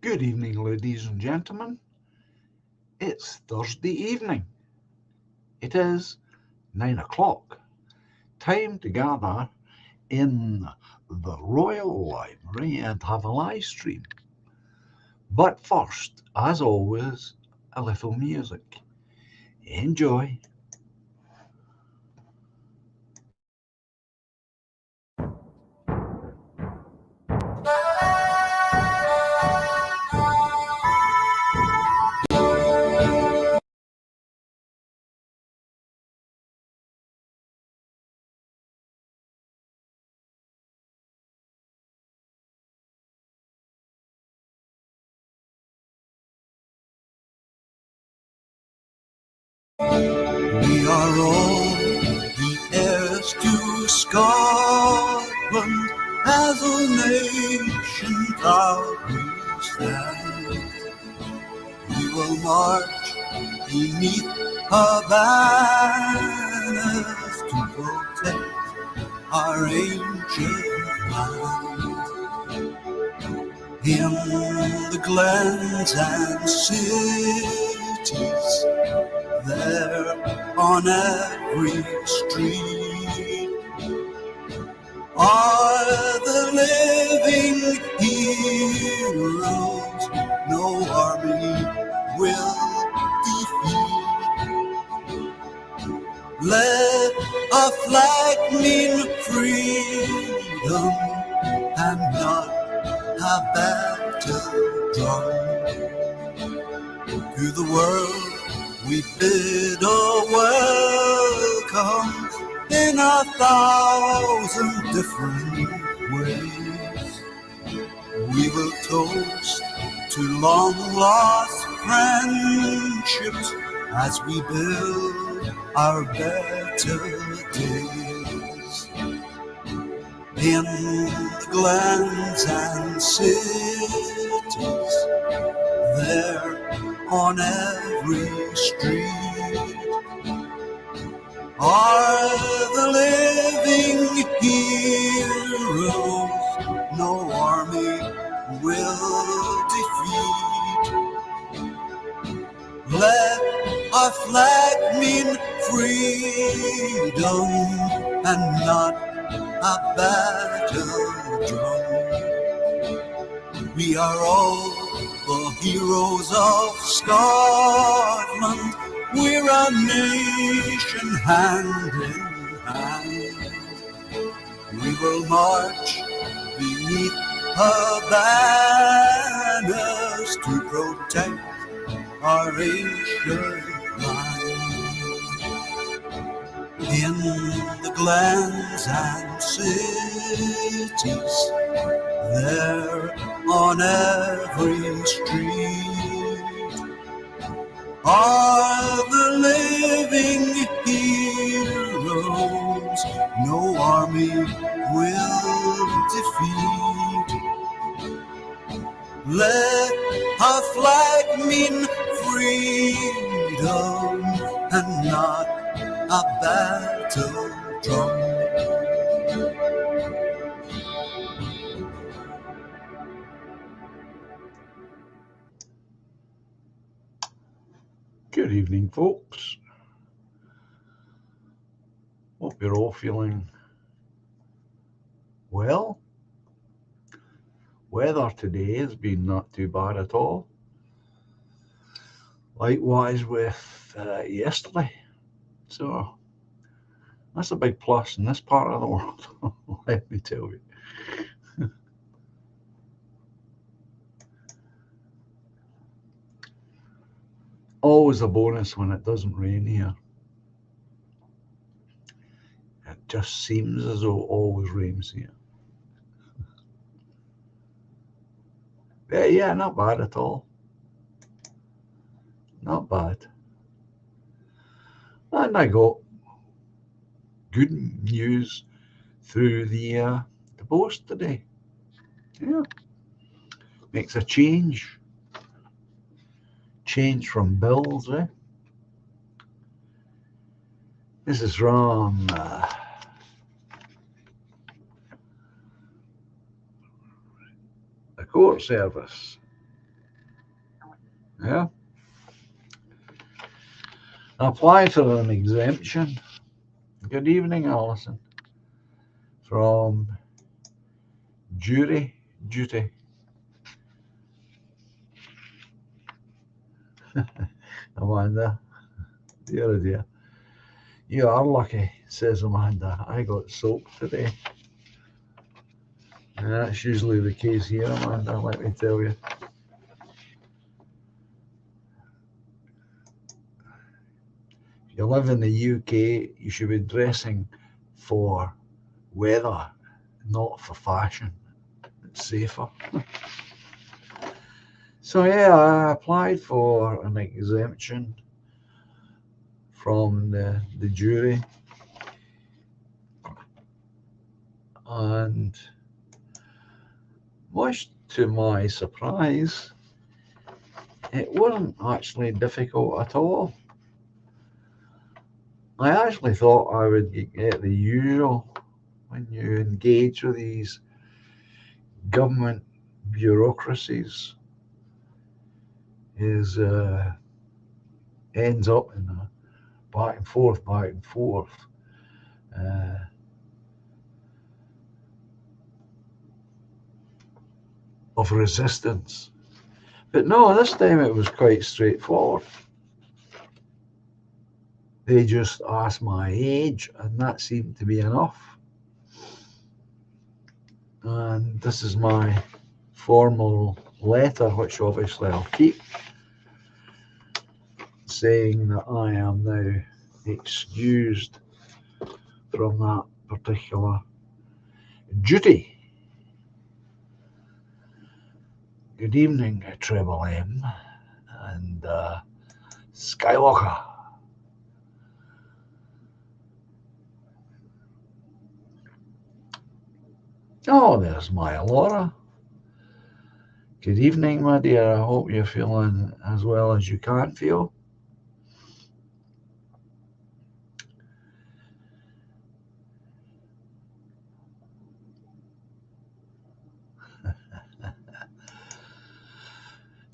Good evening, ladies and gentlemen. It's Thursday evening. It is 9 o'clock. Time to gather in the Royal Library and have a live stream. But first, as always, a little music. Enjoy. We are all the heirs to Scotland, as a nation proudly stand. We will march beneath her banners to protect our ancient land. In the glens and cities, there on every street are the living heroes no army will defeat. Let a flag mean freedom and not a battle drum. To the world we bid a welcome in 1,000 different ways. We will toast to long lost friendships as we build our better days. In the glens and cities, there on every street are the living heroes no army will defeat. Let our flag mean freedom and not a battle drum. We are all the heroes of Scotland. We're a nation hand in hand. We will march beneath her banners to protect our ancient land. In the glens and cities, there on every street are the living heroes no army will defeat. Let our flag mean freedom and not a battle drum. Good evening, folks. Hope you're all feeling well. Weather today has been not too bad at all. Likewise with yesterday. So that's a big plus in this part of the world, let me tell you. Always a bonus when it doesn't rain here. It just seems as though it always rains here. Yeah, not bad at all. Not bad. And I got good news through the post today. Yeah, makes a change. Change from bills, eh? This is from the court service. Yeah. I applied for an exemption. Good evening, Alison. From jury duty. Amanda, dear, dear. You are lucky, says Amanda. I got soap today. And that's usually the case here, Amanda, let me tell you. If you live in the UK, you should be dressing for weather, not for fashion. It's safer. So yeah, I applied for an exemption from the jury, and much to my surprise, it wasn't actually difficult at all. I actually thought I would get the usual when you engage with these government bureaucracies, is ends up in a back and forth. Uh, of resistance. But no, this time it was quite straightforward. They just asked my age, and that seemed to be enough. And this is my formal letter, which obviously I'll keep, saying that I am now excused from that particular duty. Good evening, Treble M and Skywalker. Oh, there's my Laura. Good evening, my dear. I hope you're feeling as well as you can feel.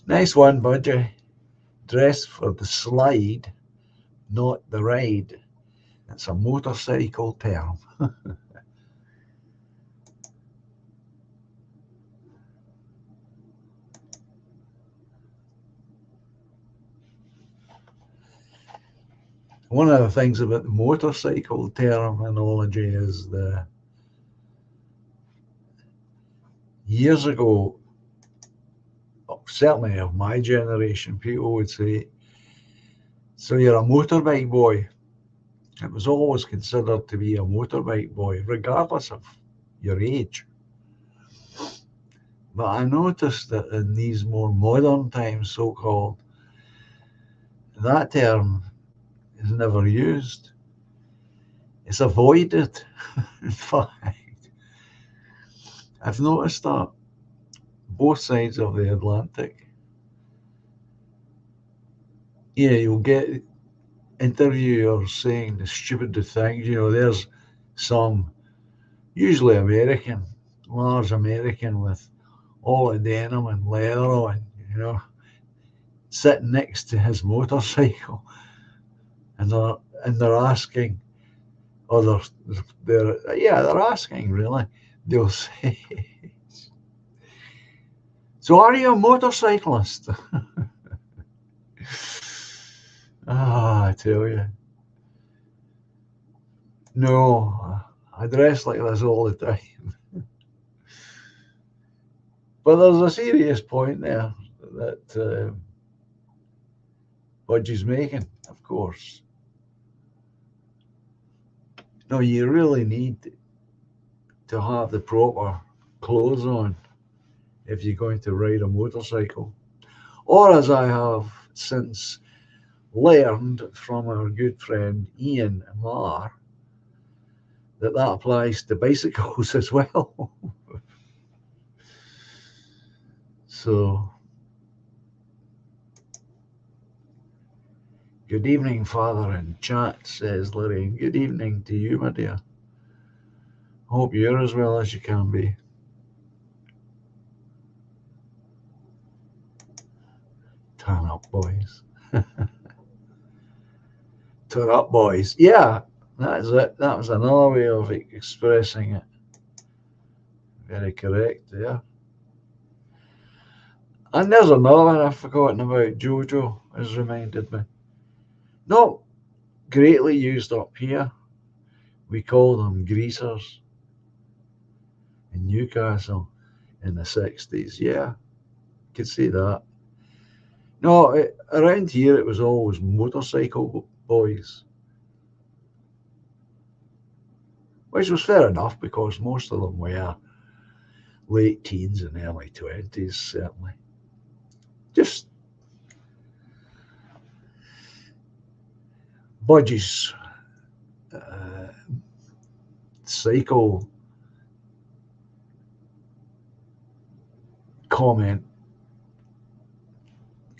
Nice one, Budgie. Dress for the slide, not the ride. It's a motorcycle term. One of the things about the motorcycle terminology is the years ago, certainly of my generation, people would say, so you're a motorbike boy. It was always considered to be a motorbike boy, regardless of your age. But I noticed that in these more modern times, so-called, that term is never used. It's avoided. In fact, I've noticed that both sides of the Atlantic. Yeah, you'll get interviewers saying the stupidest things. There's some, usually American, large American with all the denim and leather on, sitting next to his motorcycle, and they're asking, or they're asking really. They'll say, "So are you a motorcyclist?" I tell you, no, I dress like this all the time. But there's a serious point there that Budgie's making, of course. No, you really need to have the proper clothes on if you're going to ride a motorcycle. Or, as I have since learned from our good friend Ian Marr, that applies to bicycles as well. So, good evening, Father in chat, says Larry. Good evening to you, my dear. Hope you're as well as you can be. Turn up, boys. Turn up, boys. Yeah, that is it. That was another way of expressing it. Very correct there. And there's another one I've forgotten about. Jojo has reminded me. Not greatly used up here. We call them greasers in Newcastle in the 60s. Yeah, could see that. No, around here it was always motorcycle boys, which was fair enough because most of them were late teens and early 20s, certainly. Just Budgie's cycle comment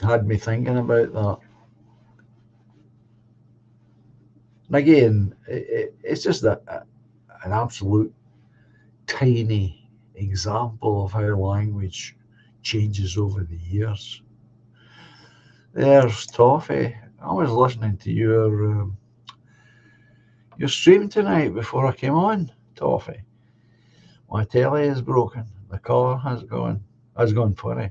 had me thinking about that. And again, it's just an absolute tiny example of how language changes over the years. There's Toffee. I was listening to your stream tonight before I came on, Toffee. My telly is broken. The colour has gone funny.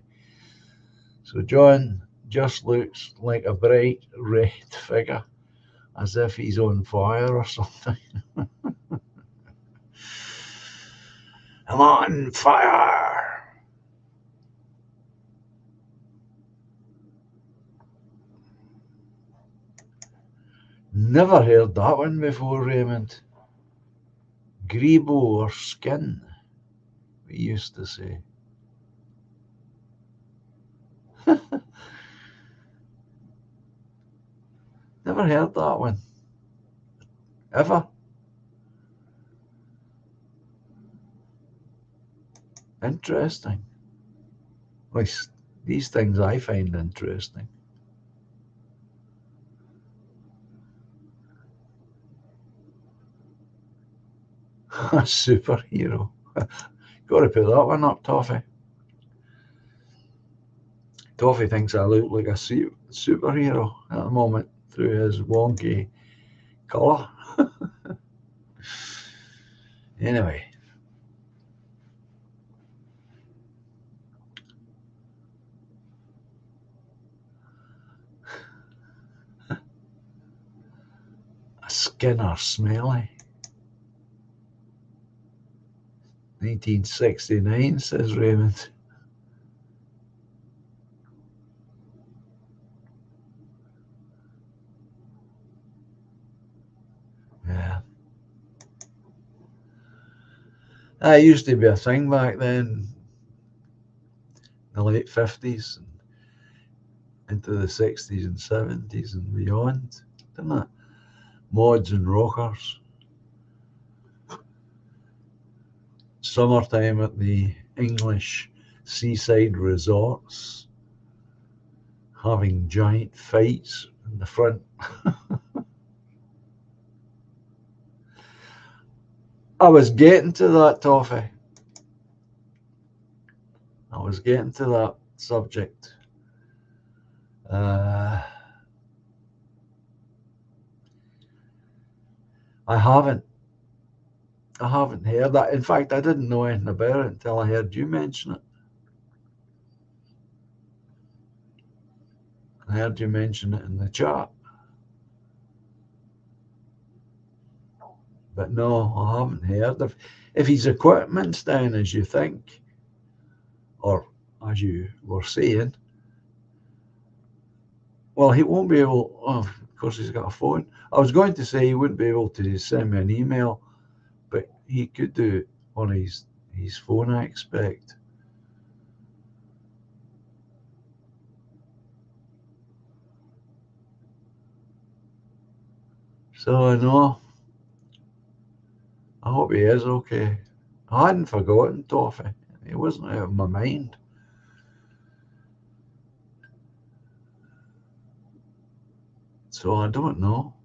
So John just looks like a bright red figure, as if he's on fire or something. I'm on fire! Never heard that one before, Raymond. Grebo or skin, we used to say. Never heard that one. Ever. Interesting. At least these things I find interesting. A superhero. Got to put that one up, Toffee. Toffee thinks I look like a superhero at the moment through his wonky colour. Anyway. A Skinner Smelly. 1969, says Raymond. Yeah. That used to be a thing back then, the late 50s and into the 60s and 70s and beyond, didn't it? Mods and rockers. Summertime at the English seaside resorts, having giant fights in the front. I was getting to that, Toffee. I was getting to that subject. I haven't heard that. In fact, I didn't know anything about it until I heard you mention it. I heard you mention it in the chat. But no, I haven't heard. If his equipment's down as you think, or as you were saying, well, he won't be able, of course he's got a phone. I was going to say he wouldn't be able to send me an email, but he could do it on his phone, I expect. So I know. I hope he is okay. I hadn't forgotten Toffee. He wasn't out of my mind. So I don't know.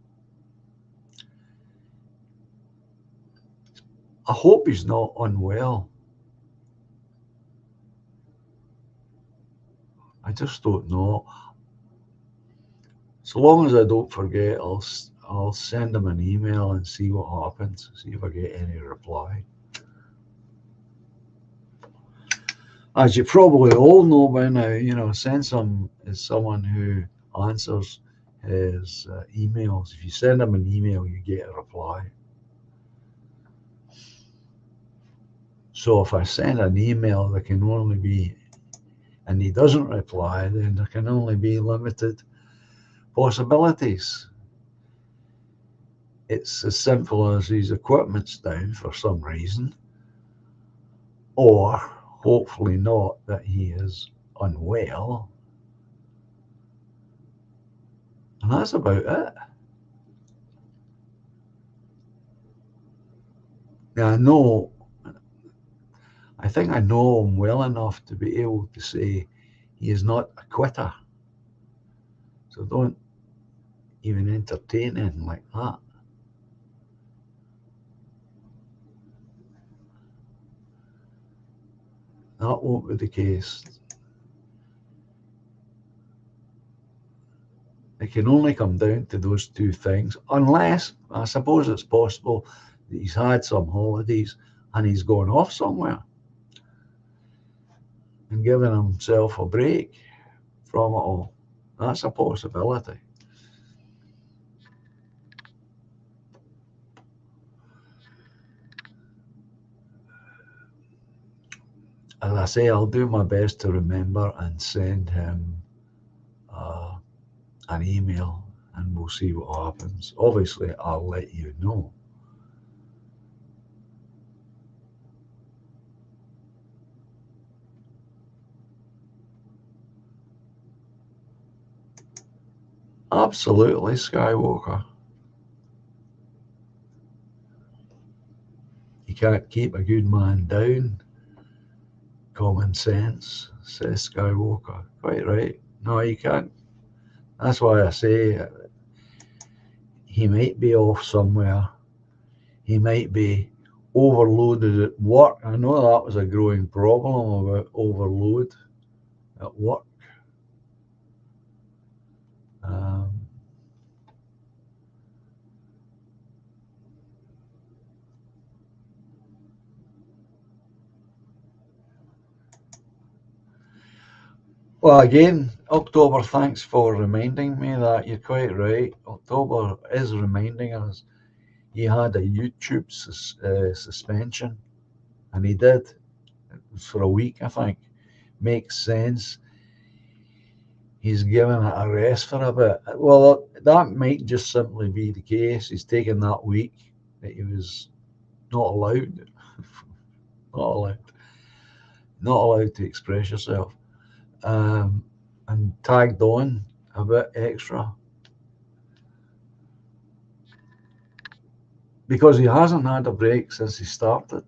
I hope he's not unwell. I just don't know. So long as I don't forget, I'll send him an email and see what happens, see if I get any reply. As you probably all know by now, Sensum is someone who answers his emails. If you send him an email, you get a reply. So if I send an email, there can only be, and he doesn't reply, then there can only be limited possibilities. It's as simple as his equipment's down for some reason, or hopefully not, that he is unwell. And that's about it. Now, I think I know him well enough to be able to say he is not a quitter. So don't even entertain anything like that. That won't be the case. It can only come down to those two things, unless I suppose it's possible that he's had some holidays and he's gone off somewhere and given himself a break from it all. That's a possibility. As I say, I'll do my best to remember and send him an email, and we'll see what happens. Obviously, I'll let you know. Absolutely, Skywalker. You can't keep a good man down. Common sense, says Skywalker. Quite right. No, you can't. That's why I say he might be off somewhere. He might be overloaded at work. I know that was a growing problem about overload at work. Well, again, October, thanks for reminding me that. You're quite right. October is reminding us he had a YouTube suspension, and he did. It was for a week, I think. Makes sense. He's given it a rest for a bit. Well, that might just simply be the case. He's taken that week that he was not allowed, not allowed to express yourself, and tagged on a bit extra because he hasn't had a break since he started.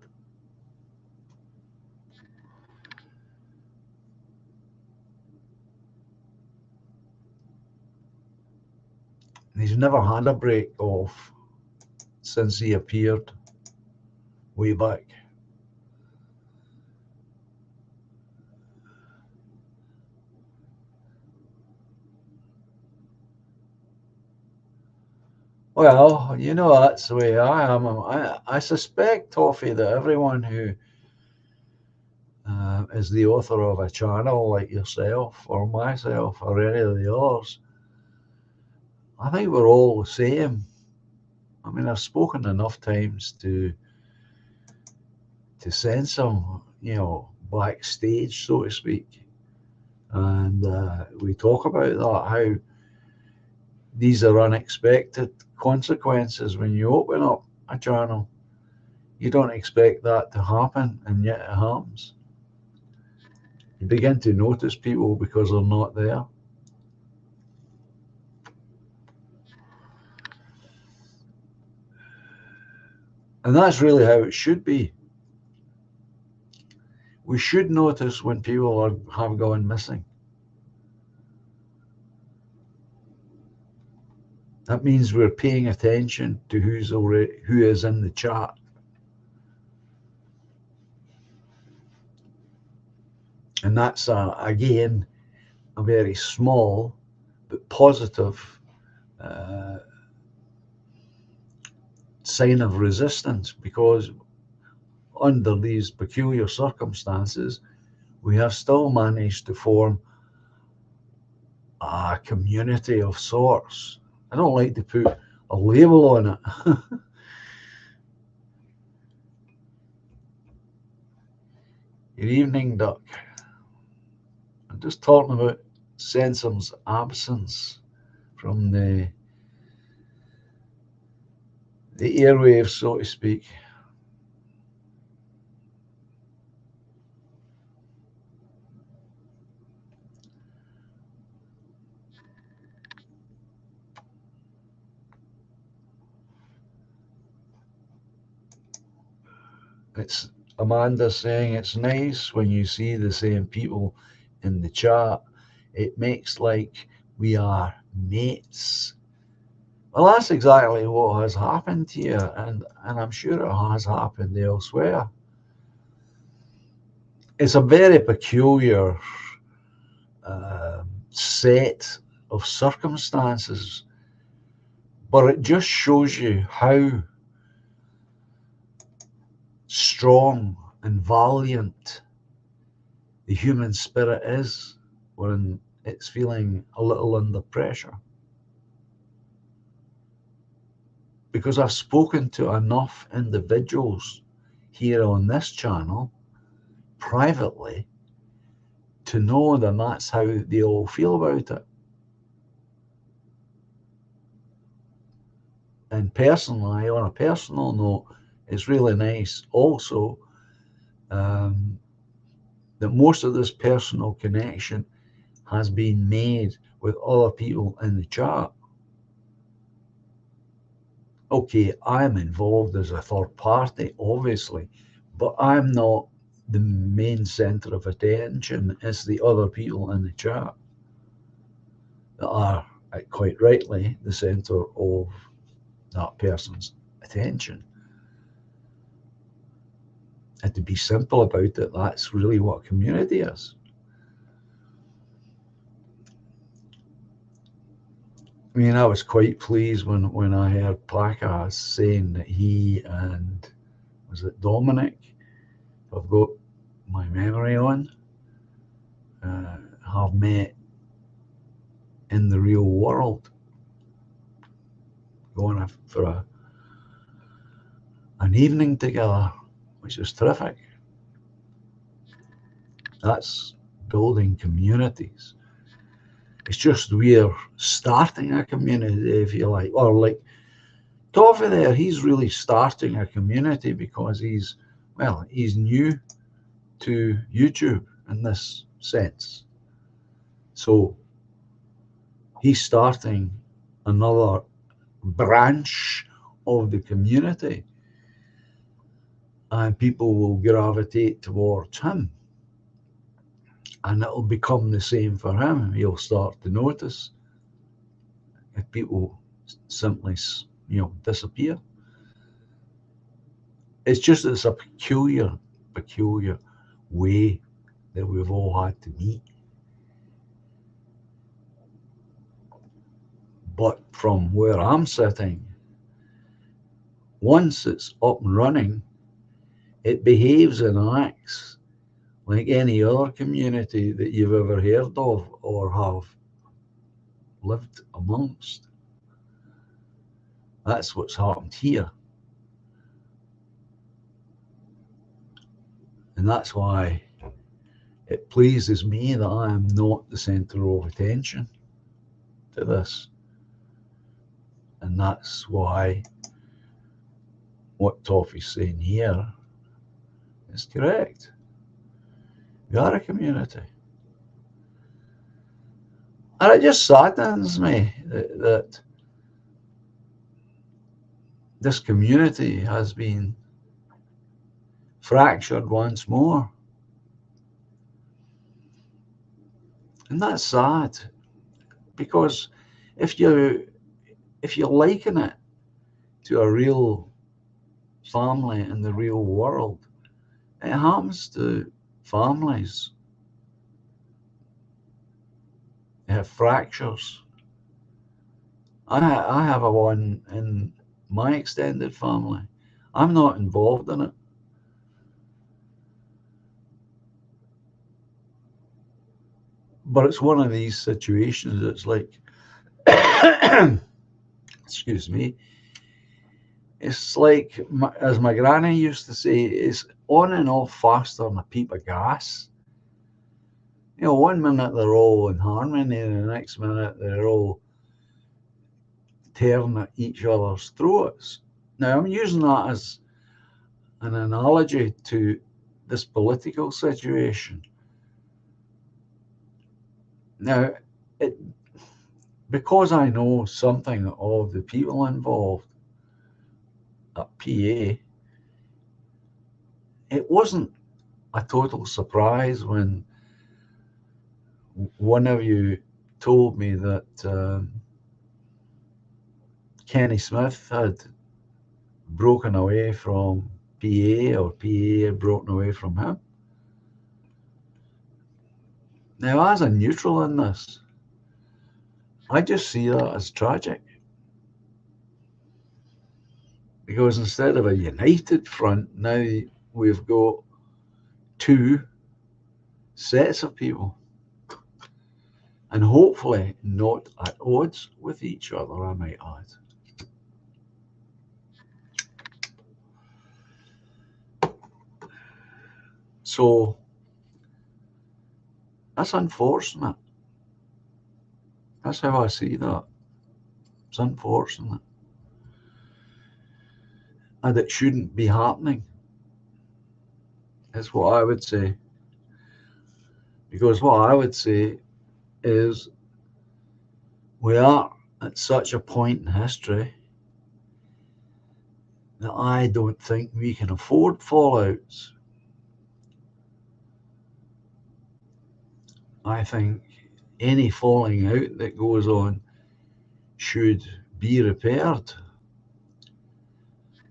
He's never had a break off since he appeared way back. Well, that's the way I am. I suspect, Toffee, that everyone who is the author of a channel like yourself or myself or any of the others, I think we're all the same. I mean, I've spoken enough times to sense them, backstage, so to speak, and we talk about that, how these are unexpected consequences when you open up a channel. You don't expect that to happen, and yet it happens. You begin to notice people because they're not there. And that's really how it should be. We should notice when people have gone missing. That means we're paying attention to who is in the chat. And that's, again, a very small but positive sign of resistance, because under these peculiar circumstances, we have still managed to form a community of sorts. I don't like to put a label on it. Good evening, Duck. I'm just talking about Sensor's absence from the airwaves, so to speak. It's Amanda saying it's nice when you see the same people in the chat. It makes like we are mates. Well, that's exactly what has happened here, and I'm sure it has happened elsewhere. It's a very peculiar set of circumstances, but it just shows you how strong and valiant the human spirit is when it's feeling a little under pressure. Because I've spoken to enough individuals here on this channel privately to know that that's how they all feel about it. And personally, on a personal note, it's really nice also that most of this personal connection has been made with other people in the chat. Okay, I'm involved as a third party, obviously, but I'm not the main center of attention. It's the other people in the chat that are, quite rightly, the center of that person's attention. And to be simple about it, that's really what community is. I mean, I was quite pleased when I heard Placas saying that he and, was it Dominic, if I've got my memory on, have met in the real world, going for an evening together, which is terrific. That's building communities. It's just we're starting a community, if you like, or like Toffee there, he's really starting a community because he's new to YouTube in this sense. So he's starting another branch of the community, and people will gravitate towards him. And it'll become the same for him. He'll start to notice if people simply, disappear. It's just it's a peculiar way that we've all had to meet. But from where I'm sitting, once it's up and running, it behaves and acts like any other community that you've ever heard of or have lived amongst. That's what's happened here. And that's why it pleases me that I am not the center of attention to this. And that's why what Toffee's saying here is correct. We are a community. And it just saddens me that this community has been fractured once more. And that's sad, because if you liken it to a real family in the real world, it happens to families. They have fractures, I have a one in my extended family. I'm not involved in it. But it's one of these situations. It's like, excuse me, it's like, as my granny used to say, it's on and off faster than a peep of gas. You know, one minute they're all in harmony, and the next minute they're all tearing at each other's throats. Now, I'm using that as an analogy to this political situation. Now, it, because I know something of the people involved at PA, it wasn't a total surprise when one of you told me that Kenny Smith had broken away from PA, or PA had broken away from him. Now, as a neutral in this, I just see that as tragic. Because instead of a united front, now we've got two sets of people, and hopefully not at odds with each other, I might add. So that's unfortunate. That's how I see that. It's unfortunate. And it shouldn't be happening. That's what I would say. Because what I would say is we are at such a point in history that I don't think we can afford fallouts. I think any falling out that goes on should be repaired.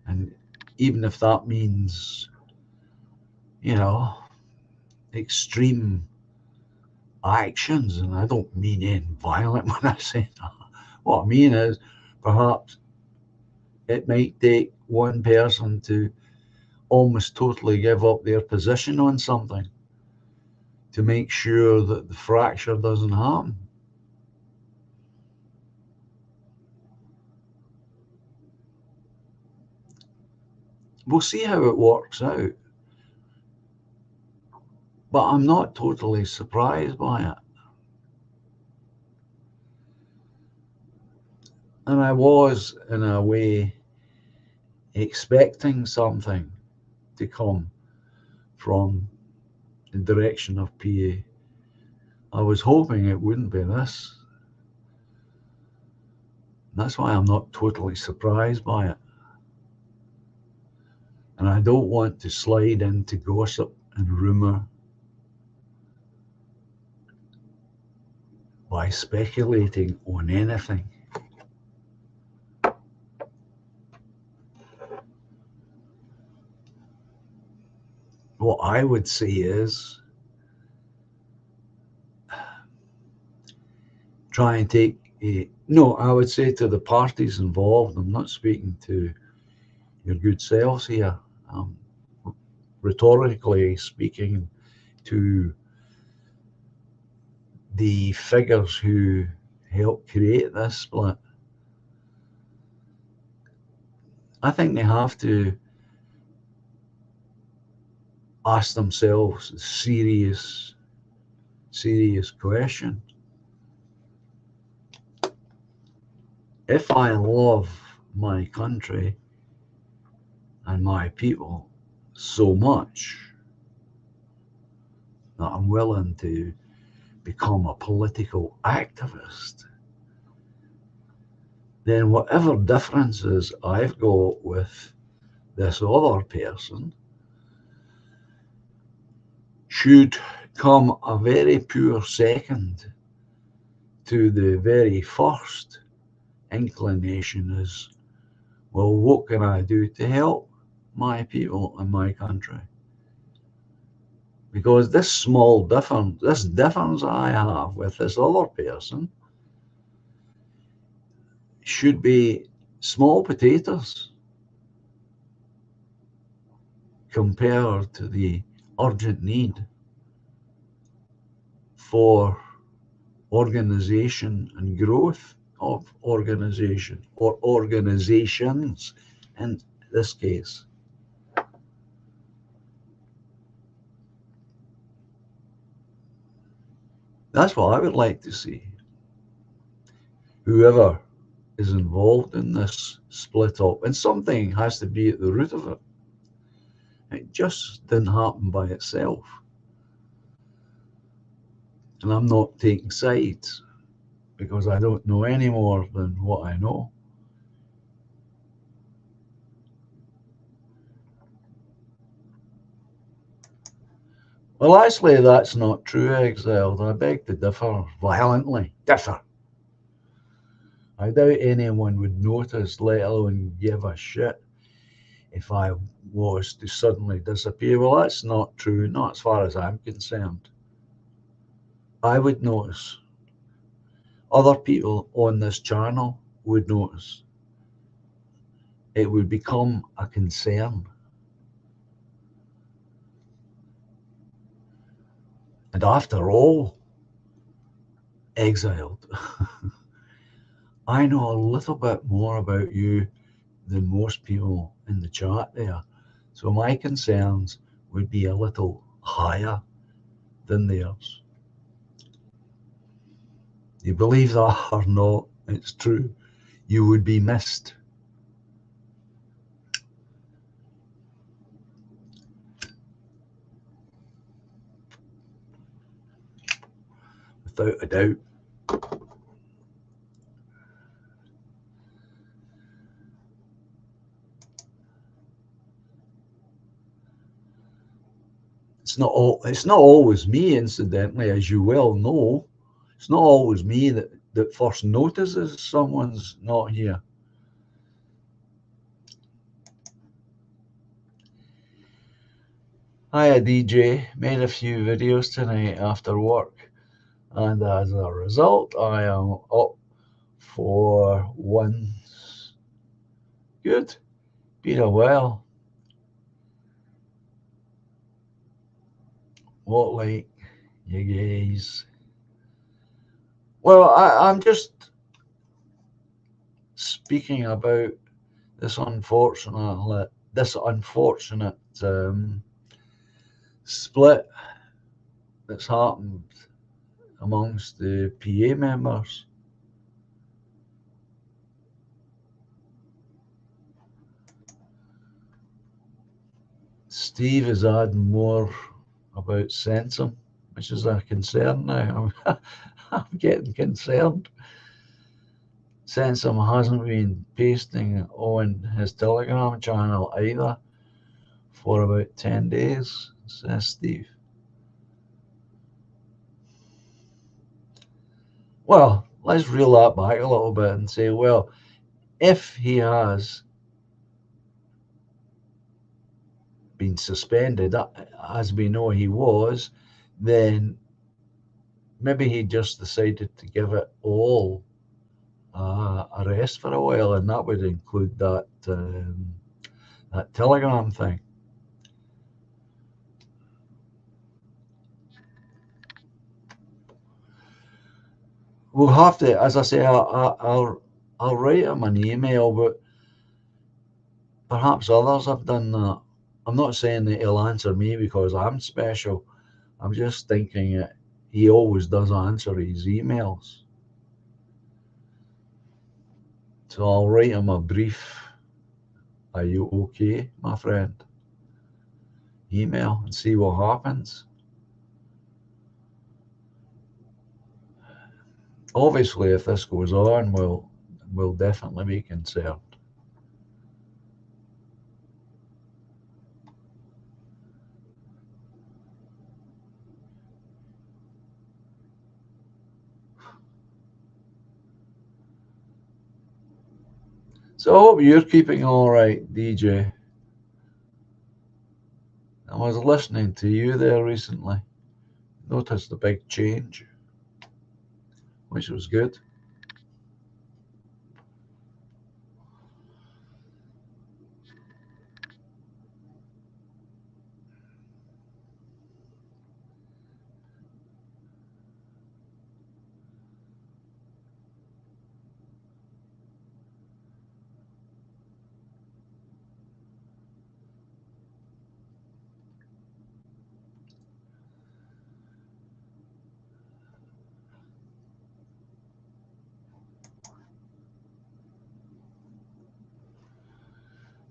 And even if that means, you know, extreme actions, and I don't mean anything violent when I say that. What I mean is perhaps it might take one person to almost totally give up their position on something to make sure that the fracture doesn't happen. We'll see how it works out. But I'm not totally surprised by it. And I was, in a way, expecting something to come from the direction of PA. I was hoping it wouldn't be this. That's why I'm not totally surprised by it. And I don't want to slide into gossip and rumour by speculating on anything. What I would say is try and take I would say to the parties involved, I'm not speaking to your good selves here, rhetorically speaking to the figures who helped create this split. I think they have to ask themselves a serious question. If I love my country and my people so much that I'm willing to become a political activist, then whatever differences I've got with this other person should come a very poor second to the very first inclination is, well, what can I do to help my people and my country? Because this difference I have with this other person should be small potatoes compared to the urgent need for organization and growth of organization or organizations in this case. That's what I would like to see. Whoever is involved in this split up, and something has to be at the root of it. It just didn't happen by itself. And I'm not taking sides because I don't know any more than what I know. Well, actually, that's not true, Exiled. I beg to differ violently. Differ. I doubt anyone would notice, let alone give a shit, if I was to suddenly disappear. Well, that's not true, not as far as I'm concerned. I would notice. Other people on this channel would notice. It would become a concern. And after all, Exiled, I know a little bit more about you than most people in the chat there. So my concerns would be a little higher than theirs. You believe that or not, it's true. You would be missed. Without a doubt. It's not always me, incidentally, as you well know. It's not always me that first notices someone's not here. Hiya DJ, made a few videos tonight after work, and as a result I am up for once. Good, been a while. What like you guys? Well, I'm just speaking about this unfortunate split that's happened amongst the PA members. Steve is adding more about Sensum, which is a concern now. I'm getting concerned. Sensum hasn't been pasting on his Telegram channel either for about 10 days, says Steve. Well, let's reel that back a little bit and say, well, if he has been suspended, as we know he was, then maybe he just decided to give it all a rest for a while, and that would include that Telegram thing. We'll have to, as I say, I'll write him an email, but perhaps others have done that. I'm not saying that he'll answer me because I'm special. I'm just thinking that he always does answer his emails. So I'll write him a brief, "Are you okay, my friend?" email and see what happens. Obviously, if this goes on, we'll definitely be concerned. So I hope you're keeping all right, DJ. I was listening to you there recently. Noticed a big change, which was good.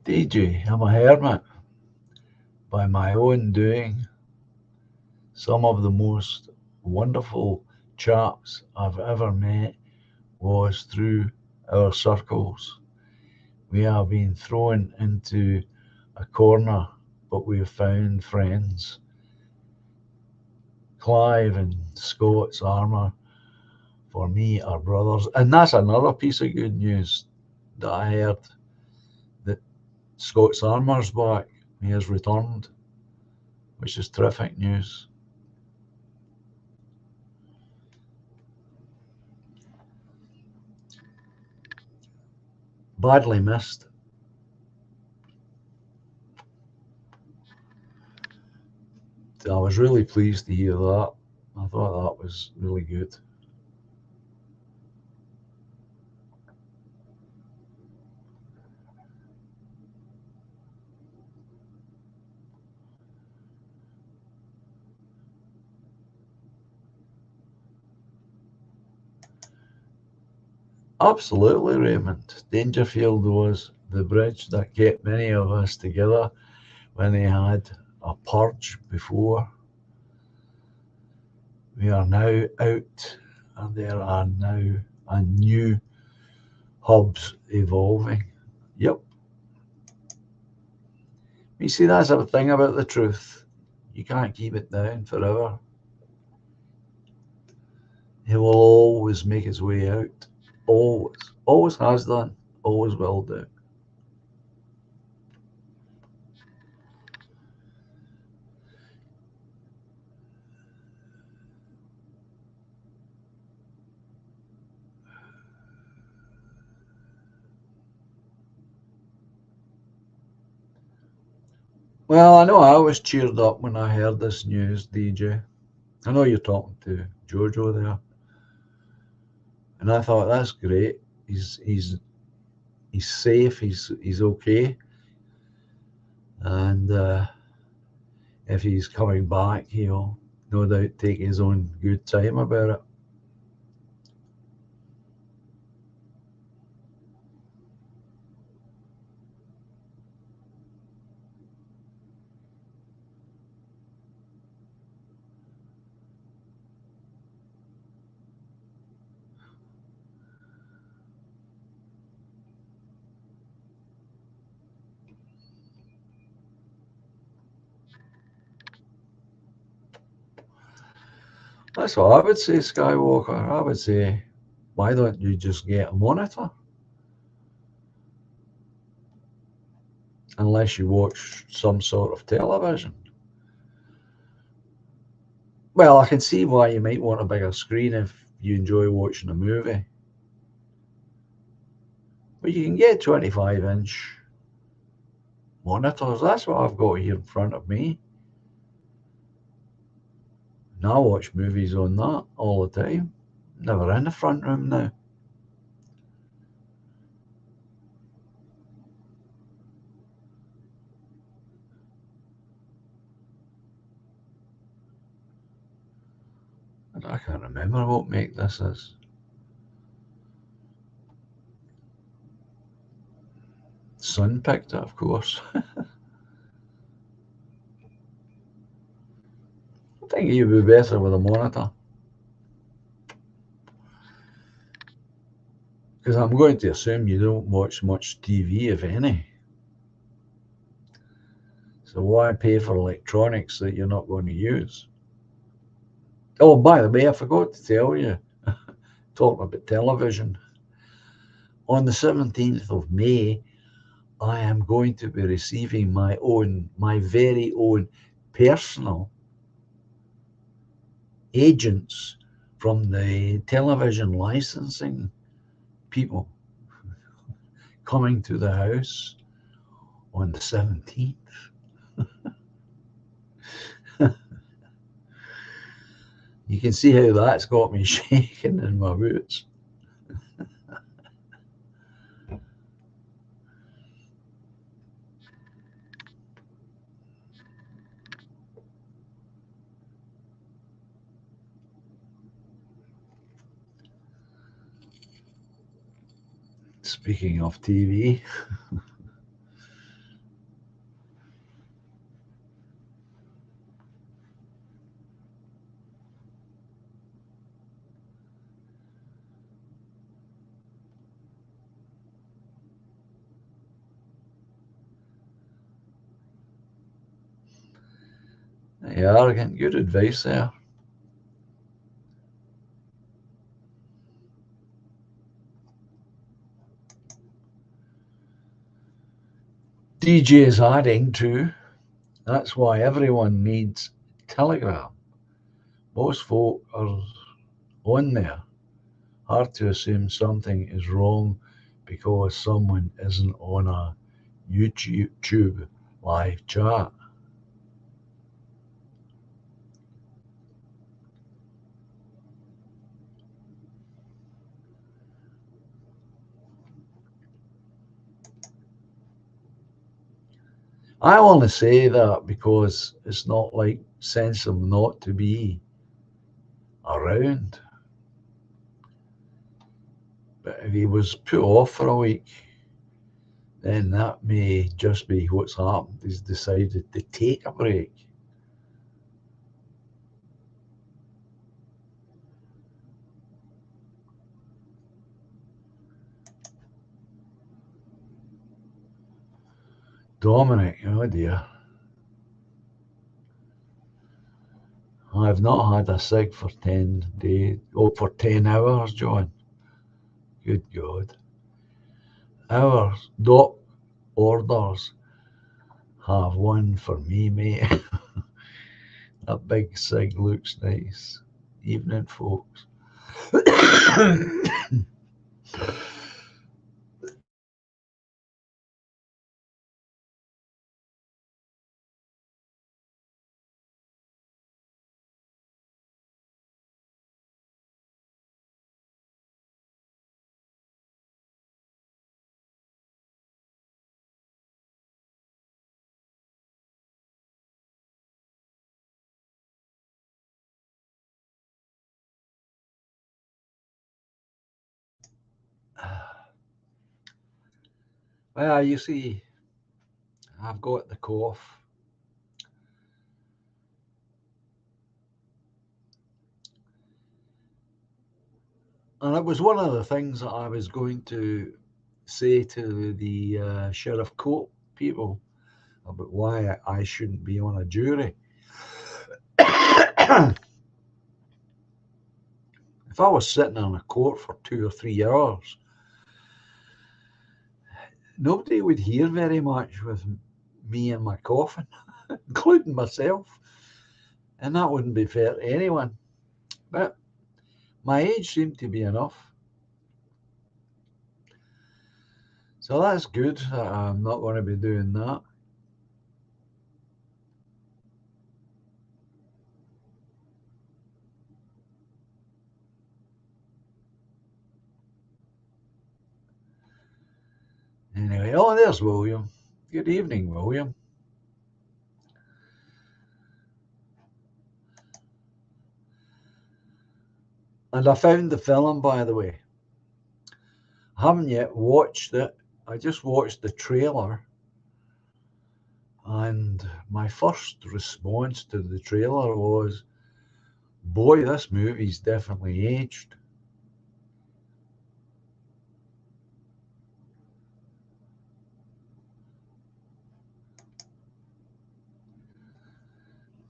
DJ, I'm a hermit by my own doing. Some of the most wonderful chaps I've ever met was through our circles. We have been thrown into a corner, but we have found friends. Clive and Scott's Armour, for me, are brothers. And that's another piece of good news that I heard, that Scott's Armour's back. He has returned, which is terrific news. Badly missed. I was really pleased to hear that. I thought that was really good. Absolutely, Raymond. Dangerfield was the bridge that kept many of us together when they had a purge before. We are now out, and there are now a new hubs evolving. Yep. You see, that's the thing about the truth. You can't keep it down forever. It will always make its way out. Always. Always has done. Always will do. Well, I know I was cheered up when I heard this news, DJ. I know you're talking to Jojo there, and I thought that's great. He's safe. He's okay, and if he's coming back, he'll no doubt take his own good time about it. That's what I would say, Skywalker. I would say, why don't you just get a monitor? Unless you watch some sort of television. Well, I can see why you might want a bigger screen if you enjoy watching a movie. But you can get 25-inch monitors. That's what I've got here in front of me. And I watch movies on that all the time. Never in the front room now. And I can't remember what make this is. Son picked it, of course. I think you'd be better with a monitor. Because I'm going to assume you don't watch much TV, if any. So why pay for electronics that you're not going to use? Oh, by the way, I forgot to tell you, talking about television, on the 17th of May, I am going to be receiving my very own personal agents from the television licensing people coming to the house on the 17th. You can see how that's got me shaking in my boots. Speaking of TV, You are getting good advice there. DJ is adding to, that's why everyone needs Telegram. Most folk are on there. Hard to assume something is wrong because someone isn't on a YouTube live chat. I only say that because it's not like sensible not to be around. But if he was put off for a week, then that may just be what's happened. He's decided to take a break. Dominic, oh dear. I've not had a cig for 10 days. Oh, for 10 hours, John. Good God. Hours, doc orders have one for me, mate. That big cig looks nice. Evening, folks. Well, you see, I've got the cough. And it was one of the things that I was going to say to the Sheriff Court people about why I shouldn't be on a jury. If I was sitting in a court for 2 or 3 hours, nobody would hear very much with me and my coughing, including myself. And that wouldn't be fair to anyone. But my age seemed to be enough. So that's good that I'm not going to be doing that. Anyway, oh, there's William. Good evening, William. And I found the film, by the way. I haven't yet watched it. I just watched the trailer. And my first response to the trailer was, boy, this movie's definitely aged.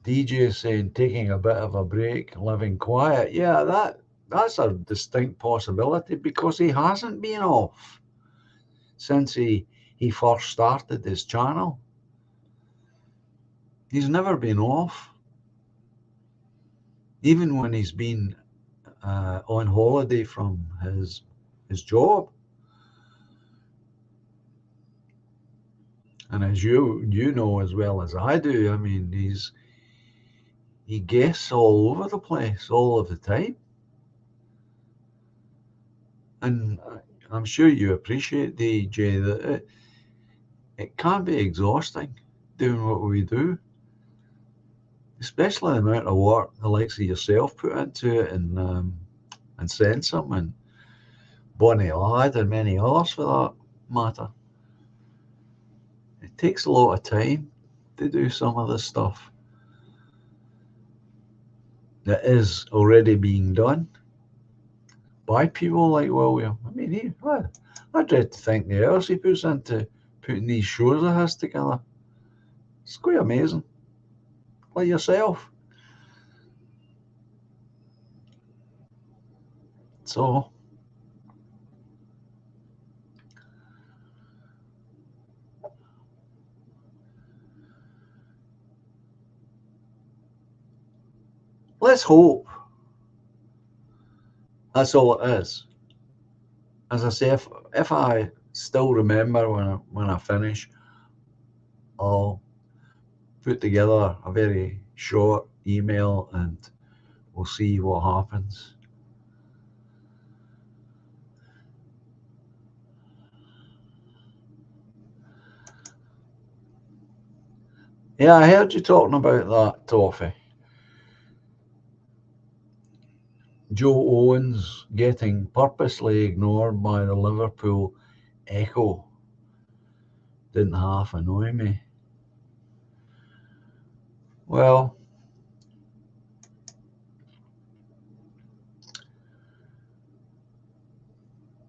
DJ saying taking a bit of a break, living quiet. Yeah, that's a distinct possibility because he hasn't been off since he first started his channel. He's never been off. Even when he's been on holiday from his job. And as you know as well as I do, I mean, he guesses all over the place all of the time. And I'm sure you appreciate, DJ, that it can be exhausting doing what we do, especially the amount of work the likes of yourself put into it, and Sensum and Bonnie Ladd and many others for that matter. It takes a lot of time to do some of this stuff that is already being done by people like William. I mean, I dread to think the hours he puts into putting these shows of his together. It's quite amazing. like yourself. So let's hope that's all it is. As I say, if I still remember when I finish, I'll put together a very short email and we'll see what happens. Yeah, I heard you talking about that, Toffee. Joe Owens getting purposely ignored by the Liverpool Echo didn't half annoy me. Well,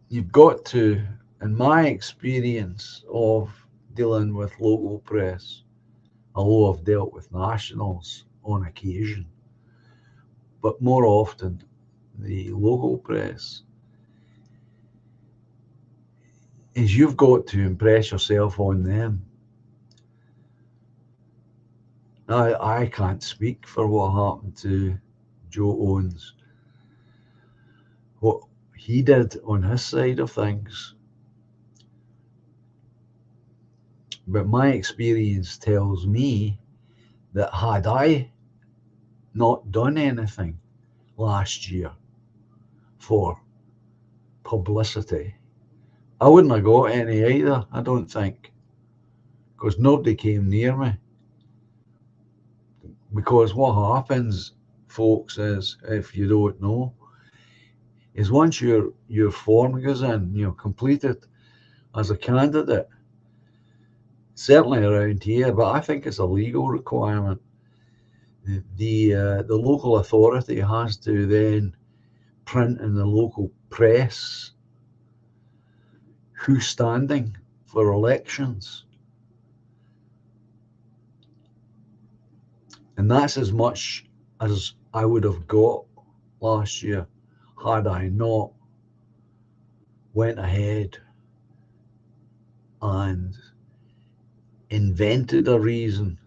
you've got to, in my experience of dealing with local press, although I've dealt with nationals on occasion, but more often the local press, is you've got to impress yourself on them. Now, I can't speak for what happened to Joe Owens, what he did on his side of things. But my experience tells me that had I not done anything last year for publicity, I wouldn't have got any either, I don't think, because nobody came near me. Because what happens, folks, is, if you don't know, is once your form goes in, completed as a candidate, certainly around here, but I think it's a legal requirement. The local authority has to then print in the local press who's standing for elections. And that's as much as I would have got last year had I not went ahead and invented a reason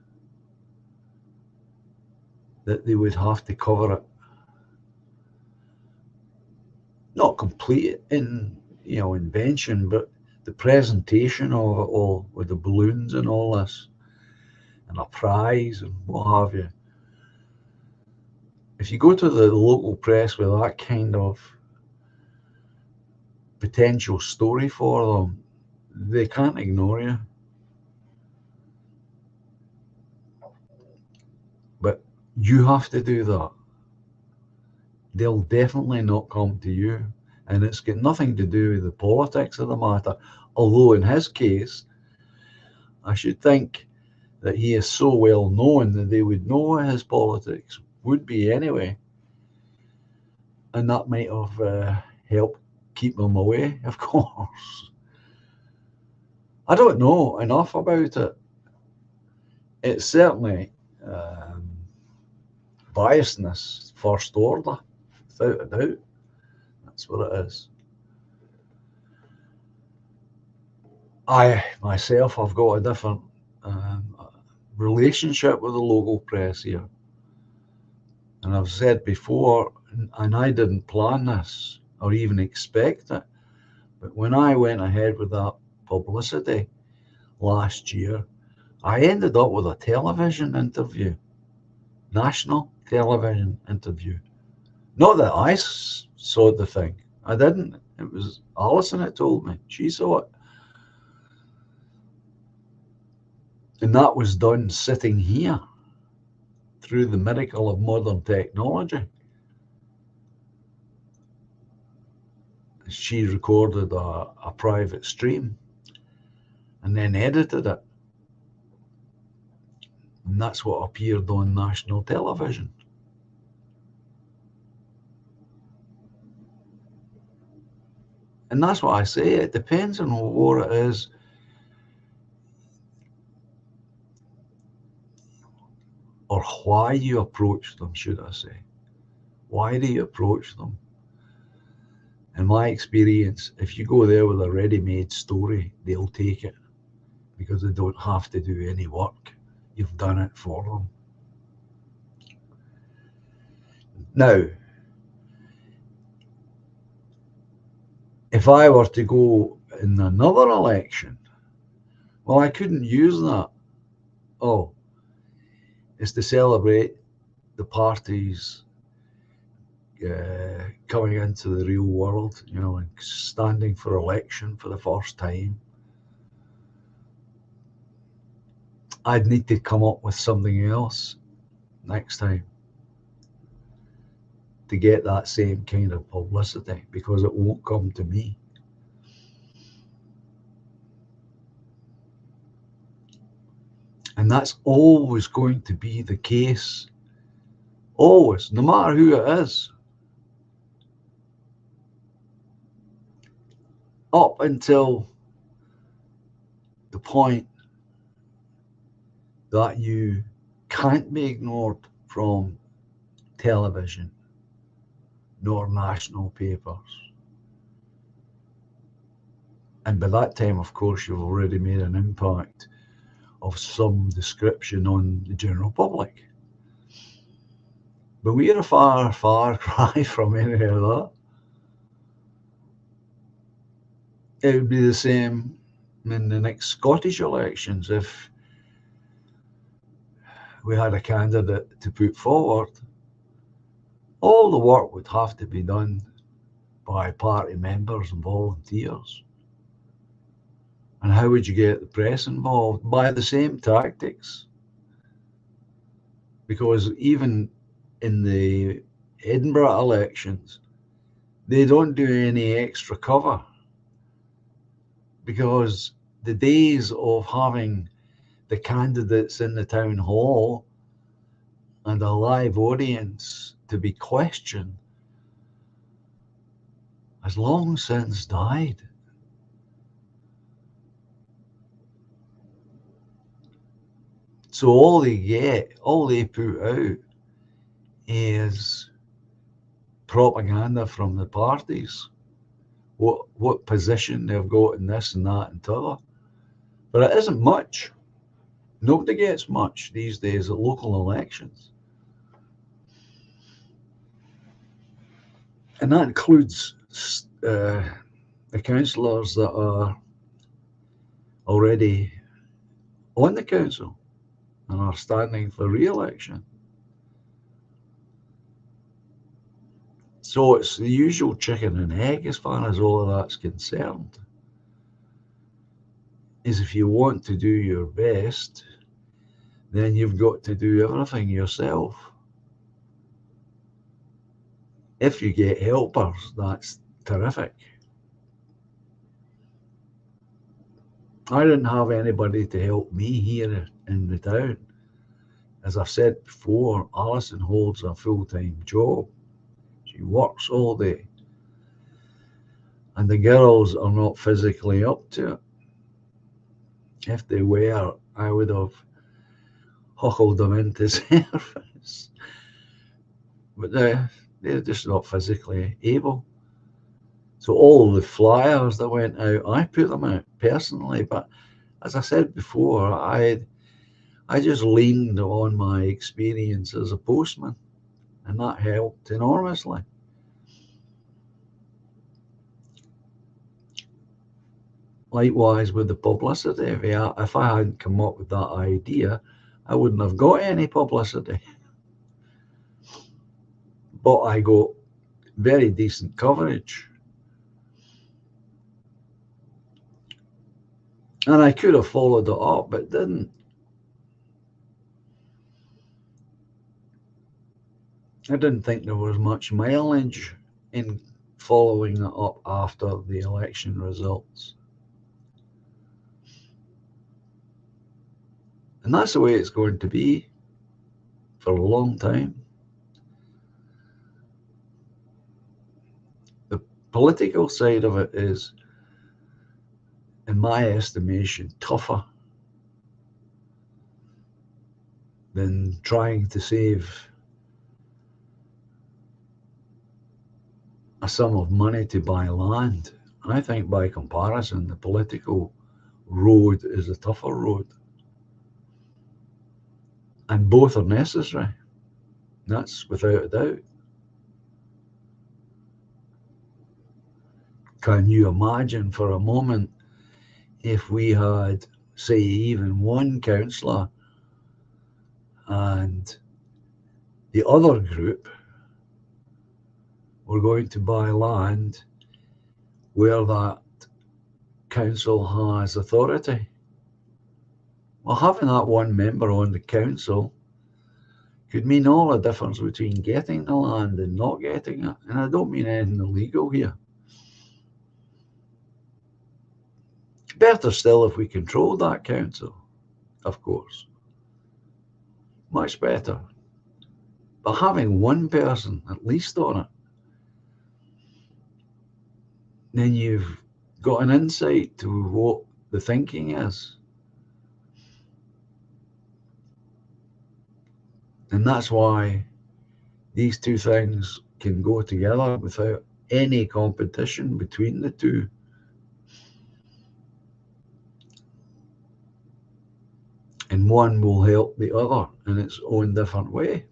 that they would have to cover it. Not complete invention, but the presentation of it all with the balloons and all this, and a prize and what have you. If you go to the local press with that kind of potential story for them, they can't ignore you. But you have to do that. They'll definitely not come to you. And it's got nothing to do with the politics of the matter. Although in his case, I should think that he is so well known that they would know what his politics would be anyway. And that might have helped keep him away, of course. I don't know enough about it. It's certainly biasness, first order, without a doubt. That's what it is. I myself have got a different relationship with the local press here. And I've said before, and I didn't plan this or even expect it, but when I went ahead with that publicity last year, I ended up with a television interview, national television interview. Not that I saw the thing. I didn't. It was Alison that told me. She saw it. And that was done sitting here through the miracle of modern technology. She recorded a private stream and then edited it. And that's what appeared on national television. And that's what I say. It depends on what it is. Or or why you approach them, should I say. Why do you approach them? In my experience, if you go there with a ready-made story, they'll take it because they don't have to do any work. You've done it for them. Now, if I were to go in another election, well, I couldn't use that. Oh, it's to celebrate the parties coming into the real world, and standing for election for the first time. I'd need to come up with something else next time to get that same kind of publicity, because it won't come to me. And that's always going to be the case. Always, no matter who it is. Up until the point that you can't be ignored from television nor national papers. And by that time, of course, you've already made an impact of some description on the general public. But we are a far, far cry from any of that. It would be the same in the next Scottish elections. If we had a candidate to put forward, all the work would have to be done by party members and volunteers. And how would you get the press involved? By the same tactics. Because even in the Edinburgh elections, they don't do any extra cover. Because the days of having the candidates in the town hall and a live audience to be questioned has long since died. So all they put out is propaganda from the parties, what position they've got in this and that and t'other. But it isn't much. Nobody gets much these days at local elections. And that includes the councillors that are already on the council and are standing for re-election. So it's the usual chicken and egg as far as all of that's concerned. Is if you want to do your best, then you've got to do everything yourself. If you get helpers, that's terrific. I didn't have anybody to help me here in the town. As I've said before, Alison holds a full-time job. She works all day. And the girls are not physically up to it. If they were, I would have huckled them into service. But they're just not physically able. So all the flyers that went out, I put them out personally. But as I said before, I just leaned on my experience as a postman, and that helped enormously. Likewise with the publicity, if I hadn't come up with that idea, I wouldn't have got any publicity. But I got very decent coverage. And I could have followed it up, but didn't. I didn't think there was much mileage in following it up after the election results. And that's the way it's going to be for a long time. The political side of it is, in my estimation, tougher. than trying to save a sum of money to buy land. I think by comparison, the political road is a tougher road. And both are necessary. That's without a doubt. Can you imagine for a moment if we had, say, even one councillor and the other group were going to buy land where that council has authority? Well, having that one member on the council could mean all the difference between getting the land and not getting it. And I don't mean anything illegal here. Better still if we controlled that council, of course. Much better. But having one person at least on it, then you've got an insight to what the thinking is. And that's why these two things can go together without any competition between the two. And one will help the other in its own different way.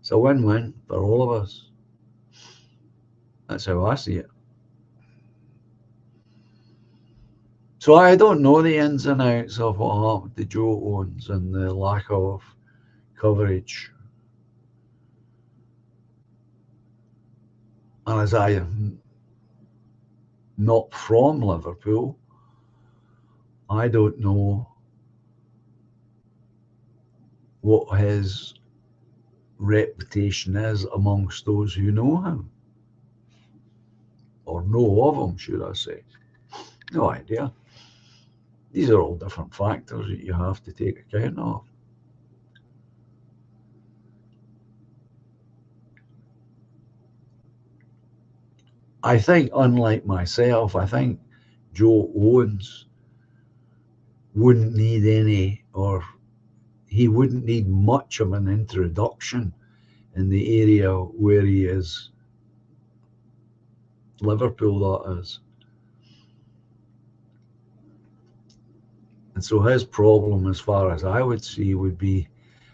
It's a win-win for all of us. That's how I see it. So I don't know the ins and outs of what happened to Joe Owens and the lack of coverage. And as I am not from Liverpool, I don't know what his reputation is amongst those who know him, or know of him, should I say. No idea. These are all different factors that you have to take account of. I think, unlike myself, I think Joe Owens wouldn't need any, or he wouldn't need much of an introduction in the area where he is. Liverpool, that is. And so his problem, as far as I would see, would be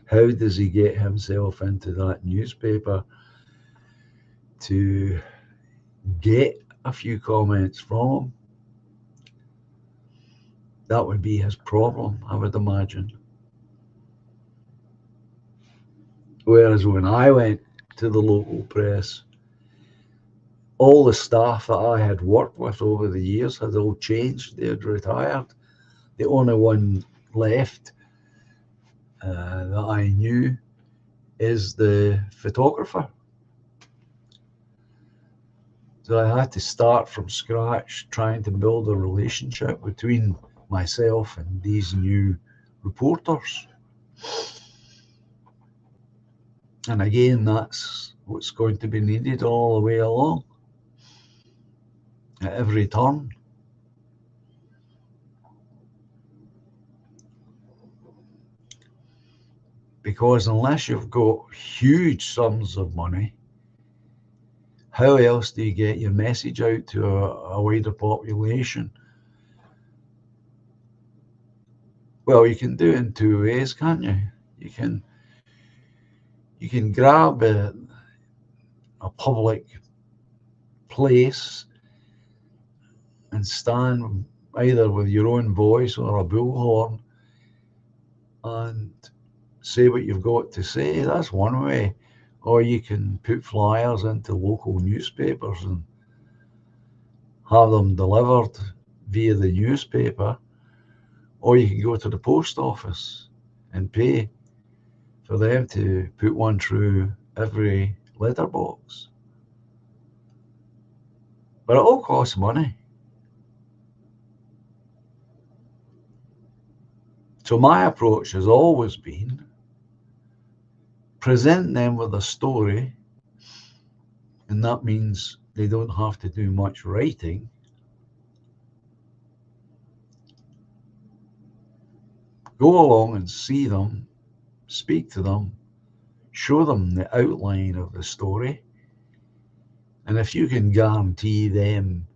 how does he get himself into that newspaper to get a few comments from him? That would be his problem, I would imagine. Whereas when I went to the local press, all the staff that I had worked with over the years had all changed. They had retired. The only one left that I knew is the photographer. So I had to start from scratch trying to build a relationship between myself and these new reporters. And again, that's what's going to be needed all the way along, at every turn. Because unless you've got huge sums of money, how else do you get your message out to a wider population? Well, you can do it in two ways, can't you? You can grab a public place and stand either with your own voice or a bullhorn and say what you've got to say. That's one way. Or you can put flyers into local newspapers and have them delivered via the newspaper. Or you can go to the post office and pay for them to put one through every letterbox. But it all costs money. So my approach has always been present them with a story, and that means they don't have to do much writing. Go along and see them speak to them, show them the outline of the story. And if you can guarantee them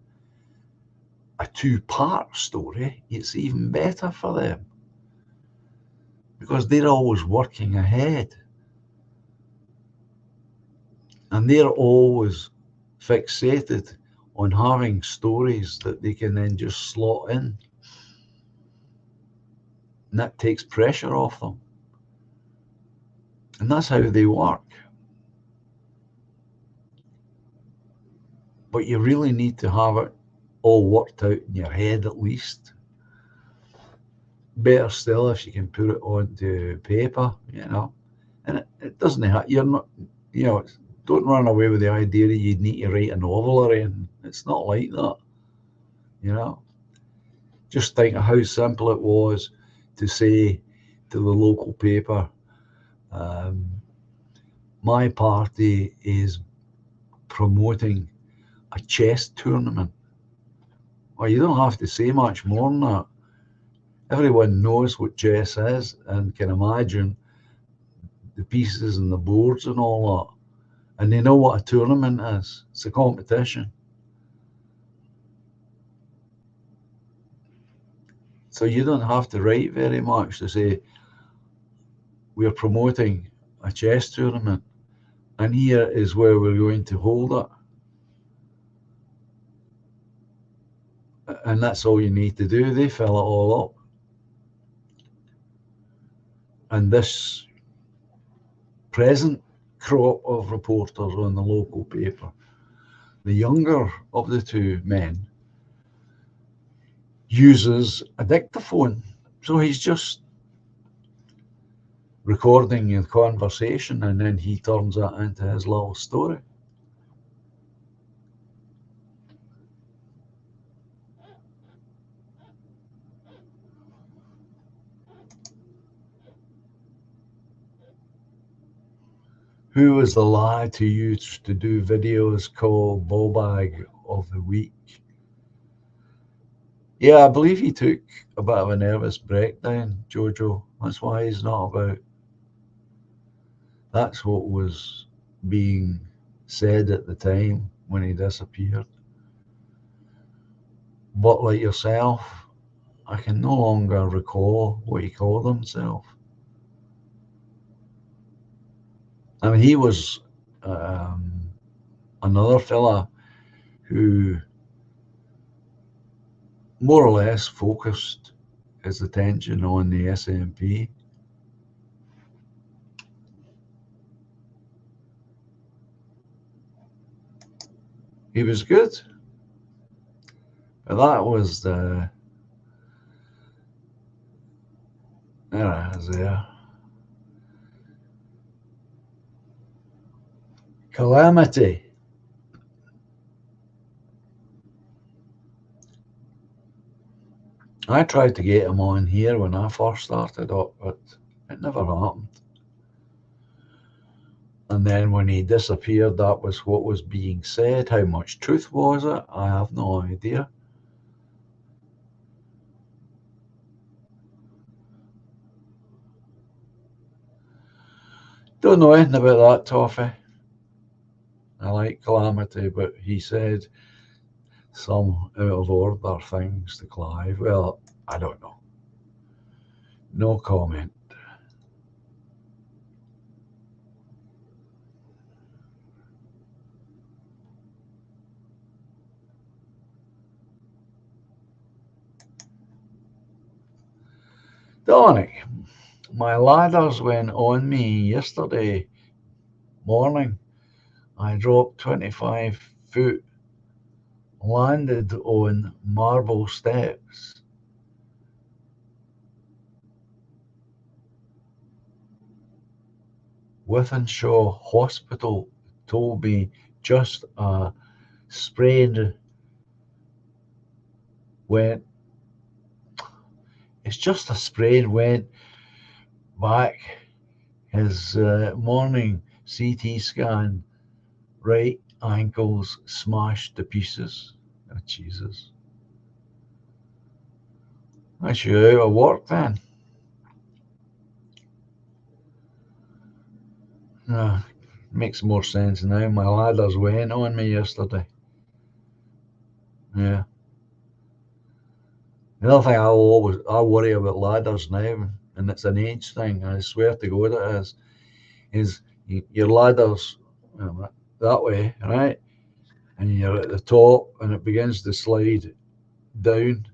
a 2-part story, it's even better for them, because they're always working ahead. And they're always fixated on having stories that they can then just slot in. And that takes pressure off them. And that's how they work. But you really need to have it all worked out in your head at least. Better still if you can put it onto paper, And it doesn't have, you're not, don't run away with the idea that you need to write a novel or anything. It's not like that, Just think of how simple it was to say to the local paper, my party is promoting a chess tournament. Well, you don't have to say much more than that. Everyone knows what chess is and can imagine the pieces and the boards and all that. And they know what a tournament is. It's a competition. So you don't have to write very much to say, we're promoting a chess tournament, and here is where we're going to hold it. And that's all you need to do. They fill it all up. And this present crop of reporters on the local paper, the younger of the two men, uses a dictaphone. So he's just recording the conversation, and then he turns that into his little story. Who was the lad who used to do videos called Ball Bag of the Week? Yeah, I believe he took a bit of a nervous breakdown, Jojo. That's why he's not about. That's what was being said at the time when he disappeared. But like yourself, I can no longer recall what he called himself. I mean, he was another fella who more or less focused his attention on the SNP. He was good. But that was the... There it is there. Calamity. I tried to get him on here when I first started up, but it never happened. And then when he disappeared, that was what was being said. How much truth was it? I have no idea. Don't know anything about that, Toffee. I like Calamity, but he said some out of order things to Clive. Well, I don't know. No comment. Dominic, my ladders went on me yesterday morning. I dropped 25 foot, landed on marble steps. Wythenshawe Hospital told me just a sprain went. It's just a sprain went back. His morning CT scan, right ankles smashed to pieces. Oh, Jesus. That's you out of work then. Makes more sense now. My ladders went on me yesterday. Yeah. The other thing I worry about ladders now, and it's an age thing. I swear to God it is your ladders that way, right? And you're at the top, and it begins to slide down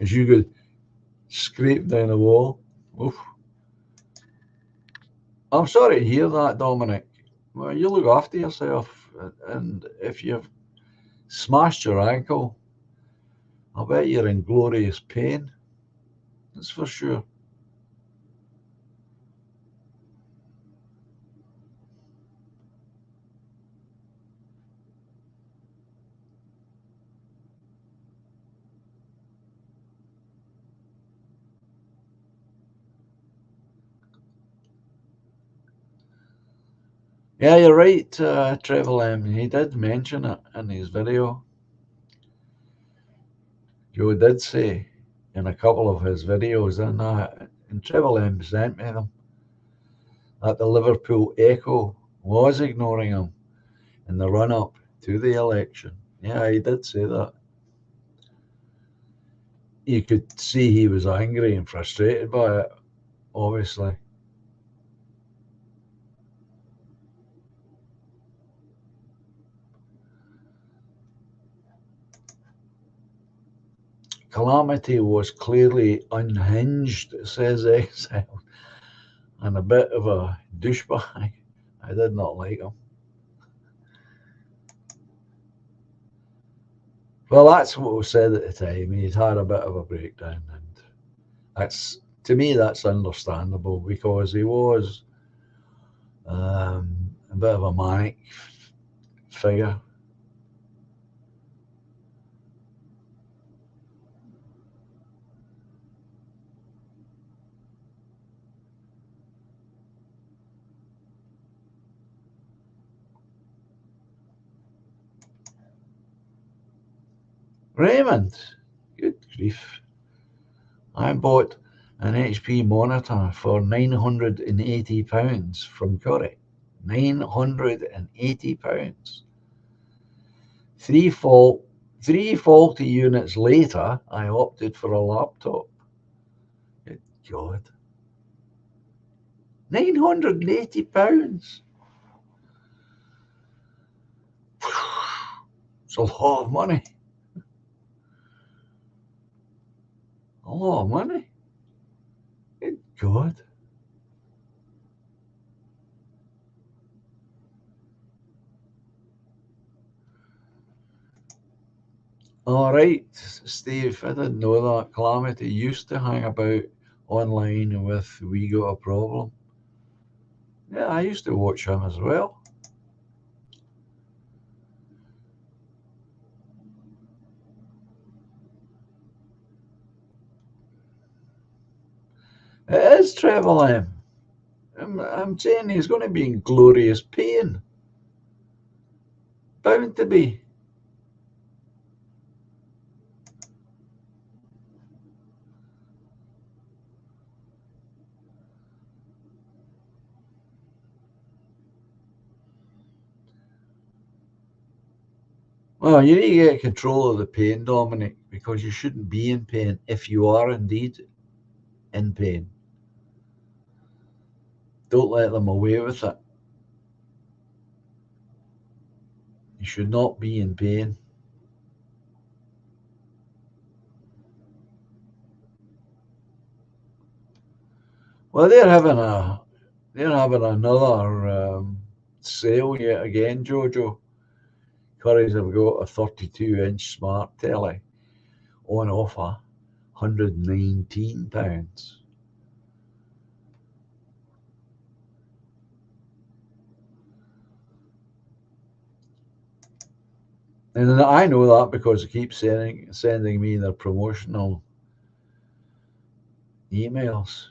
as you go scrape down the wall. Oof. I'm sorry to hear that, Dominic. Well, you look after yourself, and if you've smashed your ankle, I bet you're in glorious pain. That's for sure. Yeah, you're right, Trevor M. He did mention it in his video. Joe did say in a couple of his videos, and Trevor M sent me them, that the Liverpool Echo was ignoring him in the run up to the election. Yeah, he did say that. You could see he was angry and frustrated by it, obviously. Calamity was clearly unhinged, says Exile, and a bit of a douchebag. I did not like him. Well, that's what was said at the time. He'd had a bit of a breakdown, and that's, to me, that's understandable because he was a bit of a manic figure. Raymond, good grief. I bought an HP monitor for £980 from Curry. £980. Three faulty units later, I opted for a laptop. Good God. £980. It's a lot of money. A lot of money. Good God. All right, Steve, I didn't know that. Calamity used to hang about online with We Got a Problem. Yeah, I used to watch him as well. It is Trevor M. I'm saying he's going to be in glorious pain. Bound to be. Well, you need to get control of the pain, Dominic, because you shouldn't be in pain if you are indeed in pain. Don't let them away with it. You should not be in pain. Well, they're having another sale yet again, Jojo. Curry's have got a 32-inch smart telly on offer, £119. And I know that because they keep sending me their promotional emails.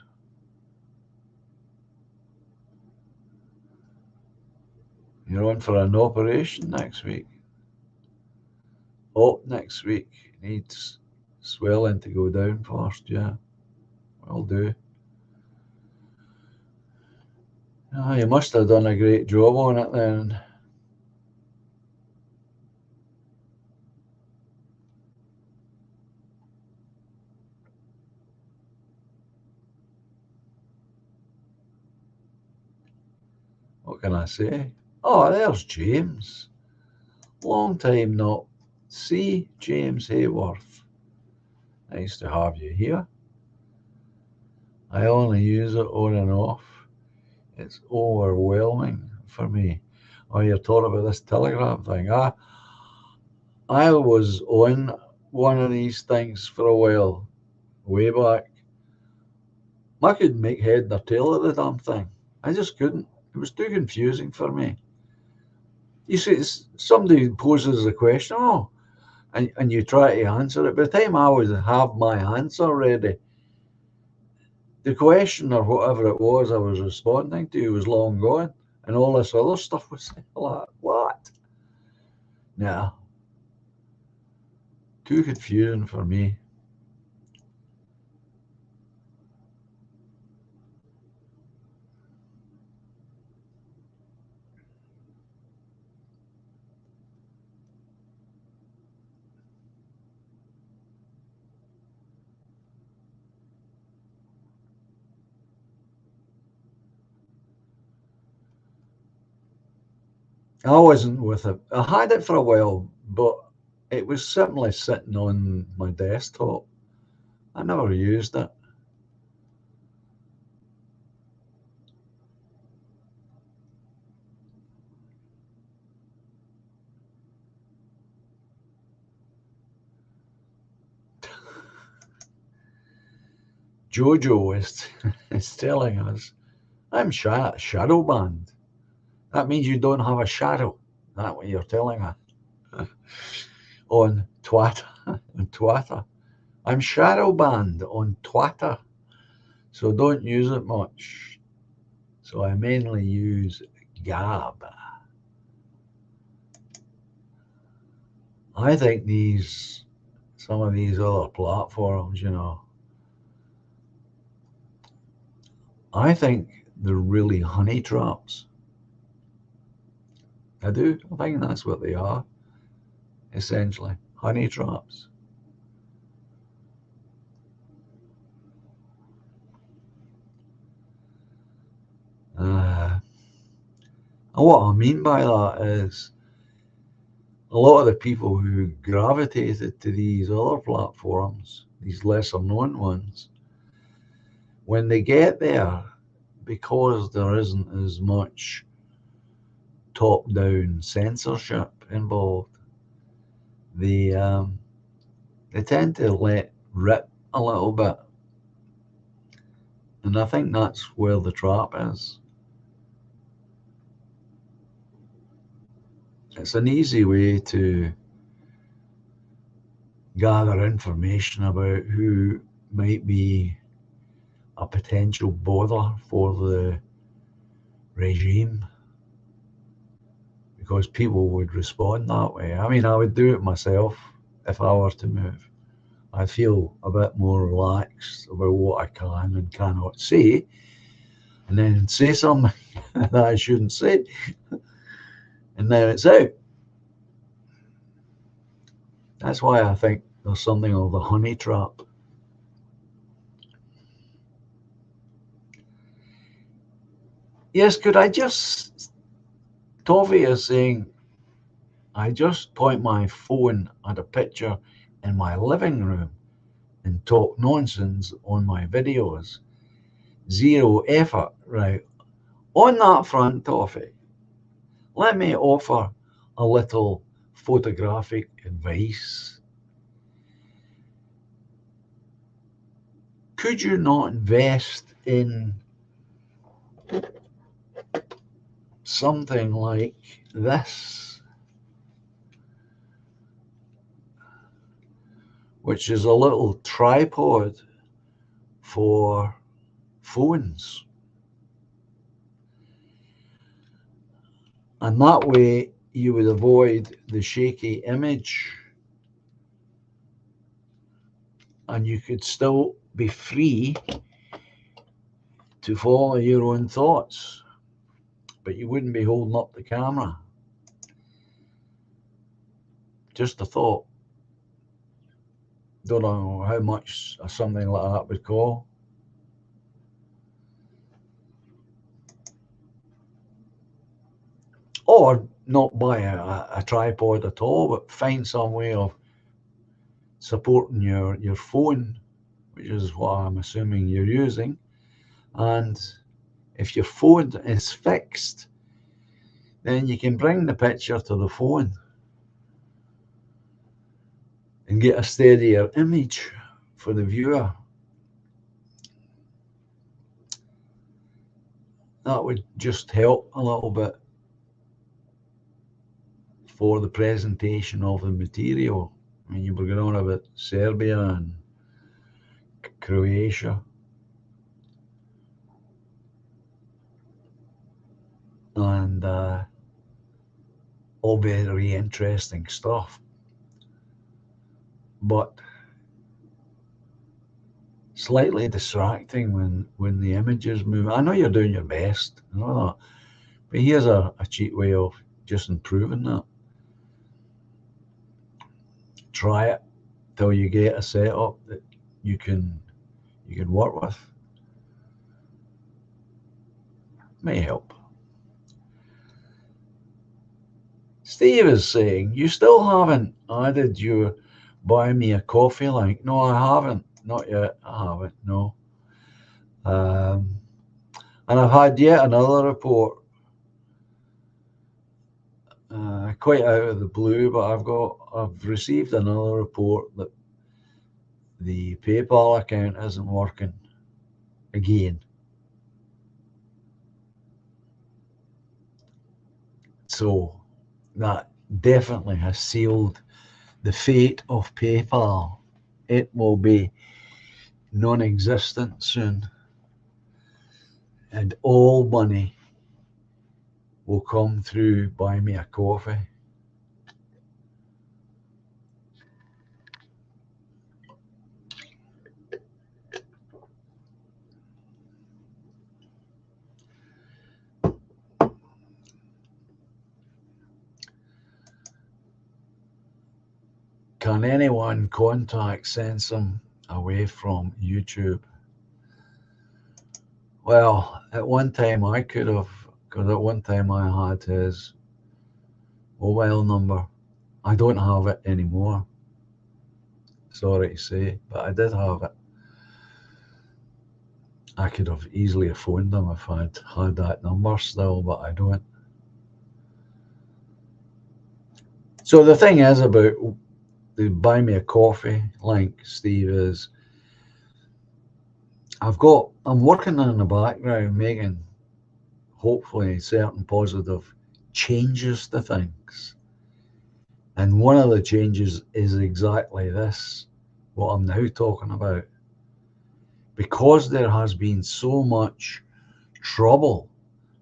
You're on for an operation next week. Next week. Needs swelling to go down first, yeah. Will do. Oh, you must have done a great job on it then. What can I say? Oh, there's James. Long time not see, James Hayworth. Nice to have you here. I only use it on and off. It's overwhelming for me. Oh, you're talking about this Telegram thing. I was on one of these things for a while, way back. I couldn't make head nor tail of the damn thing. I just couldn't. It was too confusing for me. You see, somebody poses a question, and you try to answer it. By the time I would have my answer ready, the question or whatever it was I was responding to was long gone, and all this other stuff was like, what? Nah, too confusing for me. I wasn't with it. I had it for a while, but it was simply sitting on my desktop. I never used it. Jojo is telling us, I'm shadow banned. That means you don't have a shadow. That's what you're telling us on Twitter. On Twitter. I'm shadow banned on Twitter, so don't use it much. So I mainly use Gab. I think some of these other platforms, I think they're really honey traps. I do. I think that's what they are, essentially. Honey traps. And what I mean by that is a lot of the people who gravitated to these other platforms, these lesser known ones, when they get there, because there isn't as much top down censorship involved, they, they tend to let rip a little bit. And I think that's where the trap is. It's an easy way to gather information about who might be a potential bother for the regime because people would respond that way. I mean, I would do it myself if I were to move. I feel a bit more relaxed about what I can and cannot say, and then say something that I shouldn't say, and then it's out. That's why I think there's something of the honey trap. Yes, could I just, Toffee is saying, I just point my phone at a picture in my living room and talk nonsense on my videos. Zero effort, right? On that front, Toffee, let me offer a little photographic advice. Could you not invest in something like this, which is a little tripod for phones? And that way you would avoid the shaky image and you could still be free to follow your own thoughts. but you wouldn't be holding up the camera. Just a thought. Don't know how much something like that would cost. Or not buy a tripod at all, but find some way of supporting your phone, which is what I'm assuming you're using. And if your phone is fixed, then you can bring the picture to the phone and get a steadier image for the viewer. That would just help a little bit for the presentation of the material. I mean, you were going on about Serbia and Croatia. And all very interesting stuff. But slightly distracting when the images move. I know you're doing your best, I know that. But here's a cheap way of just improving that. Try it till you get a setup that you can work with. May help. Steve is saying, you still haven't added your buy me a coffee link. No, I haven't. Not yet. I haven't, no. And I've had yet another report, quite out of the blue, but I've received another report that the PayPal account isn't working again. So that definitely has sealed the fate of PayPal. It will be non-existent soon, and all money will come through Buy Me a Coffee. Can anyone contact Sensum away from YouTube? Well, at one time I could have, because at one time I had his mobile number. I don't have it anymore. Sorry to say, but I did have it. I could have easily phoned him if I'd had that number still, but I don't. So the thing is about the Buy Me a Coffee link, Steve, is I'm working in the background making hopefully certain positive changes to things. And one of the changes is exactly this, what I'm now talking about. Because there has been so much trouble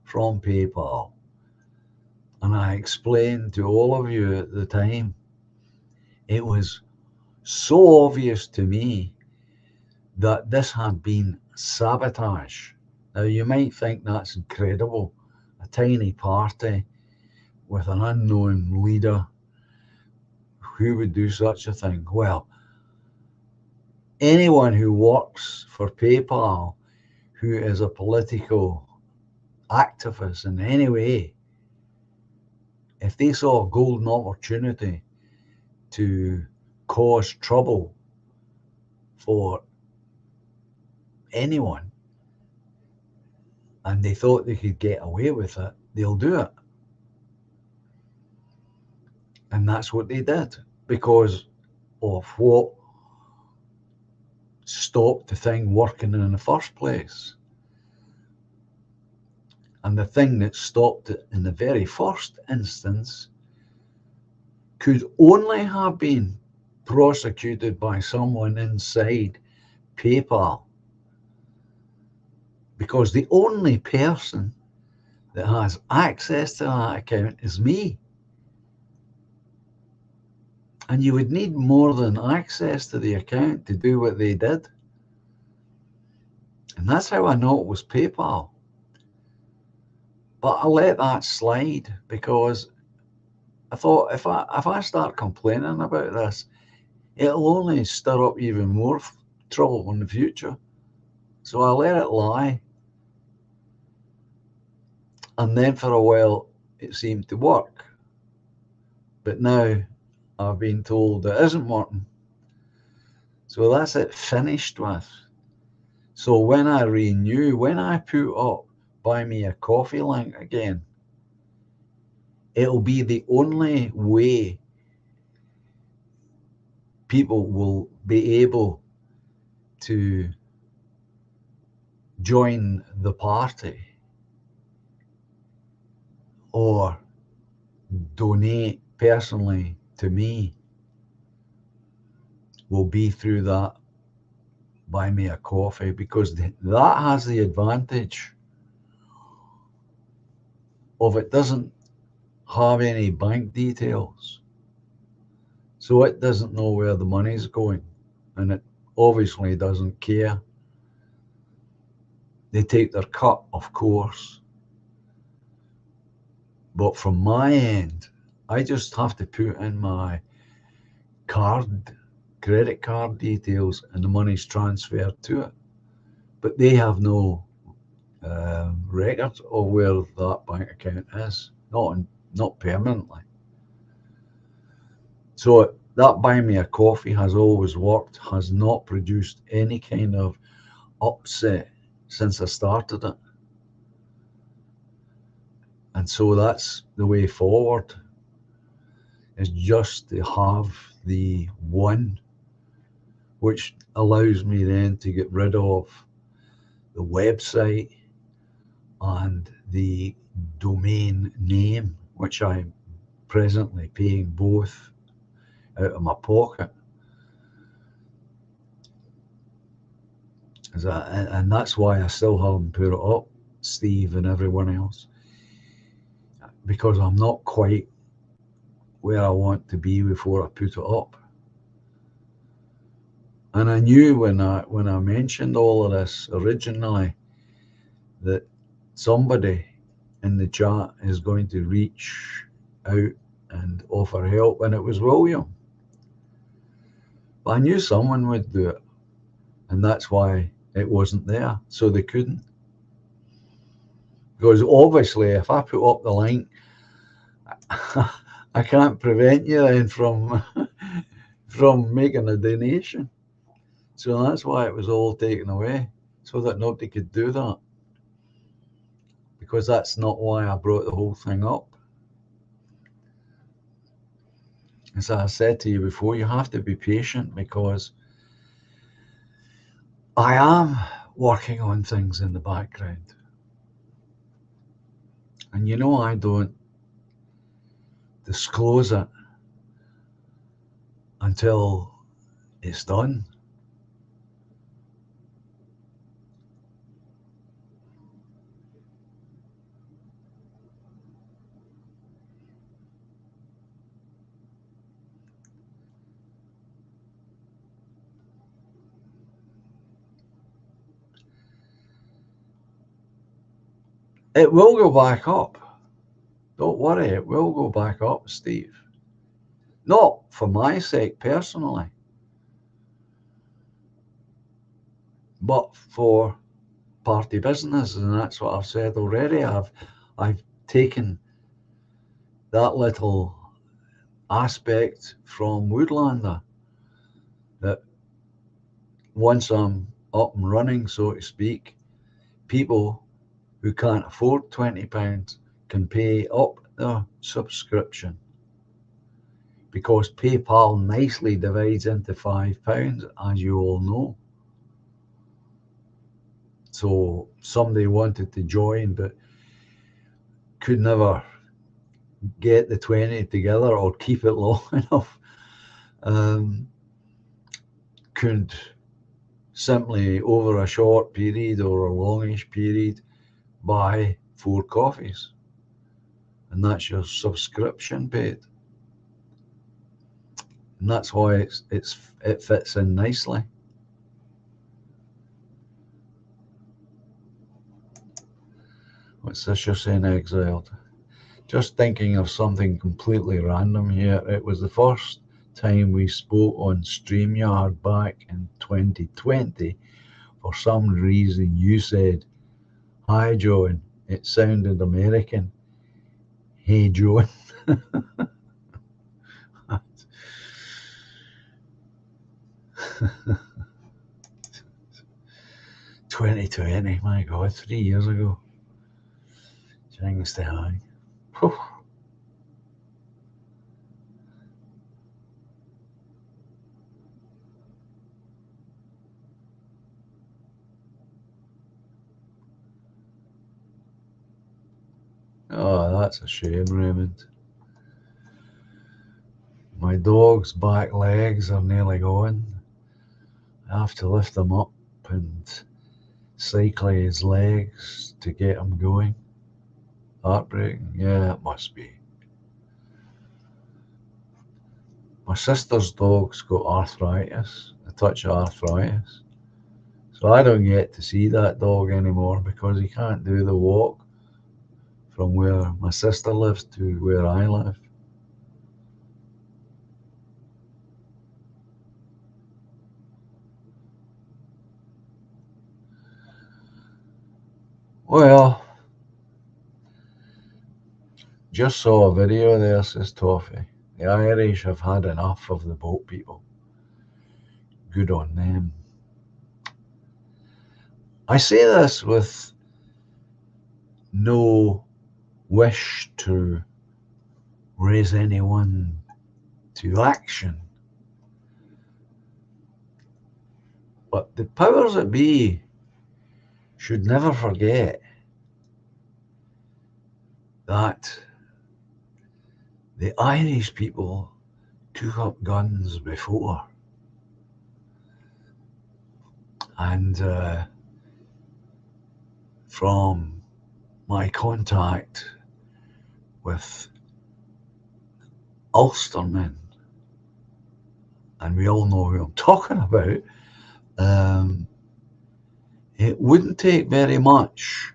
from PayPal, and I explained to all of you at the time, it was so obvious to me that this had been sabotage. Now, you might think that's incredible. A tiny party with an unknown leader. Who would do such a thing? Well, anyone who works for PayPal, who is a political activist in any way, if they saw a golden opportunity to cause trouble for anyone, and they thought they could get away with it, they'll do it. And that's what they did, because of what stopped the thing working in the first place. And the thing that stopped it in the very first instance could only have been prosecuted by someone inside PayPal, because the only person that has access to that account is me. And you would need more than access to the account to do what they did. And that's how I know it was PayPal. But I let that slide because I thought if I start complaining about this, it'll only stir up even more trouble in the future. So I let it lie. And then for a while, it seemed to work. But now I've been told it isn't working. So that's it finished with. So when I renew, when I put up Buy Me a Coffee link again, it'll be the only way people will be able to join the party or donate personally to me will be through that Buy Me a Coffee, because that has the advantage of it doesn't have any bank details. So it doesn't know where the money's going, and it obviously doesn't care. They take their cut, of course. But from my end, I just have to put in my credit card details, and the money's transferred to it. But they have no record of where that bank account is, not permanently. So that Buy Me a Coffee has always worked, has not produced any kind of upset since I started it. And so that's the way forward, is just to have the one, which allows me then to get rid of the website and the domain name, which I'm presently paying both out of my pocket. And that's why I still haven't put it up, Steve and everyone else, because I'm not quite where I want to be before I put it up. And I knew when I mentioned all of this originally that somebody in the chat is going to reach out and offer help, and it was William. But I knew someone would do it, and that's why it wasn't there, so they couldn't. Because obviously, if I put up the link, I can't prevent you then from making a donation. So that's why it was all taken away, so that nobody could do that. Because that's not why I brought the whole thing up. As I said to you before, you have to be patient, because I am working on things in the background. And I don't disclose it until it's done. It will go back up. Don't worry, it will go back up, Steve. Not for my sake personally, but for party business, and that's what I've said already. I've taken that little aspect from Woodlander, that once I'm up and running, so to speak, people who can't afford £20 can pay up their subscription, because PayPal nicely divides into £5, as you all know. So somebody wanted to join but could never get the 20 together or keep it long enough, could simply over a short period or a longish period buy 4 coffees, and that's your subscription paid. And that's why it fits in nicely. What's this you're saying, Exiled? Just thinking of something completely random here. It was the first time we spoke on StreamYard back in 2020. For some reason, you said, "Hi, Joan." It sounded American. Hey, Joan. 2020, my God, 3 years ago. Things to hang. Whew. Oh, that's a shame, Raymond. My dog's back legs are nearly gone. I have to lift them up and cycle his legs to get him going. Heartbreaking? Yeah, it must be. My sister's dog's got arthritis, a touch of arthritis. So I don't get to see that dog anymore because he can't do the walk from where my sister lives to where I live. Well, just saw a video there, says Toffee. The Irish have had enough of the boat people. Good on them. I say this with no wish to raise anyone to action. But the powers that be should never forget that the Irish people took up guns before. And from my contact with Ulstermen, and we all know who I'm talking about, it wouldn't take very much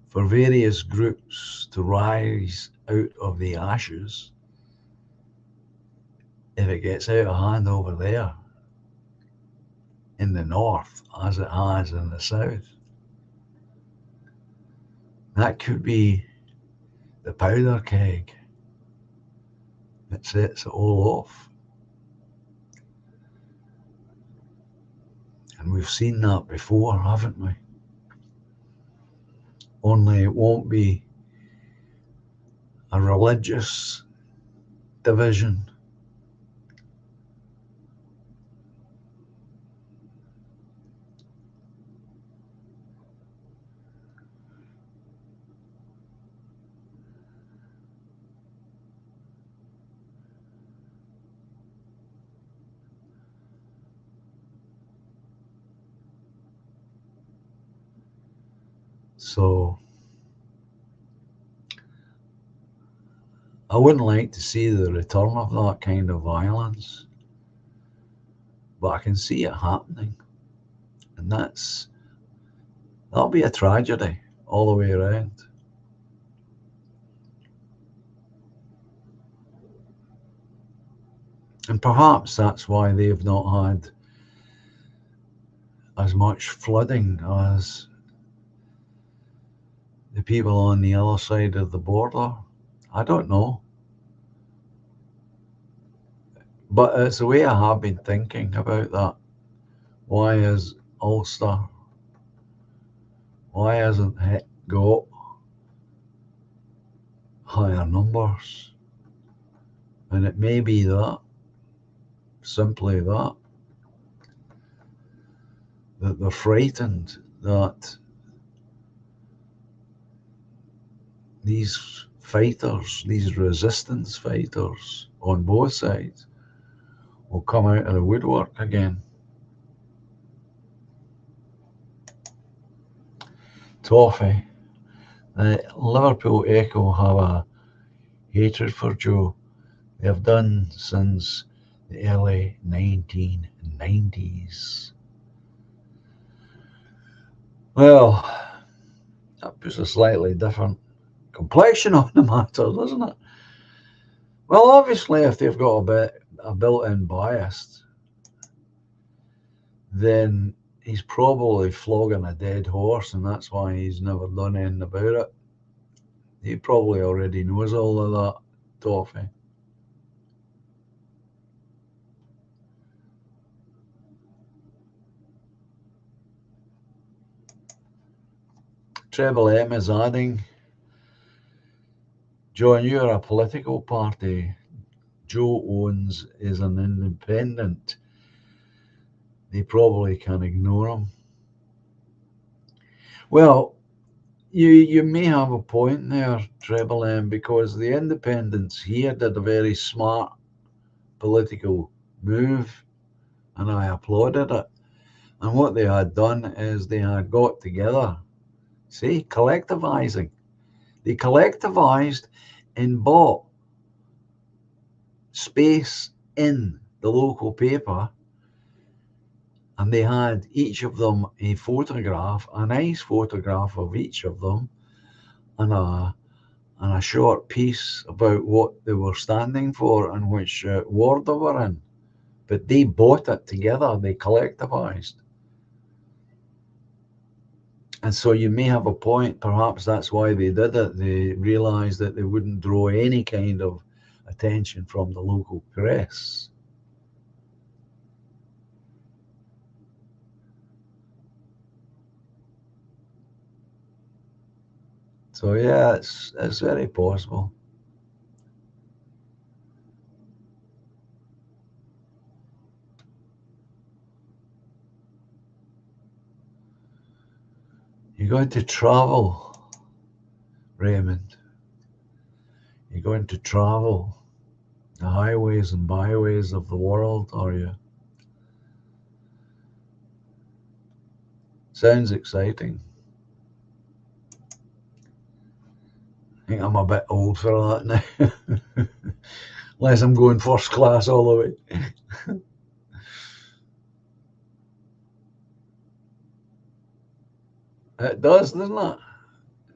for various groups to rise out of the ashes if it gets out of hand over there in the north as it has in the south. That could be the powder keg that sets it all off. And we've seen that before, haven't we? Only it won't be a religious division. So I wouldn't like to see the return of that kind of violence, but I can see it happening. And that'll be a tragedy all the way around. And perhaps that's why they've not had as much flooding as the people on the other side of the border. I don't know. But it's the way I have been thinking about that. Why is Ulster, why hasn't it got higher numbers? And it may be that, simply that they're frightened that these fighters, these resistance fighters on both sides, will come out of the woodwork again. Toffee, the Liverpool Echo have a hatred for Joe. They have done since the early 1990s. Well, That puts a slightly different complexion on the matter, doesn't it? Well, obviously, if they've got a built-in bias, then he's probably flogging a dead horse, and that's why he's never done anything about it. He probably already knows all of that, Toffee. Treble M is adding, John, you're a political party. Joe Owens is an independent. They probably can ignore him. Well, you may have a point there, Treble M, because the independents here did a very smart political move, and I applauded it. And what they had done is they had got together, see, collectivizing. They collectivized and bought space in the local paper, and they had each of them a photograph, a nice photograph of each of them, and a short piece about what they were standing for and which ward they were in. But they bought it together, they collectivized. And so you may have a point, perhaps that's why they did it. They realized that they wouldn't draw any kind of attention from the local press. So yeah, it's very possible. You're going to travel, Raymond. You're going to travel the highways and byways of the world, are you? Sounds exciting. I think I'm a bit old for that now. Unless I'm going first class all the way. It does, doesn't it?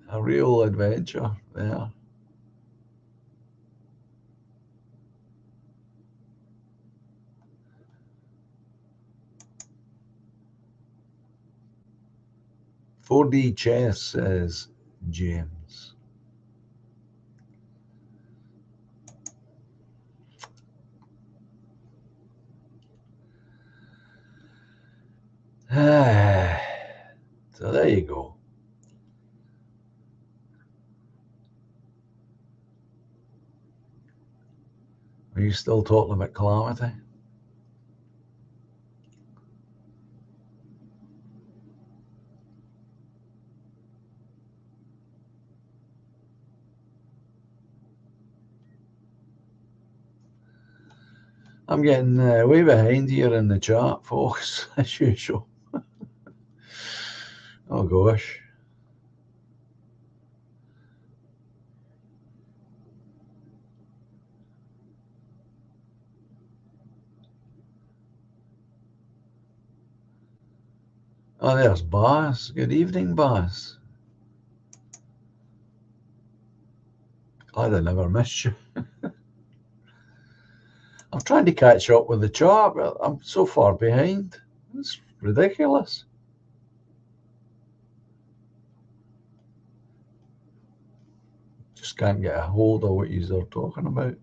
A real adventure there. "4D chess," says James. So there you go. Are you still talking about Calamity? I'm getting way behind here in the chat, folks, as usual. Oh gosh. Oh, there's Bas. Good evening, Bas. Glad I never missed you. I'm trying to catch up with the chart, but I'm so far behind. It's ridiculous. Just can't get a hold of what you're talking about.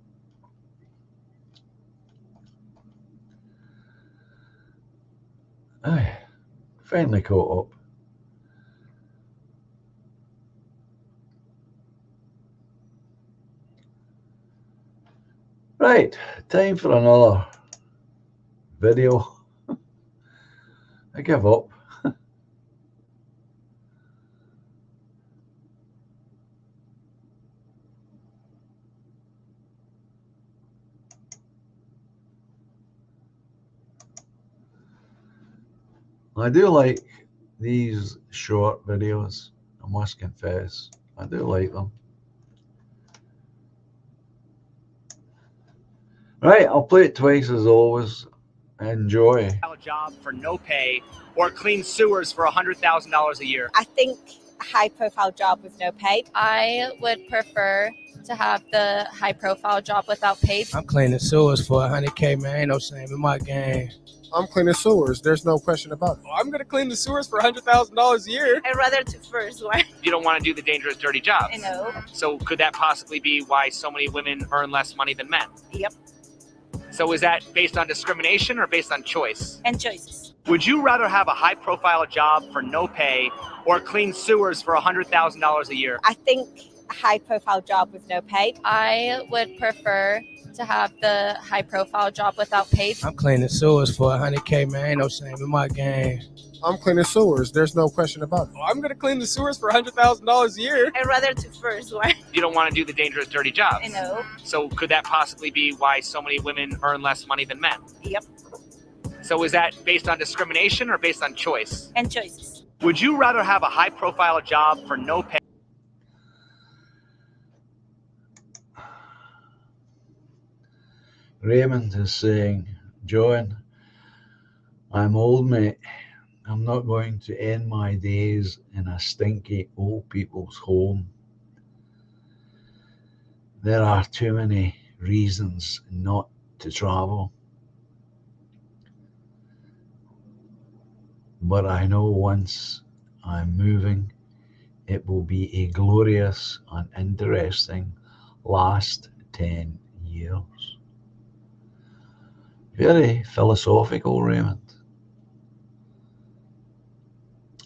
Aye, finally caught up. Right, time for another video. I give up. I do like these short videos, I must confess. I do like them. Right, I'll play it twice as always. Enjoy. A job for no pay or clean sewers for $100,000 a year. I think high-profile job with no pay. I would prefer to have the high-profile job without pay. I'm cleaning sewers for 100K, man. Ain't no shame in my game. I'm cleaning sewers. There's no question about it. I'm going to clean the sewers for $100,000 a year. I'd rather do first one. You don't want to do the dangerous, dirty job. I know. So could that possibly be why so many women earn less money than men? Yep. So is that based on discrimination or based on choice? And choices. Would you rather have a high-profile job for no pay or clean sewers for $100,000 a year? I think a high-profile job with no pay. I would prefer to have the high-profile job without pay. I'm cleaning sewers for 100K, man. Ain't no shame in my game. I'm cleaning sewers. There's no question about it. I'm going to clean the sewers for $100,000 a year. I'd rather do first one. You don't want to do the dangerous, dirty job. I know. So could that possibly be why so many women earn less money than men? Yep. So is that based on discrimination or based on choice? And choices. Would you rather have a high-profile job for no pay? Raymond is saying, John, I'm old, mate. I'm not going to end my days in a stinky old people's home. There are too many reasons not to travel. But I know once I'm moving, it will be a glorious and interesting last 10 years. Very philosophical, Raymond.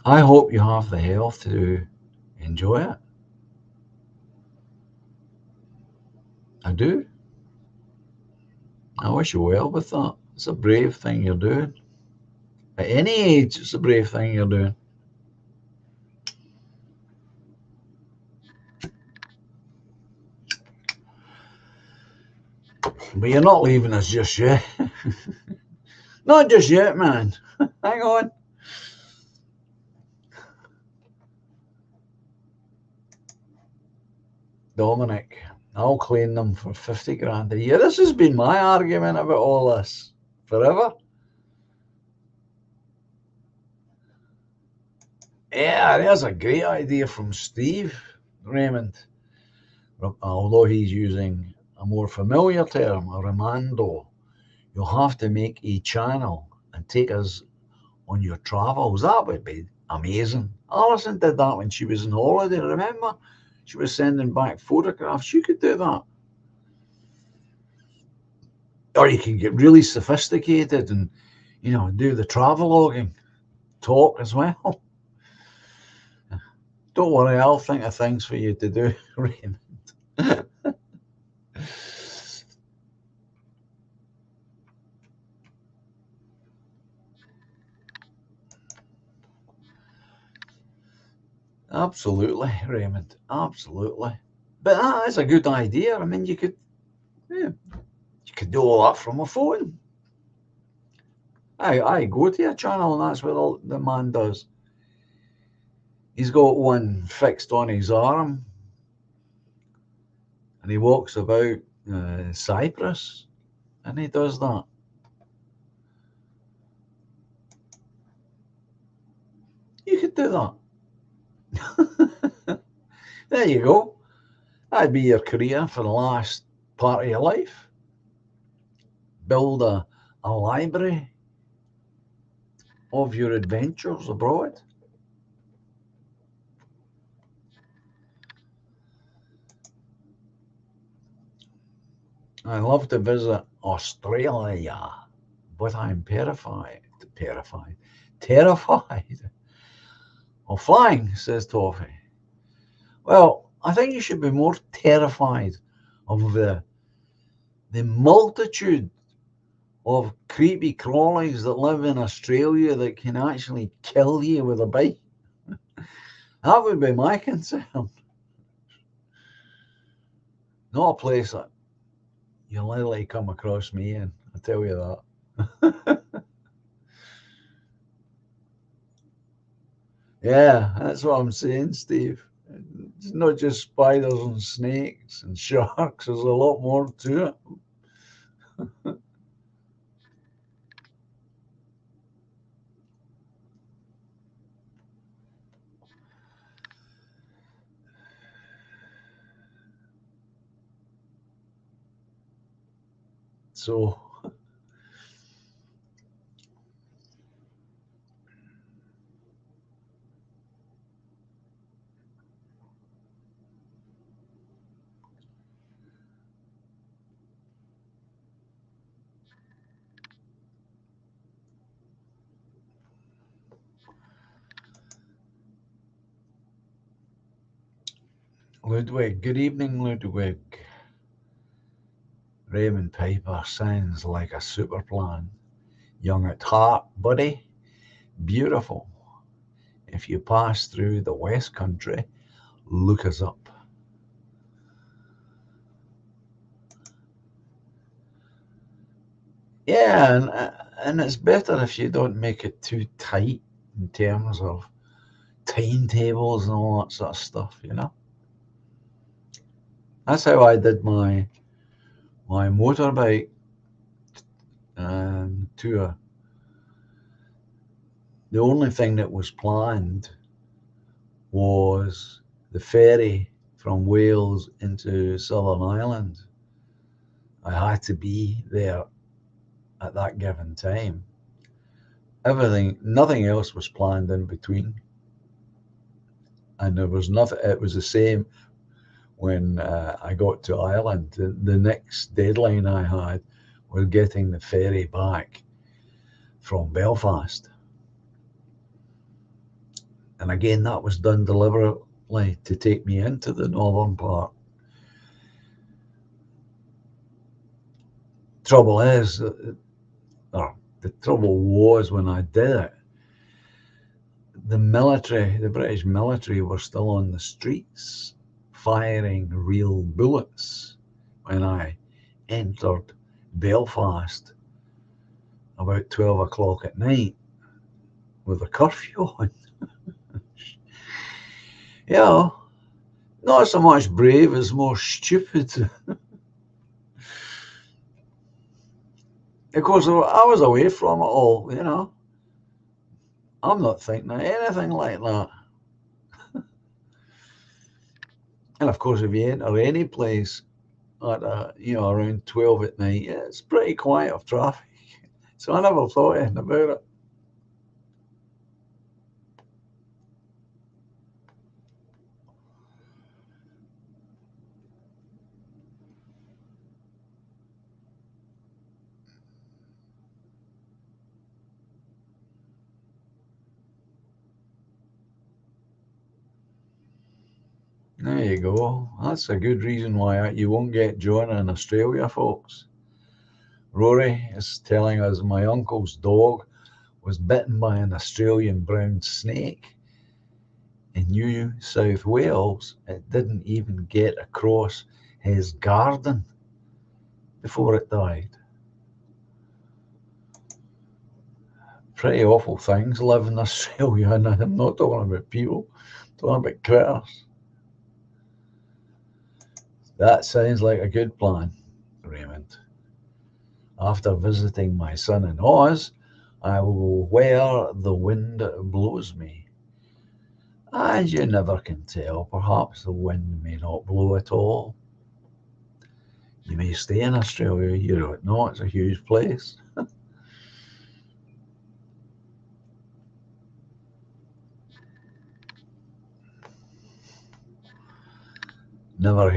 I hope you have the health to enjoy it. I do. I wish you well with that. It's a brave thing you're doing. At any age, it's a brave thing you're doing. But you're not leaving us just yet. Not just yet, man. Hang on. Dominic, I'll clean them for 50 grand a year. This has been my argument about all this forever. Yeah, there's a great idea from Steve Raymond. Although he's using a more familiar term, a remando. You'll have to make a channel and take us on your travels. That would be amazing. Alison did that when she was on holiday, remember? She was sending back photographs. You could do that. Or you can get really sophisticated and, you know, do the traveloguing, talk as well. Don't worry, I'll think of things for you to do, Raymond. Absolutely, Raymond. Absolutely. But that is a good idea. I mean, you could do all that from a phone. I go to a channel and that's what all the man does. He's got one fixed on his arm and he walks about Cyprus and he does that. You could do that. There you go. That'd be your career for the last part of your life. Build a library of your adventures abroad. I love to visit Australia, but I'm terrified of flying, says Toffee. Well, I think you should be more terrified of the multitude of creepy crawlies that live in Australia that can actually kill you with a bite. That would be my concern. Not a place that you'll literally come across me in, I tell you that. Yeah, that's what I'm saying, Steve. It's not just spiders and snakes and sharks. There's a lot more to it. So Ludwig, good evening, Ludwig. Raymond Piper sounds like a super plan. Young at heart, buddy. Beautiful. If you pass through the West Country, look us up. Yeah, and it's better if you don't make it too tight in terms of timetables and all that sort of stuff, you know. That's how I did my motorbike tour. The only thing that was planned was the ferry from Wales into Southern Ireland. I had to be there at that given time. Nothing else was planned in between. And there was nothing, it was the same when I got to Ireland. The next deadline I had was getting the ferry back from Belfast. And again, that was done deliberately to take me into the northern part. Trouble is, or the trouble was when I did it, the British military were still on the streets firing real bullets when I entered Belfast about 12 o'clock at night with a curfew on. Yeah, not so much brave as more stupid. Of course, I was away from it all, you know. I'm not thinking of anything like that. And of course, if you enter any place at around 12 at night, it's pretty quiet of traffic. So I never thought anything about it. There you go. That's a good reason why you won't get Jonah in Australia, folks. Rory is telling us my uncle's dog was bitten by an Australian brown snake in New South Wales. It didn't even get across his garden before it died. Pretty awful things live in Australia, and I'm not talking about people, I'm talking about critters. That sounds like a good plan, Raymond. After visiting my son in Oz, I will go where the wind blows me. And you never can tell. Perhaps the wind may not blow at all. You may stay in Australia, you don't know, it's a huge place. Never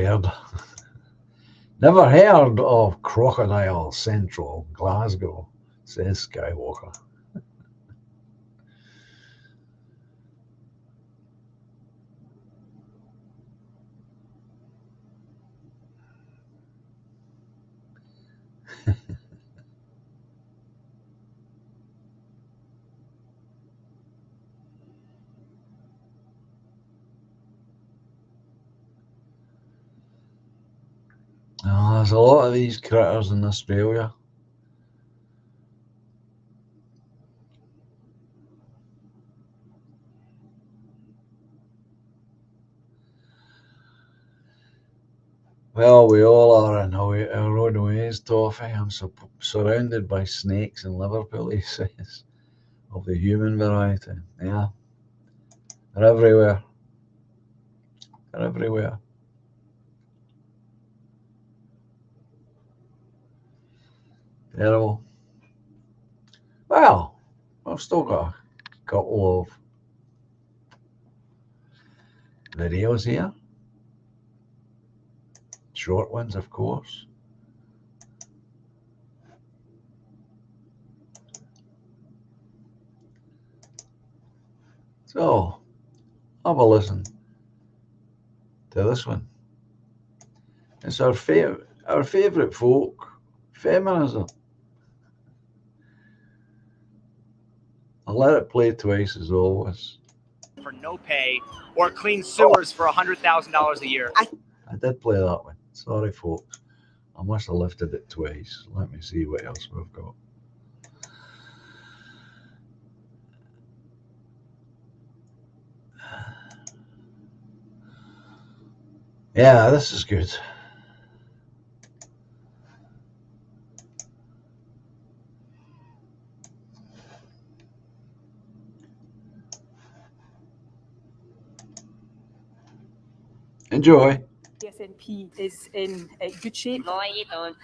heard of Crocodile Central, Glasgow, says Skywalker. There's a lot of these critters in Australia. Well, we all are in our own ways, Toffee. I'm surrounded by snakes in Liverpool, he says, of the human variety. Yeah, they're everywhere. They're everywhere. Terrible. Well, I've still got a couple of videos here. Short ones, of course. So, have a listen to this one. It's our favorite folk, feminism. I'll let it play twice as always. For no pay or clean sewers for $100,000 a year. I did play that one. Sorry, folks. I must have lifted it twice. Let me see what else we've got. Yeah, this is good. Enjoy. The SNP is in good shape. No, you don't.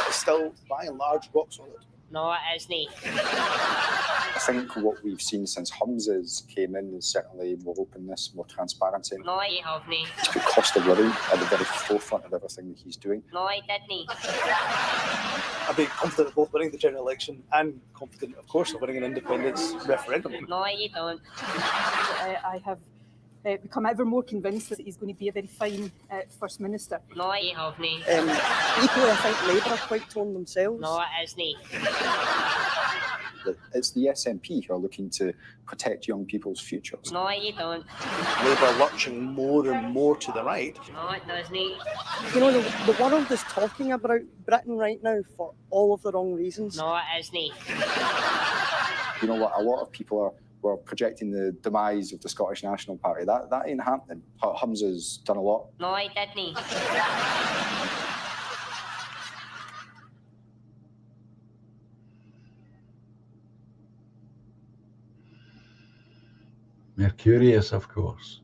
It's still, by and large, rock solid. No, it isn't. I think what we've seen since Humses came in is certainly more openness, more transparency. No, you haven't. He's put cost of living at the very forefront of everything that he's doing. No, he didn't. I'd be confident of both winning the general election and confident, of course, of winning an independence referendum. No, you don't. I have become ever more convinced that he's going to be a very fine First Minister. No, you haven't. Equally, I think Labour are quite torn themselves. No, it isn't. It's the SNP who are looking to protect young people's futures. No, you don't. Labour lurching more and more to the right. No, it doesn't. You know, the world is talking about Britain right now for all of the wrong reasons. No, it isn't. You know what? A lot of people were projecting the demise of the Scottish National Party. That ain't happening. Humza's done a lot. No, he didn't. Mercurius, of course.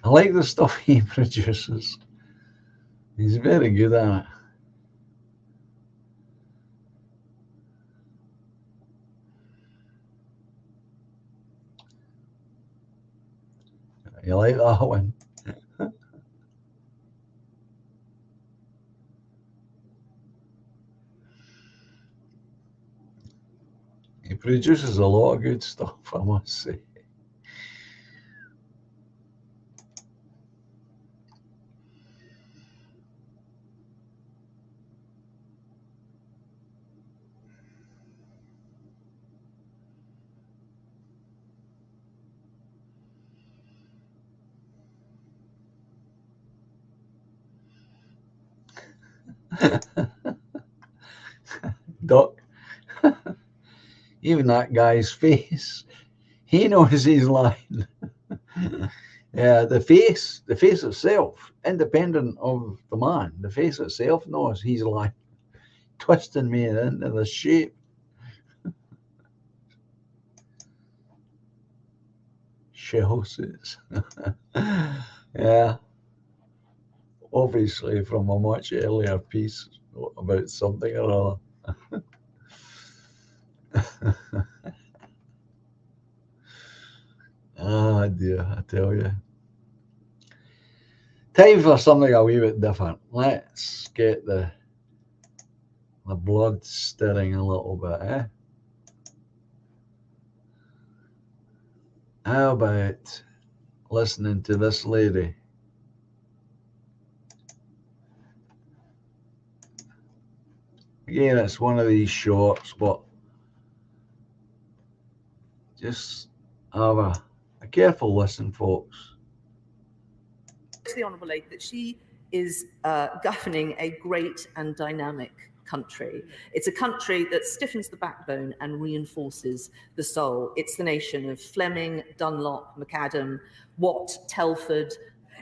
I like the stuff he produces. He's very good at it. You like that one? He produces a lot of good stuff, I must say. Doc, even that guy's face, he knows he's lying. Yeah, the face itself, independent of the man, the face itself knows he's lying, twisting me into the shape. Houses. Yeah, obviously from a much earlier piece about something or other. Ah dear, I tell you. Time for something a wee bit different. Let's get the blood stirring a little bit, eh? How about listening to this lady? Again, it's one of these shorts, but just have a careful listen, folks. To the Honourable Lady that she is governing a great and dynamic country. It's a country that stiffens the backbone and reinforces the soul. It's the nation of Fleming, Dunlop, McAdam, Watt, Telford.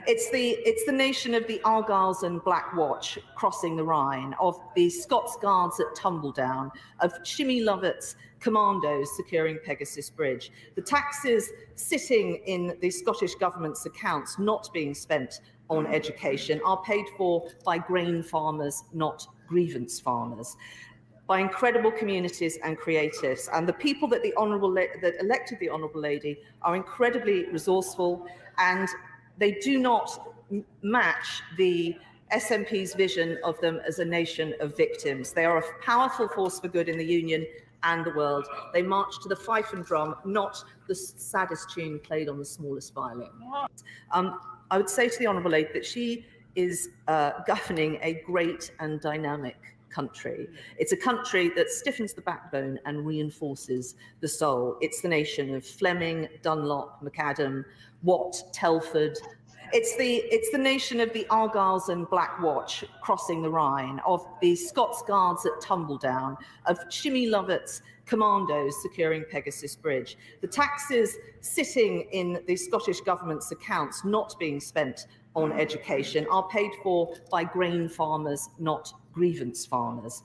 It's the nation of the Argylls and Black Watch crossing the Rhine, of the Scots Guards at Tumbledown, of Shimmy Lovett's commandos securing Pegasus Bridge. The taxes sitting in the Scottish Government's accounts not being spent on education are paid for by grain farmers, not grievance farmers, by incredible communities and creatives. And the people that that elected the Honourable Lady are incredibly resourceful, and they do not match the SNP's vision of them as a nation of victims. They are a powerful force for good in the Union and the world. They march to the fife and drum, not the saddest tune played on the smallest violin. I would say to the Honourable Lady that she is governing a great and dynamic country. It's a country that stiffens the backbone and reinforces the soul. It's the nation of Fleming, Dunlop, McAdam, Watt, Telford. It's the nation of the Argylls and Black Watch crossing the Rhine, of the Scots Guards at Tumbledown, of Shimmy Lovett's commandos securing Pegasus Bridge. The taxes sitting in the Scottish Government's accounts not being spent on education are paid for by grain farmers, not grievance farmers,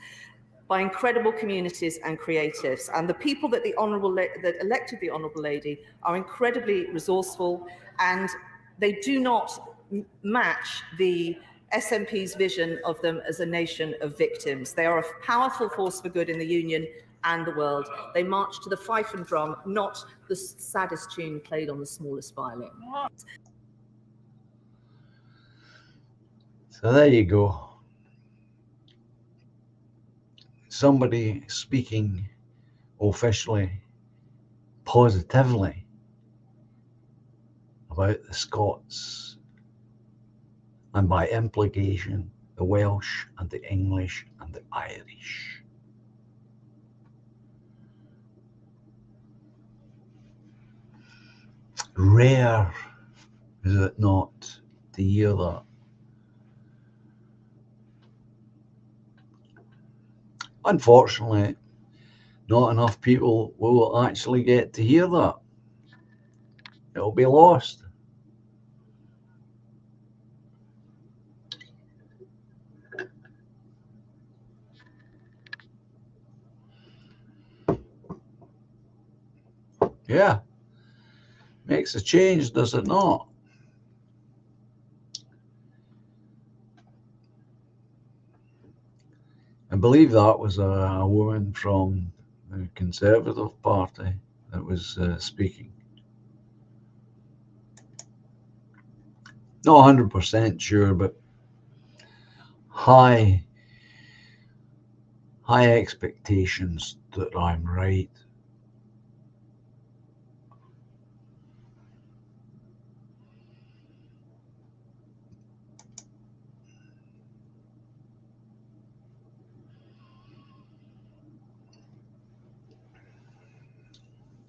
by incredible communities and creatives. And the people that that elected the Honourable Lady are incredibly resourceful, and they do not match the SNP's vision of them as a nation of victims. They are a powerful force for good in the Union and the world. They march to the fife and drum, not the saddest tune played on the smallest violin. So there you go. Somebody speaking officially, positively about the Scots, and by implication, the Welsh and the English and the Irish. Rare, is it not, to hear that? Unfortunately, not enough people will actually get to hear that. It'll be lost. Yeah. Makes a change, does it not? I believe that was a woman from the Conservative Party that was speaking. Not 100% sure, but high expectations that I'm right.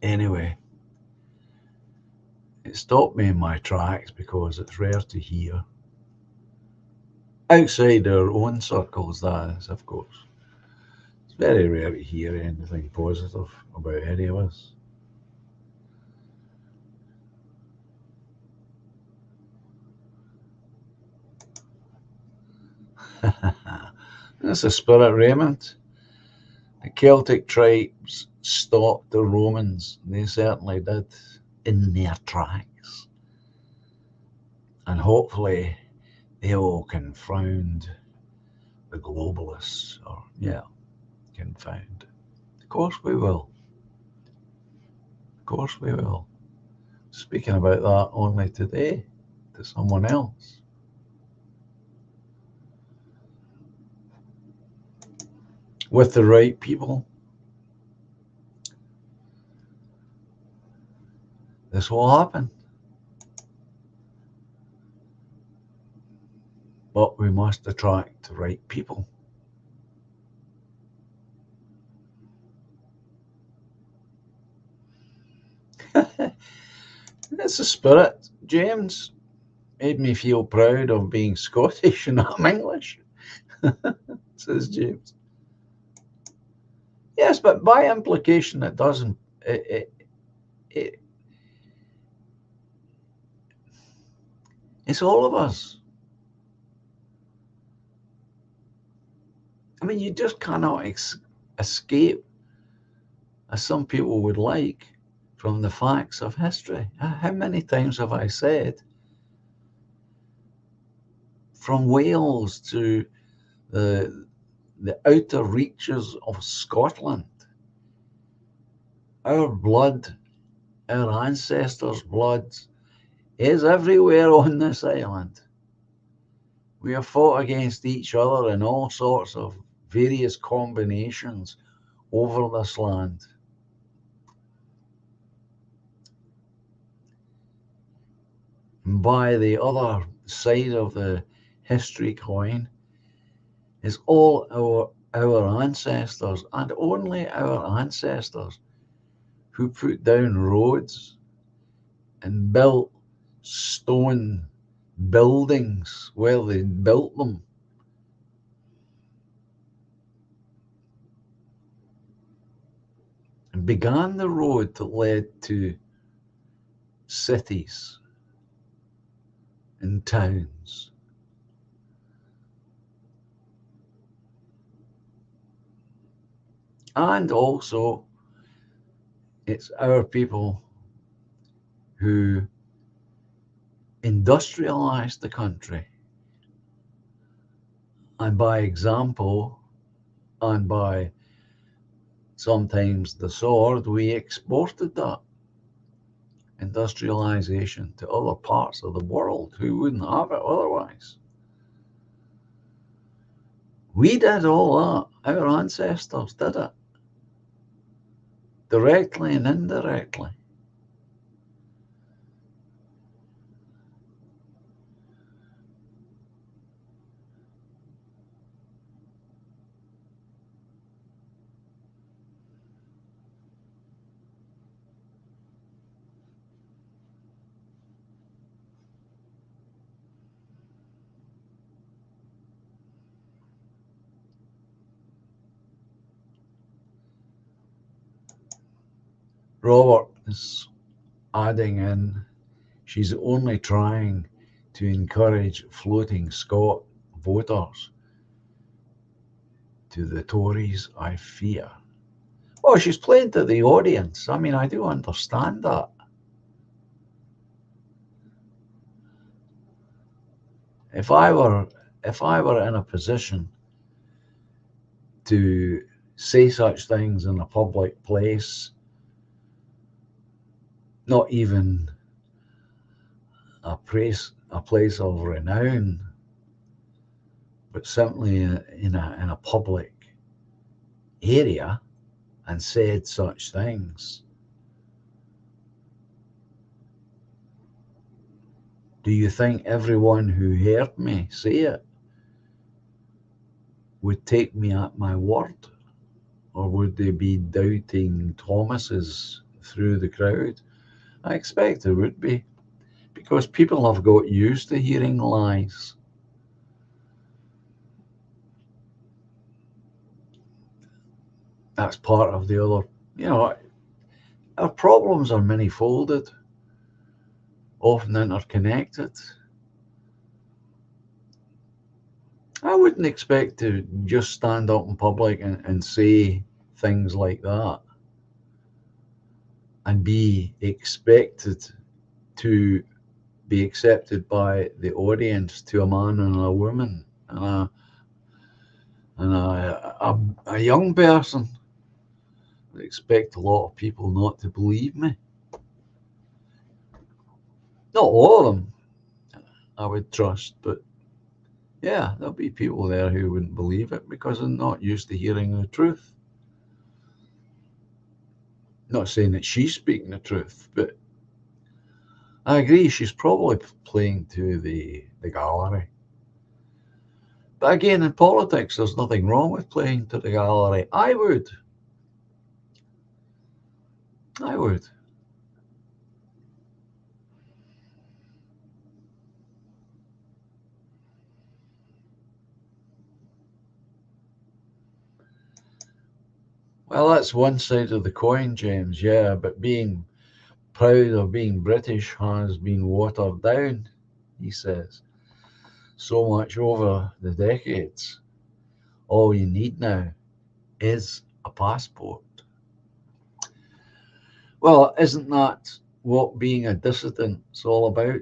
Anyway, it stopped me in my tracks because it's rare to hear. Outside our own circles, that is, of course. It's very rare to hear anything positive about any of us. That's the spirit, Raymond. The Celtic tribes stopped the Romans. They certainly did, in their tracks. And hopefully they will confound the globalists, or confound. Of course we will. Of course we will. Speaking about that only today to someone else. With the right people, this will happen. But we must attract the right people. That's the spirit, James. Made me feel proud of being Scottish and I'm English, says James. Yes, but by implication, it doesn't. It's all of us. I mean, you just cannot escape, as some people would like, from the facts of history. How many times have I said, from Wales to the outer reaches of Scotland, our blood, our ancestors' blood is everywhere on this island. We have fought against each other in all sorts of various combinations over this land. And by the other side of the history coin is all our ancestors, and only our ancestors, who put down roads and built stone buildings where they built them. And began the road that led to cities and towns. And also, it's our people who industrialized the country, and by example and by sometimes the sword, we exported that industrialization to other parts of the world who wouldn't have it otherwise. We did all that. Our ancestors did it, directly and indirectly. Robert is adding in, she's only trying to encourage floating Scot voters to the Tories, I fear. Well, she's playing to the audience. I mean, I do understand that. If I were in a position to say such things in a public place, not even a place of renown, but simply in a public area, and said such things, do you think everyone who heard me say it would take me at my word? Or would they be doubting Thomas's through the crowd? I expect there would be, because people have got used to hearing lies. That's part of the other, our problems are many-folded, often interconnected. I wouldn't expect to just stand up in public and say things like that and be expected to be accepted by the audience to a man and a woman and a young person. I expect a lot of people not to believe me. Not all of them, I would trust, but yeah, there'll be people there who wouldn't believe it because they're not used to hearing the truth. Not saying that she's speaking the truth, but I agree she's probably playing to the gallery. But again, in politics, there's nothing wrong with playing to the gallery. I would. Well, that's one side of the coin, James, yeah, but being proud of being British has been watered down he says. So much over the decades. All you need now is a passport. Well, isn't that what being a dissident's all about?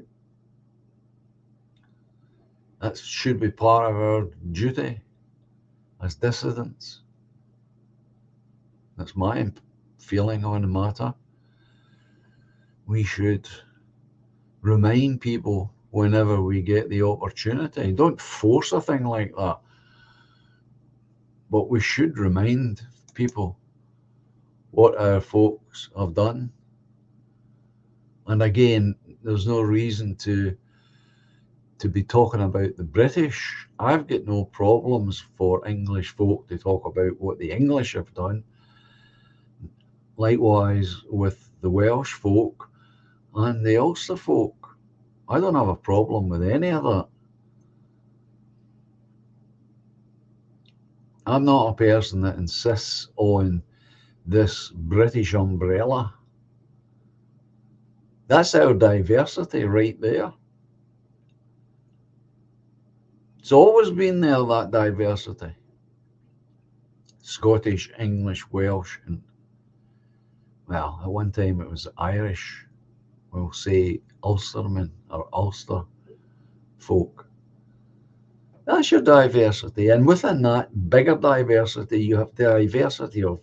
That should be part of our duty as dissidents. That's my feeling on the matter. We should remind people whenever we get the opportunity. Don't force a thing like that. But we should remind people what our folks have done. And again, there's no reason to be talking about the British. I've got no problems for English folk to talk about what the English have done. Likewise with the Welsh folk and the Ulster folk. I don't have a problem with any of that. I'm not a person that insists on this British umbrella. That's our diversity right there. It's always been there, that diversity. Scottish, English, Welsh, and, well, at one time it was Irish. We'll say Ulstermen or Ulster folk. That's your diversity. And within that bigger diversity, you have the diversity of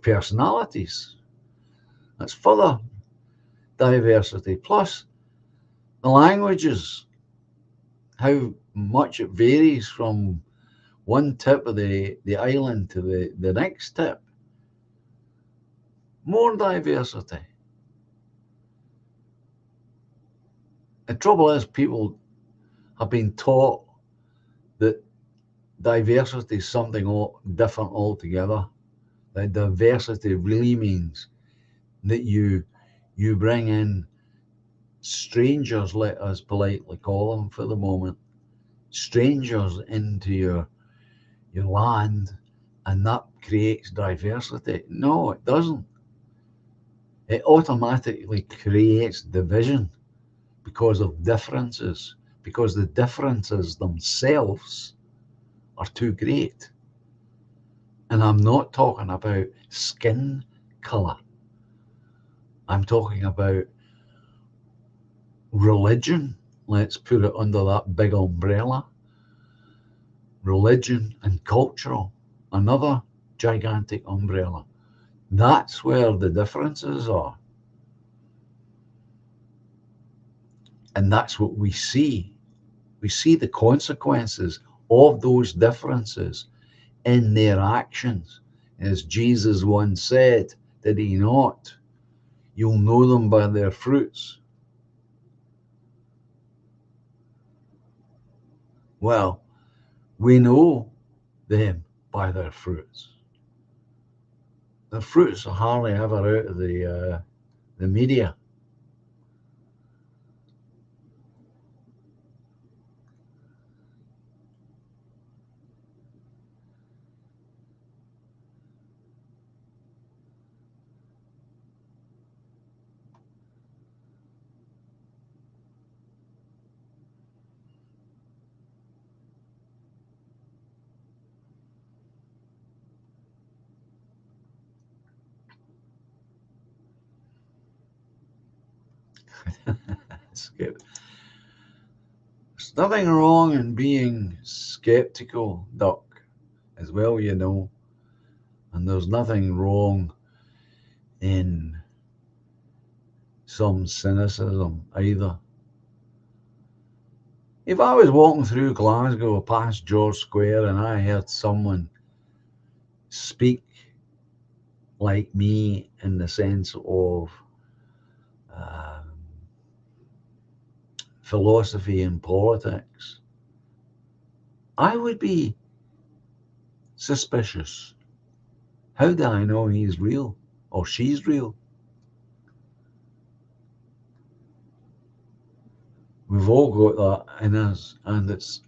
personalities. That's further diversity. Plus the languages, how much it varies from one tip of the island to the next tip. More diversity. The trouble is people have been taught that diversity is something different altogether. That diversity really means that you bring in strangers, let us politely call them for the moment, strangers into your land, and that creates diversity. No, it doesn't. It automatically creates division because of differences, because the differences themselves are too great. And I'm not talking about skin color. I'm talking about religion. Let's put it under that big umbrella. Religion and cultural, another gigantic umbrella. That's where the differences are. And that's what we see. We see the consequences of those differences in their actions. As Jesus once said, did he not? You'll know them by their fruits. Well, we know them by their fruits. The fruits are hardly ever out of the media. There's nothing wrong in being skeptical, Duck, as well, you know. And there's nothing wrong in some cynicism either. If I was walking through Glasgow past George Square and I heard someone speak like me in the sense of philosophy and politics, I would be suspicious. How do I know he's real or she's real? We've all got that in us, and it's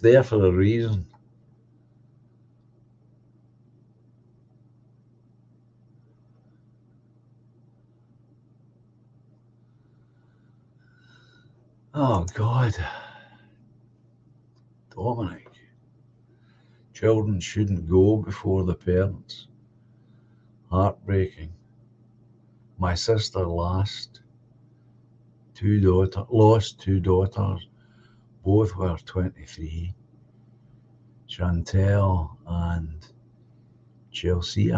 there for a reason. Oh, God. Dominic. Children shouldn't go before the parents. Heartbreaking. My sister lost two daughters. Both were 23. Chantel and Chelsea.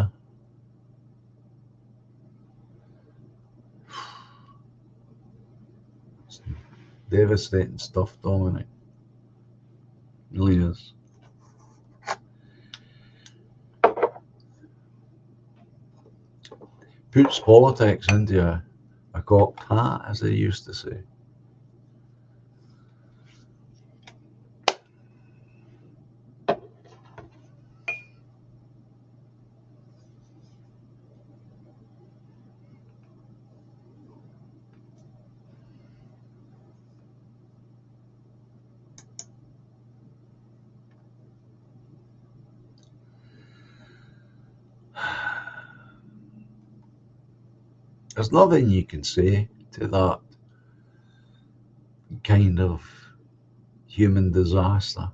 It's devastating stuff, Dominic. Really is. Puts politics into a cocked hat, as they used to say. There's nothing you can say to that kind of human disaster.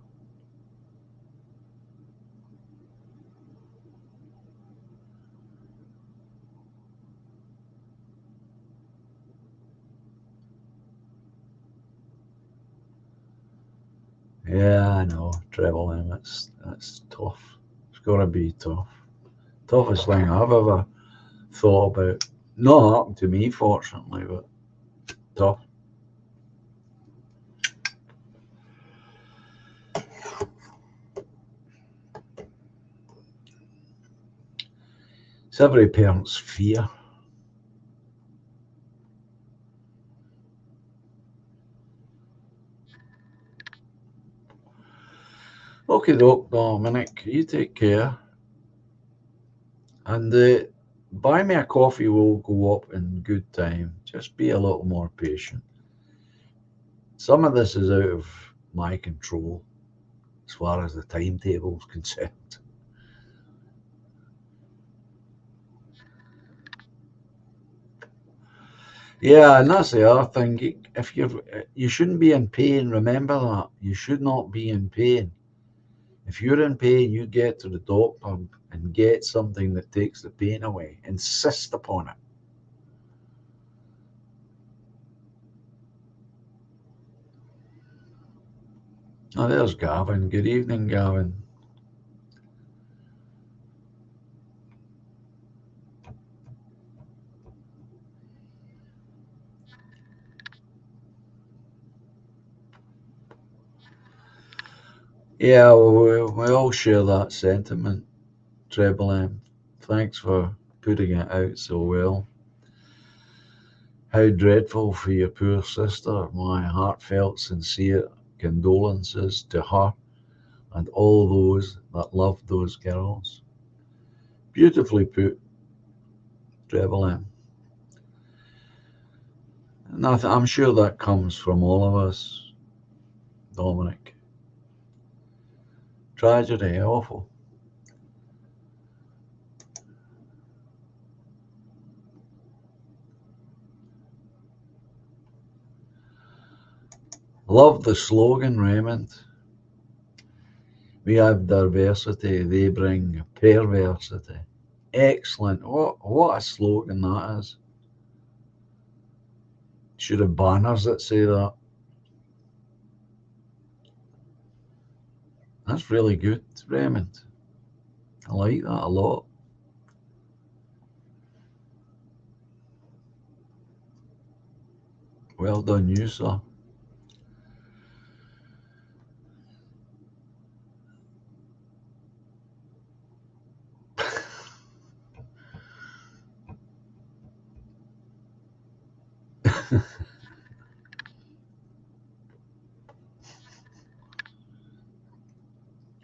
Yeah, I know, Treble M, it's tough. It's got to be tough. Toughest thing I've ever thought about. Not happened to me, fortunately, but tough. It's every parent's fear. Okay, doke, Dominic, you take care. And buy me a coffee will go up in good time. Just be a little more patient. Some of this is out of my control as far as the timetable is concerned. Yeah, and that's the other thing. If you shouldn't be in pain, remember that. You should not be in pain. If you're in pain, you get to the doctor and get something that takes the pain away. Insist upon it. Oh, there's Gavin. Good evening, Gavin. Yeah, well, we all share that sentiment, Treble M. Thanks for putting it out so well. How dreadful for your poor sister. My heartfelt, sincere condolences to her and all those that loved those girls. Beautifully put, Treble M. And I'm sure that comes from all of us, Dominic. Tragedy, awful. Love the slogan, Raymond. We have diversity, they bring perversity. Excellent. What a slogan that is. Should have banners that say that. That's really good, Raymond. I like that a lot. Well done, you, sir.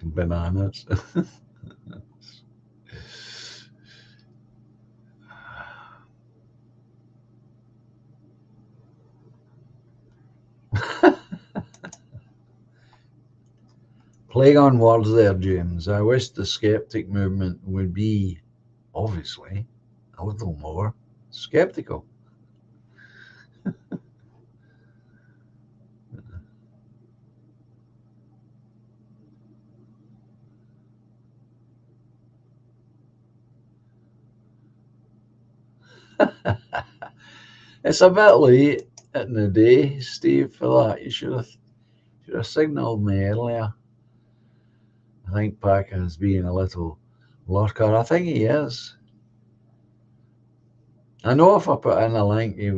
Bananas. Playing on words there, James. I wish the skeptic movement would be, obviously, a little more skeptical. It's a bit late in the day, Steve, for that. You should have signalled me earlier. I think Packer is being a little lurker. I think he is. I know if I put in a link, he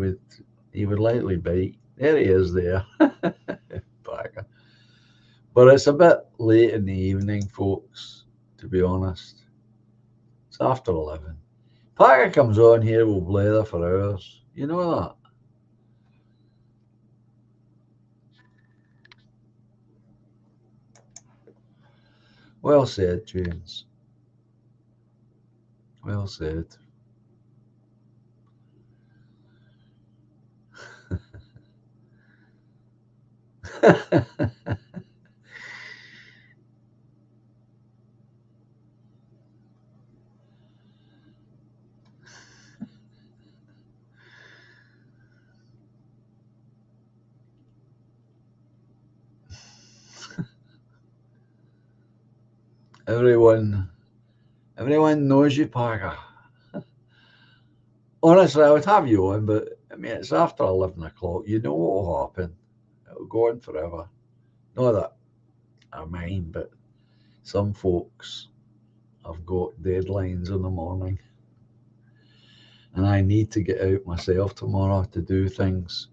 would likely bite. There he is there, Packer. But it's a bit late in the evening, folks, to be honest. It's after 11. Packer comes on here, we'll blather for hours. You know that. Well said, James. Well said. Everyone knows you, Packer. Honestly, I would have you on, but I mean, it's after 11 o'clock. You know what will happen. It'll go on forever. Not that I mind, but some folks have got deadlines in the morning. And I need to get out myself tomorrow to do things.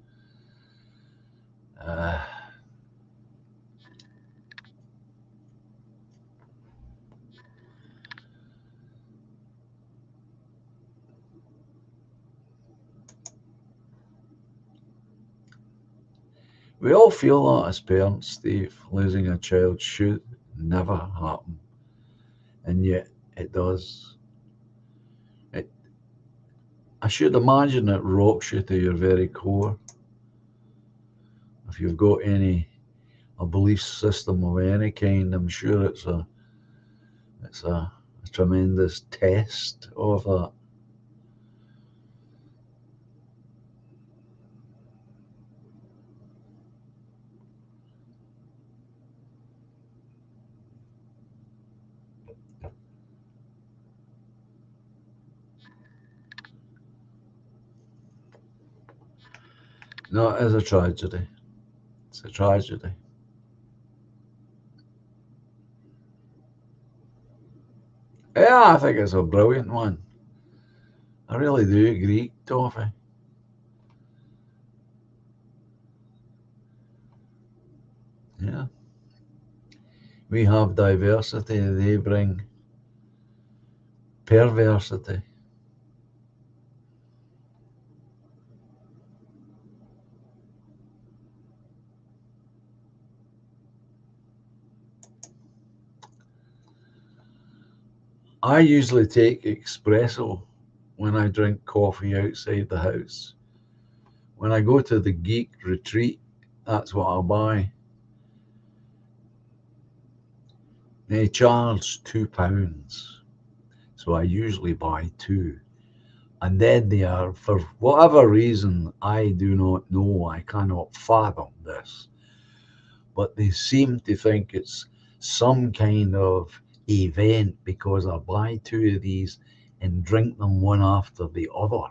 We all feel that as parents, Steve. Losing a child should never happen. And yet it does. I should imagine it rocks you to your very core. If you've got a belief system of any kind, I'm sure it's a tremendous test of that. No, it is a tragedy. It's a tragedy. Yeah, I think it's a brilliant one. I really do agree, Toffee. Yeah. We have diversity, they bring perversity. I usually take espresso when I drink coffee outside the house. When I go to the geek retreat, that's what I'll buy. They charge £2, so I usually buy 2. And then they are, for whatever reason, I do not know, I cannot fathom this, but they seem to think it's some kind of event because I buy 2 of these and drink them one after the other.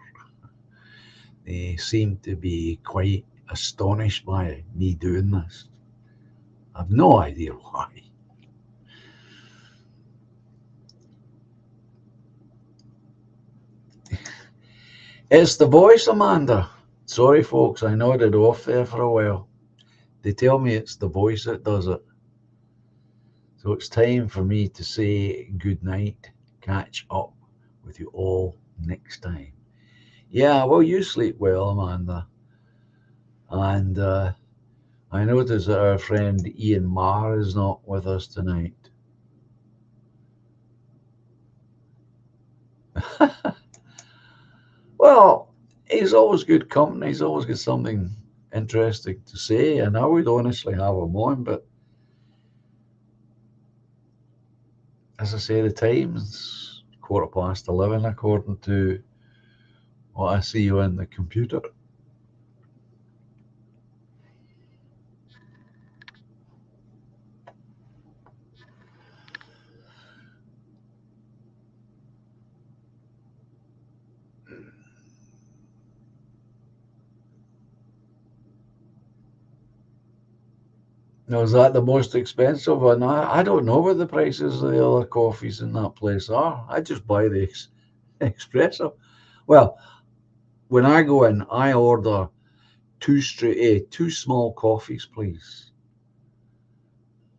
They seem to be quite astonished by me doing this. I've no idea why. It's the voice, Amanda. Sorry, folks, I nodded off there for a while. They tell me it's the voice that does it. So it's time for me to say good night. Catch up with you all next time. Yeah, well, you sleep well, Amanda. And I notice that our friend Ian Marr is not with us tonight. Well, he's always good company. He's always got something interesting to say, and I would honestly have him on, but as I say, the time's 11:15 according to what I see on the computer. Now, is that the most expensive one? I don't know what the prices of the other coffees in that place are. I just buy the espresso. Well, when I go in, I order two small coffees, please.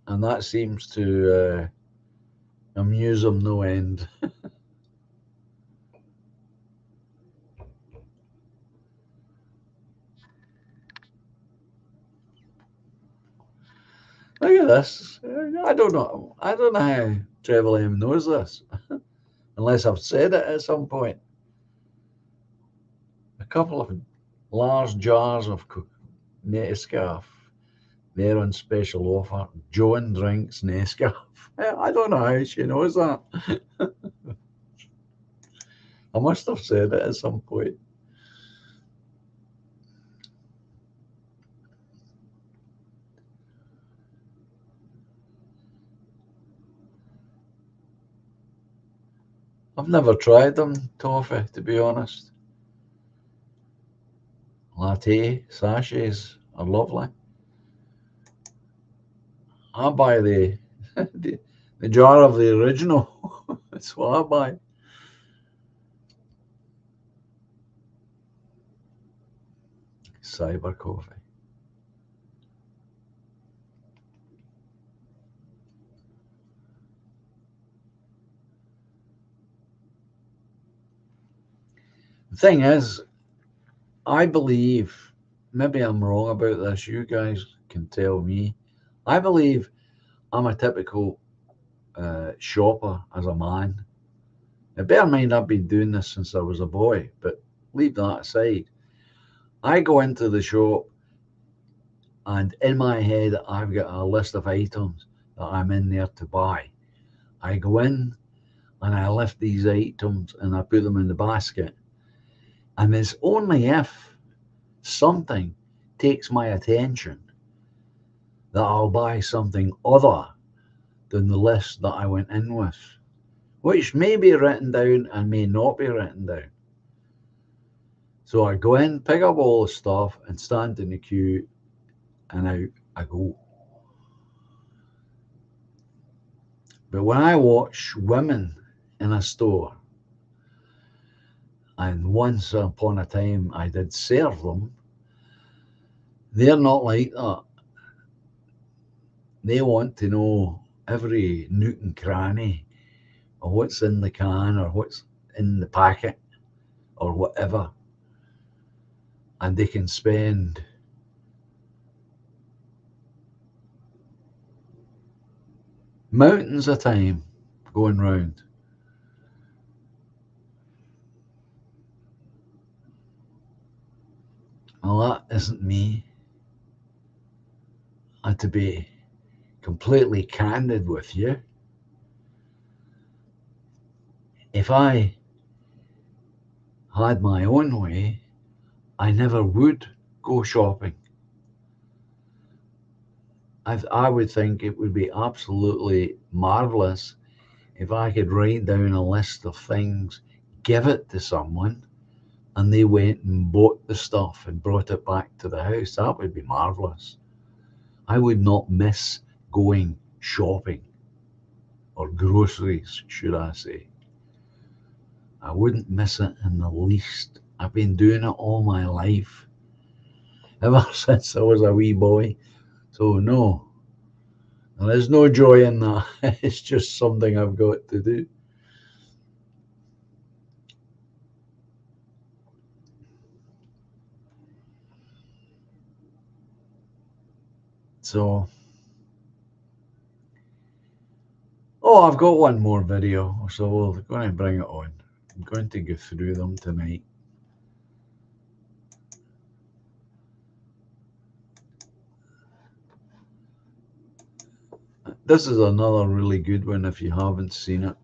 And that seems to amuse them no end. Look at this. I don't know how Treble M knows this, unless I've said it at some point. A couple of large jars of Nescafé. They're on special offer. Joan drinks Nescafé. I don't know how she knows that. I must have said it at some point. I've never tried them, toffee, to be honest. Latte sachets are lovely. I buy the jar of the original. That's what I buy. Cyber coffee. The thing is, I believe, maybe I'm wrong about this, you guys can tell me. I believe I'm a typical shopper as a man. Now, bear in mind, I've been doing this since I was a boy, but leave that aside. I go into the shop and in my head, I've got a list of items that I'm in there to buy. I go in and I lift these items and I put them in the basket. And it's only if something takes my attention that I'll buy something other than the list that I went in with, which may be written down and may not be written down. So I go in, pick up all the stuff and stand in the queue and out I go. But when I watch women in a store, and once upon a time I did serve them, they're not like that. They want to know every nook and cranny of what's in the can or what's in the packet or whatever. And they can spend mountains of time going round. Well, that isn't me. And to be completely candid with you, if I had my own way, I never would go shopping. I would think it would be absolutely marvelous if I could write down a list of things, give it to someone, and they went and bought the stuff and brought it back to the house. That would be marvelous. I would not miss going shopping, or groceries, should I say. I wouldn't miss it in the least. I've been doing it all my life, ever since I was a wee boy. So no, there is no joy in that. It's just something I've got to do. So, I've got one more video, so we're going to bring it on. I'm going to go through them tonight. This is another really good one if you haven't seen it.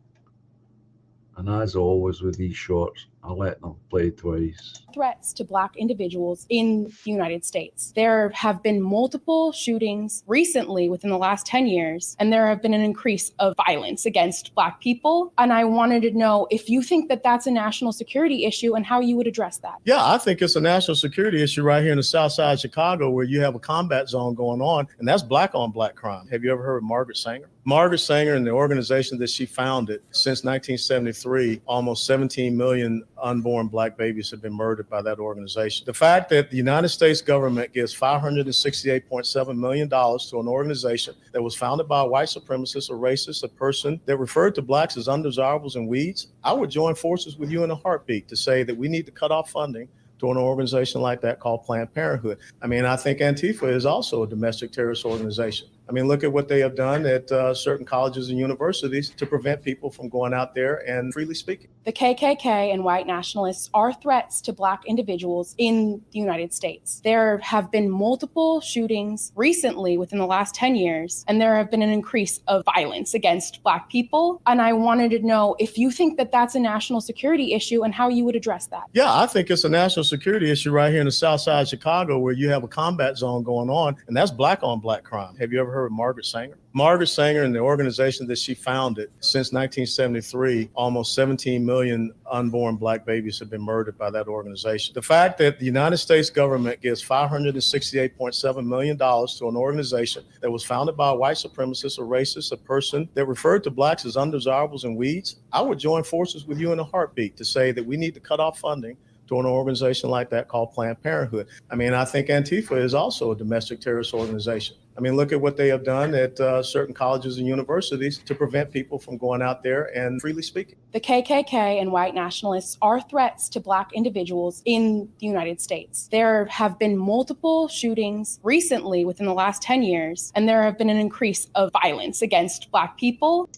And as always with these shorts, I'll let them play twice. Threats to Black individuals in the United States. There have been multiple shootings recently within the last 10 years, and there have been an increase of violence against Black people. And I wanted to know if you think that that's a national security issue and how you would address that. Yeah, I think it's a national security issue right here in the South Side of Chicago, where you have a combat zone going on, and that's Black on Black crime. Have you ever heard of Margaret Sanger? Margaret Sanger and the organization that she founded since 1973, almost 17 million unborn Black babies have been murdered by that organization. The fact that the United States government gives $568.7 million to an organization that was founded by a white supremacist, a racist, a person that referred to Blacks as undesirables and weeds, I would join forces with you in a heartbeat to say that we need to cut off funding to an organization like that called Planned Parenthood. I mean, I think Antifa is also a domestic terrorist organization. I mean, look at what they have done at certain colleges and universities to prevent people from going out there and freely speaking. The KKK and white nationalists are threats to Black individuals in the United States. There have been multiple shootings recently within the last 10 years, and there have been an increase of violence against Black people. And I wanted to know if you think that that's a national security issue and how you would address that. Yeah, I think it's a national security issue right here in the South Side of Chicago, where you have a combat zone going on, and that's Black on Black crime. Have you ever heard of Margaret Sanger? Margaret Sanger and the organization that she founded since 1973, almost 17 million unborn Black babies have been murdered by that organization. The fact that the United States government gives $568.7 million to an organization that was founded by a white supremacist, a racist, a person that referred to Blacks as undesirables and weeds, I would join forces with you in a heartbeat to say that we need to cut off funding to an organization like that called Planned Parenthood. I mean, I think Antifa is also a domestic terrorist organization. I mean, look at what they have done at certain colleges and universities to prevent people from going out there and freely speaking. The KKK and white nationalists are threats to Black individuals in the United States. There have been multiple shootings recently within the last 10 years, and there have been an increase of violence against Black people.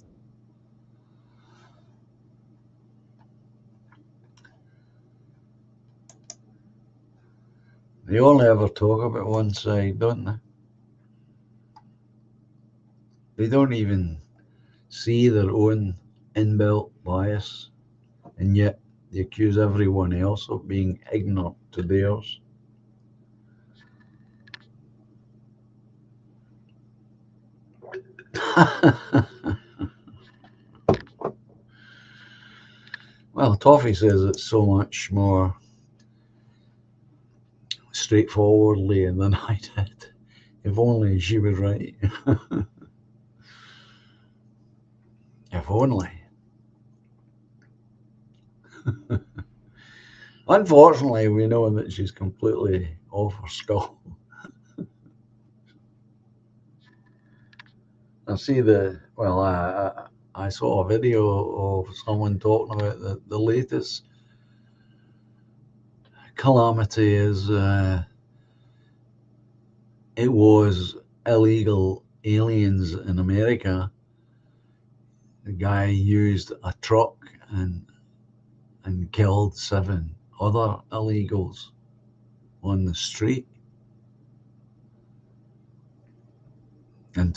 They only ever talk about one side, don't they? They don't even see their own inbuilt bias, and yet they accuse everyone else of being ignorant to theirs. Well, Toffee says it's so much more straightforwardly than I did. If only she was right. If only. Unfortunately, we know that she's completely off her skull. I saw a video of someone talking about the latest calamity is it was illegal aliens in America. The guy used a truck and killed 7 other illegals on the street. And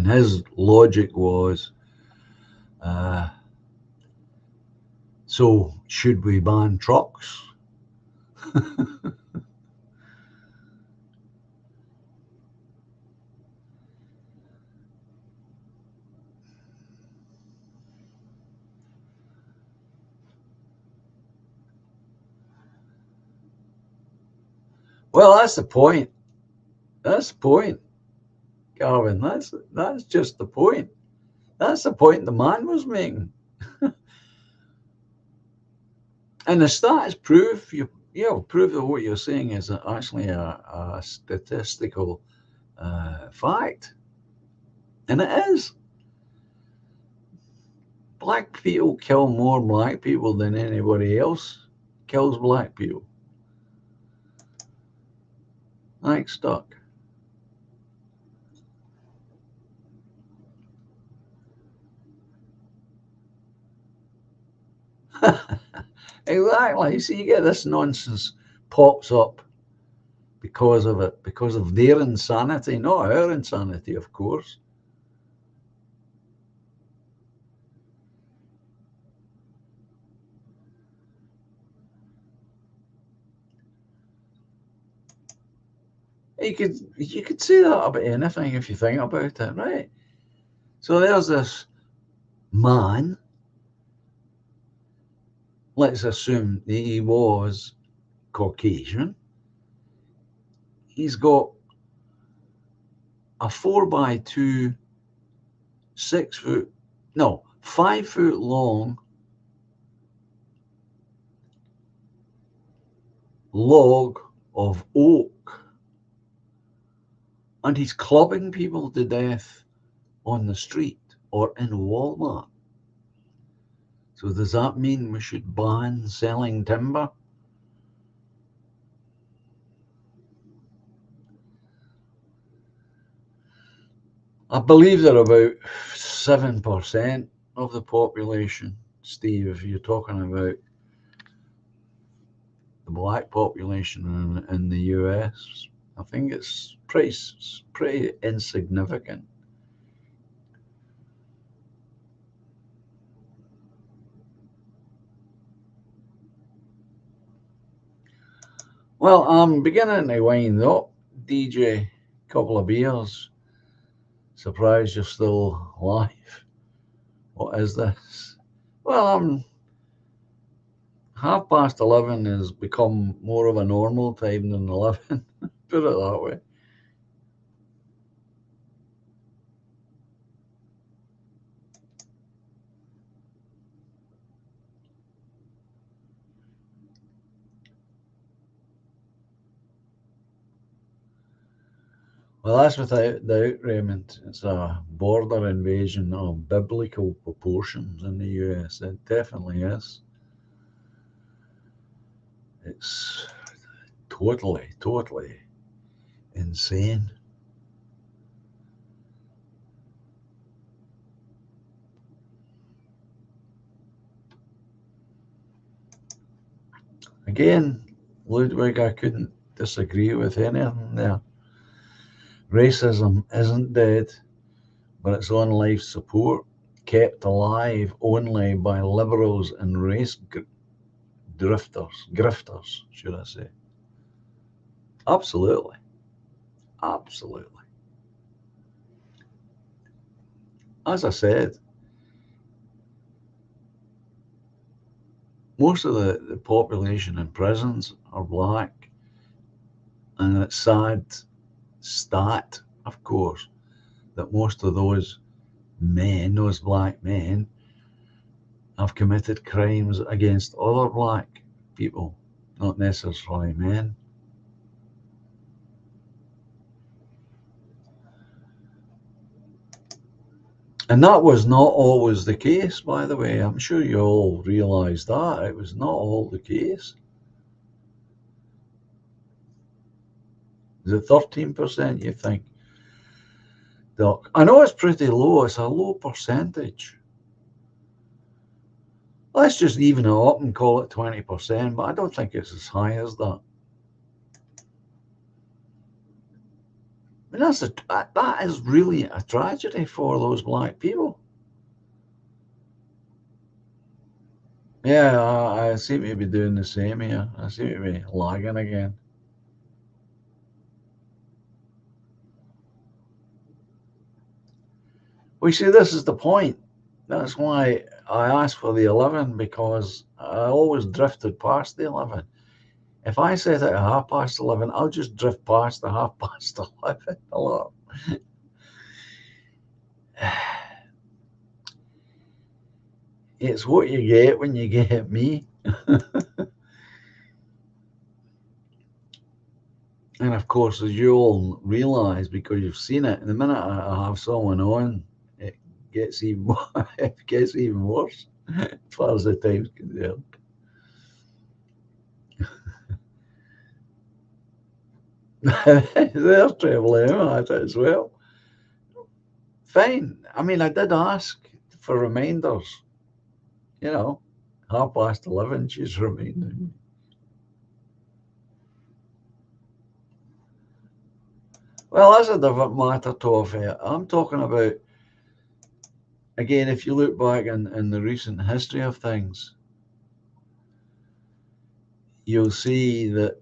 his logic was, so should we ban trucks? Well, that's the point. That's the point, Calvin. That's just the point. That's the point the man was making. And the stats prove prove that what you're saying is actually a statistical fact, and it is. Black people kill more Black people than anybody else kills Black people. Like stuck. Exactly. See, you get this nonsense pops up because of it, because of their insanity, not our insanity, of course. You could say that about anything if you think about it, right? So there's this man. Let's assume that he was Caucasian. He's got a 4x2, 5 foot long log of oak, and he's clubbing people to death on the street or in Walmart. So does that mean we should ban selling timber? I believe they're about 7% of the population, Steve, if you're talking about the black population in the US. I think it's pretty insignificant. Well, I'm beginning to wind up, DJ. Couple of beers. Surprised you're still alive. What is this? Well, 11:30 has become more of a normal time than 11. Put it that way. Well, that's without doubt, Raymond. It's a border invasion of biblical proportions in the US. It definitely is. It's totally insane. Again, Ludwig, I couldn't disagree with anything there. Racism isn't dead, but it's on life support, kept alive only by liberals and race grifters, should I say. Absolutely. As I said, most of the population in prisons are black, and it's sad stat, of course, that most of those black men, have committed crimes against other black people, not necessarily men. And that was not always the case, by the way. I'm sure you all realize that. It was not all the case. Is it 13%, you think? Doc, I know it's pretty low. It's a low percentage. Let's just even it up and call it 20%, but I don't think it's as high as that. I mean, that is really a tragedy for those black people. Yeah, I seem to be doing the same here. I seem to be lagging again. We see, this is the point. That's why I asked for the 11, because I always drifted past the 11. If I set it at 11:30, I'll just drift past the 11:30 a lot. It's what you get when you get me. And of course, as you all realize, because you've seen it, the minute I have someone on, it gets even worse as far as the time's concerned. There's Triple M at it as well. Fine. I mean, I did ask for reminders. 11:30, she's reminding me. Well, that's a different matter, Toffee. I'm talking about, again, if you look back in the recent history of things, you'll see that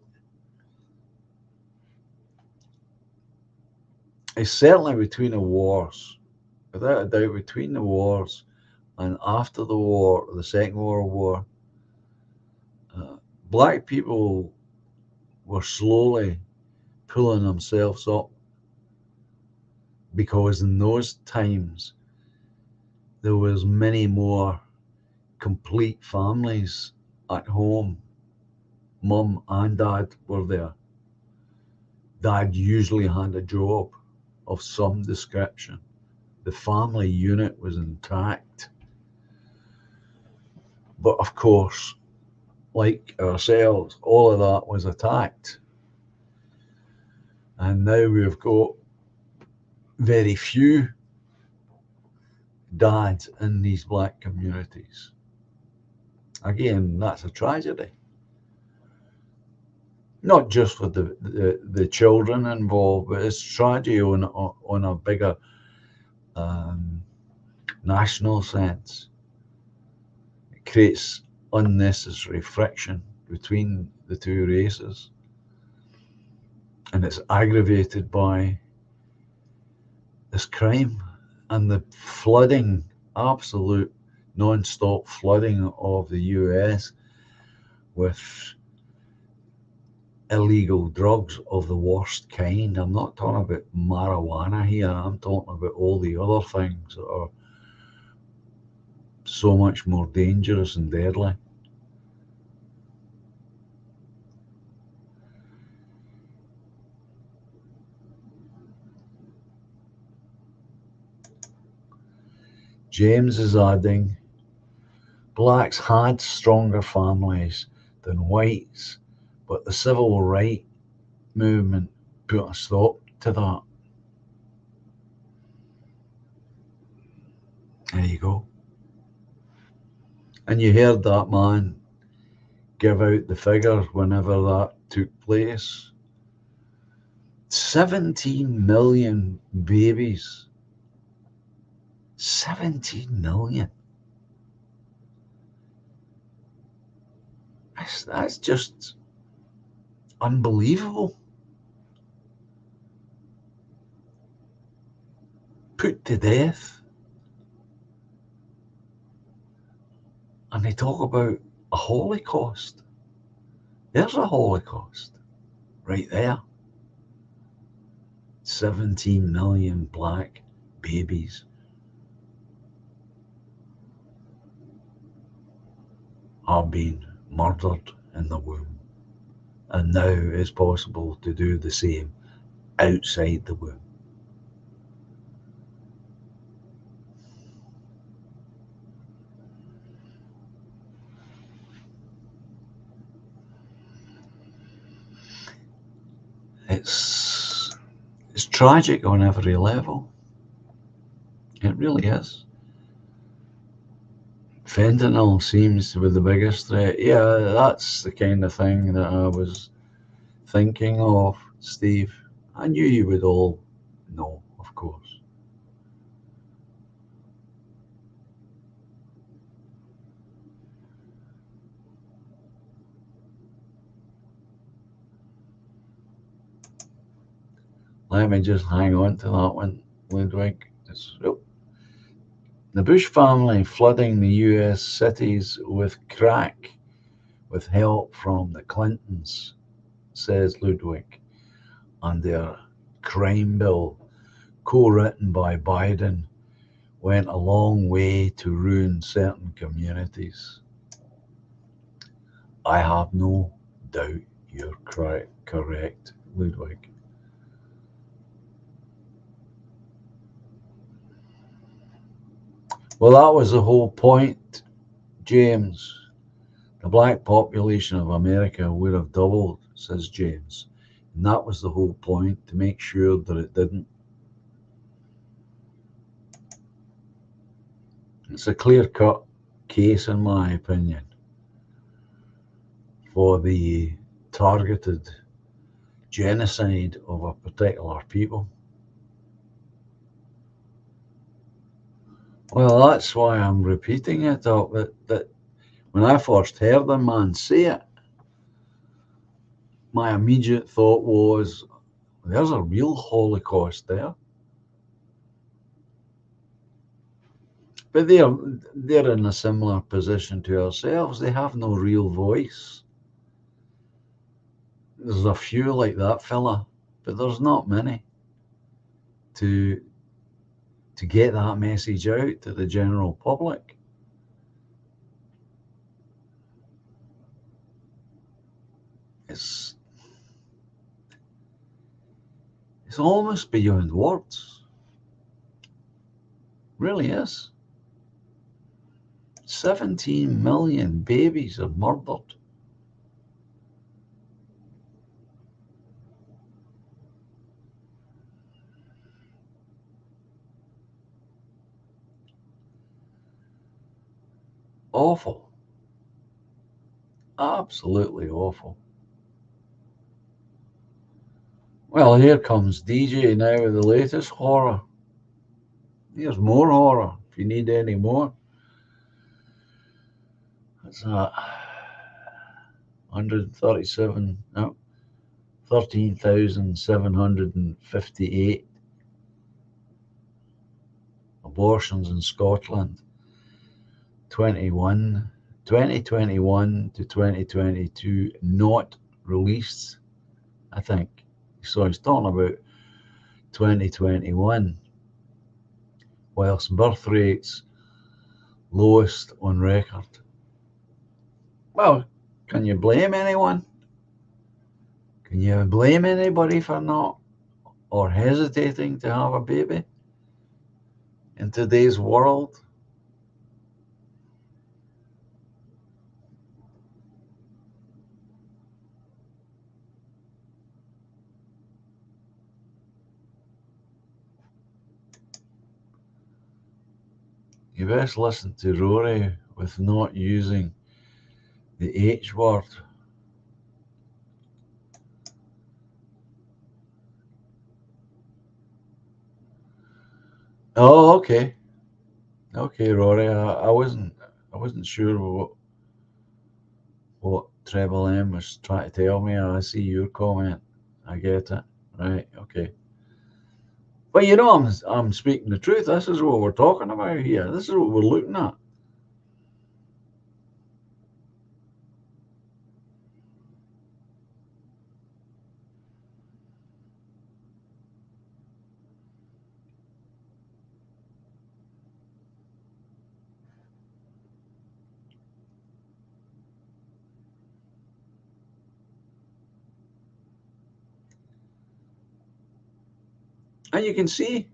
it's certainly between the wars, without a doubt, between the wars and after the war, the Second World War, black people were slowly pulling themselves up, because in those times there was many more complete families at home. Mum and dad were there. Dad usually had a job of some description. The family unit was intact. But of course, like ourselves, all of that was attacked. And now we've got very few dads in these black communities. Again, that's a tragedy. Not just for the children involved, but it's tragedy on a bigger national sense. It creates unnecessary friction between the two races, and it's aggravated by this crime and the flooding, absolute non-stop flooding of the US with illegal drugs of the worst kind. I'm not talking about marijuana here, I'm talking about all the other things that are so much more dangerous and deadly. James is adding, blacks had stronger families than whites, but the civil rights movement put a stop to that. There you go. And you heard that man give out the figure whenever that took place. 17 million babies. 17 million. That's just unbelievable. Put to death. And they talk about a Holocaust. There's a Holocaust right there. 17 million black babies are being murdered in the womb. And now it's possible to do the same outside the womb. It's tragic on every level. It really is. Fentanyl seems to be the biggest threat. Yeah, that's the kind of thing that I was thinking of, Steve. I knew you would all know, of course. Let me just hang on to that one, Ludwig. The Bush family flooding the US cities with crack with help from the Clintons, says Ludwig, and their crime bill, co-written by Biden, went a long way to ruin certain communities. I have no doubt you're correct, Ludwig. Well, that was the whole point, James. The black population of America would have doubled, says James. And that was the whole point, to make sure that it didn't. It's a clear-cut case, in my opinion, for the targeted genocide of a particular people. Well, that's why I'm repeating it, that when I first heard the man say it, my immediate thought was, there's a real Holocaust there. But they're in a similar position to ourselves. They have no real voice. There's a few like that fella, but there's not many to get that message out to the general public. It's almost beyond words. Really is. 17 million babies are murdered. Awful. Absolutely awful. Well, here comes DJ now with the latest horror. Here's more horror if you need any more. That's 137, no, 13,758 abortions in Scotland. 2021 to 2022 not released, I think. So he's talking about 2021, whilst birth rates lowest on record. Well, can you blame anyone? Can you blame anybody for not or hesitating to have a baby in today's world? You best listen to Rory with not using the H word. Oh, okay. Okay, Rory. I wasn't sure what Treble M was trying to tell me. I see your comment. I get it. Right, okay. But you know, I'm speaking the truth. This is what we're talking about here. This is what we're looking at. And you can see,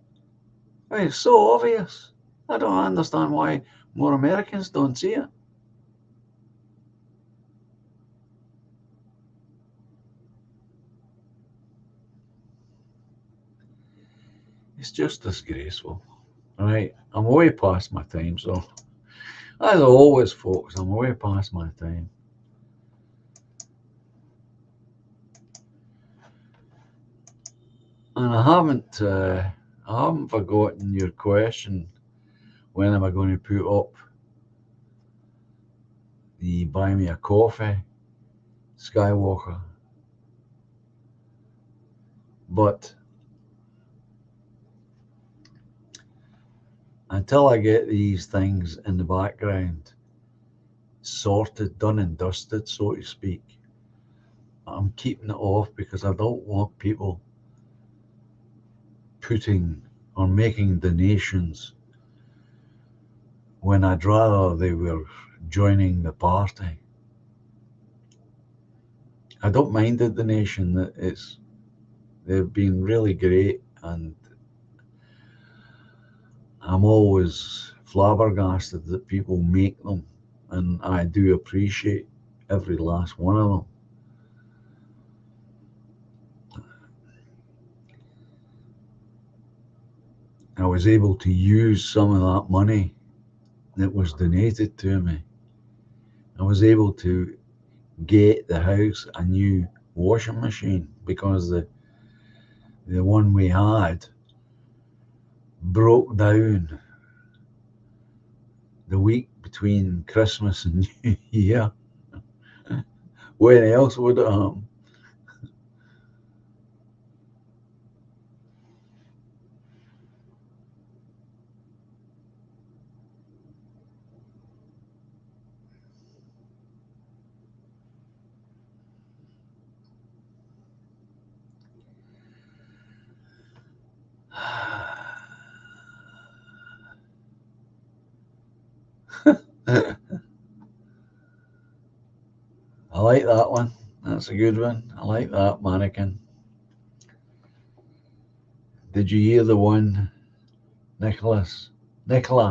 I mean, it's so obvious. I don't understand why more Americans don't see it. It's just disgraceful. All right, I'm way past my time, so as always, folks, I'm way past my time. And I haven't forgotten your question. When am I going to put up the Buy Me a Coffee Skywalker? But until I get these things in the background sorted, done and dusted, so to speak, I'm keeping it off because I don't want people putting or making donations when I'd rather they were joining the party. I don't mind the donation. They've been really great, and I'm always flabbergasted that people make them, and I do appreciate every last one of them. I was able to use some of that money that was donated to me. I was able to get the house a new washing machine because the one we had broke down the week between Christmas and New Year. When else would it happen? I like that one. That's a good one. I like that, mannequin. Did you hear the one, Nicola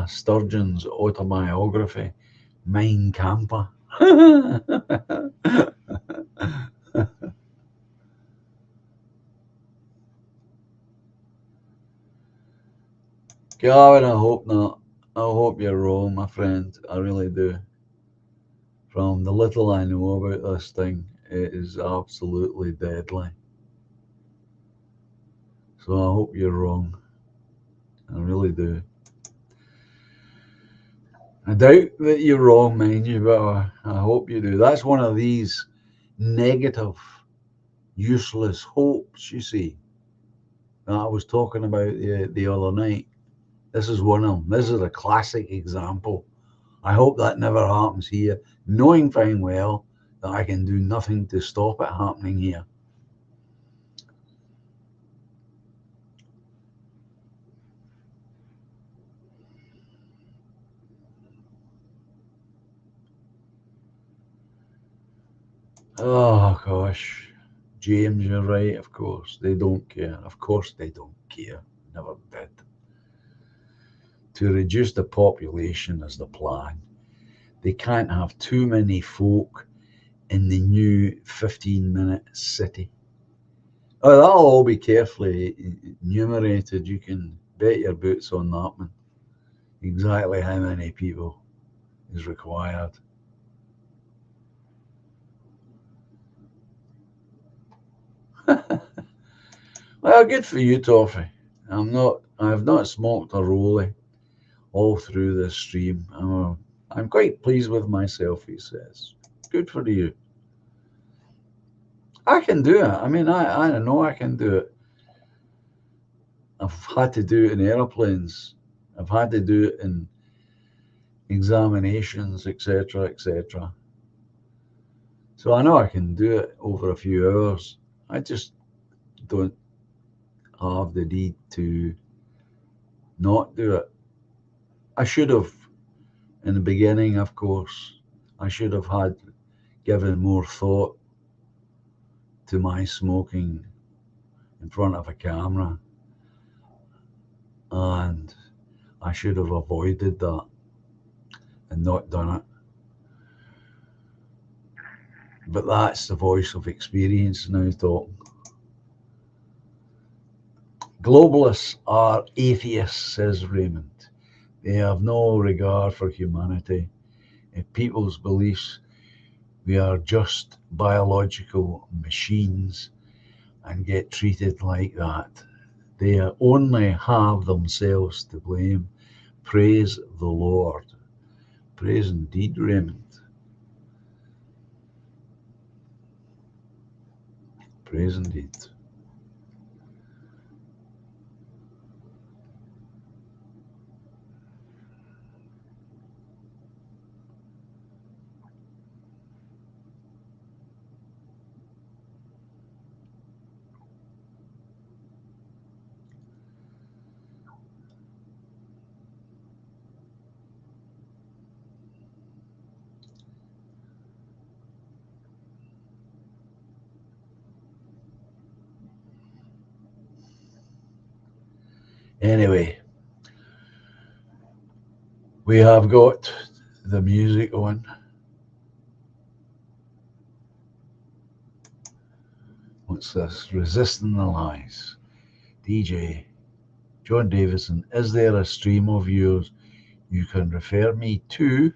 Sturgeon's autobiography, Mein Kampf? Gavin, I hope not. I hope you're wrong, my friend. I really do. From the little I know about this thing, it is absolutely deadly. So I hope you're wrong. I really do. I doubt that you're wrong, mind you, but I hope you do. That's one of these negative, useless hopes, you see, that I was talking about the other night. This is one of them. This is a classic example. I hope that never happens here, knowing fine well that I can do nothing to stop it happening here. Oh gosh, James, you're right. Of course they don't care. Of course they don't care. Never did. To reduce the population is the plan. They can't have too many folk in the new 15-minute city. Oh, that'll all be carefully enumerated. You can bet your boots on that one. Exactly how many people is required. Well, good for you, Toffee. I have not smoked a rollie all through this stream. I'm quite pleased with myself, he says. Good for you. I can do it. I mean, I know I can do it. I've had to do it in airplanes. I've had to do it in examinations, etc., etc. So I know I can do it over a few hours. I just don't have the need to not do it. I should have, in the beginning, of course, I should have had given more thought to my smoking in front of a camera, and I should have avoided that and not done it. But that's the voice of experience now talking. Globalists are atheists, says Raymond. They have no regard for humanity. In people's beliefs, we are just biological machines and get treated like that. They only have themselves to blame. Praise the Lord. Praise indeed, Raymond. Praise indeed. Anyway, we have got the music on. What's this? Resisting the Lies. DJ John Davison, is there a stream of yours you can refer me to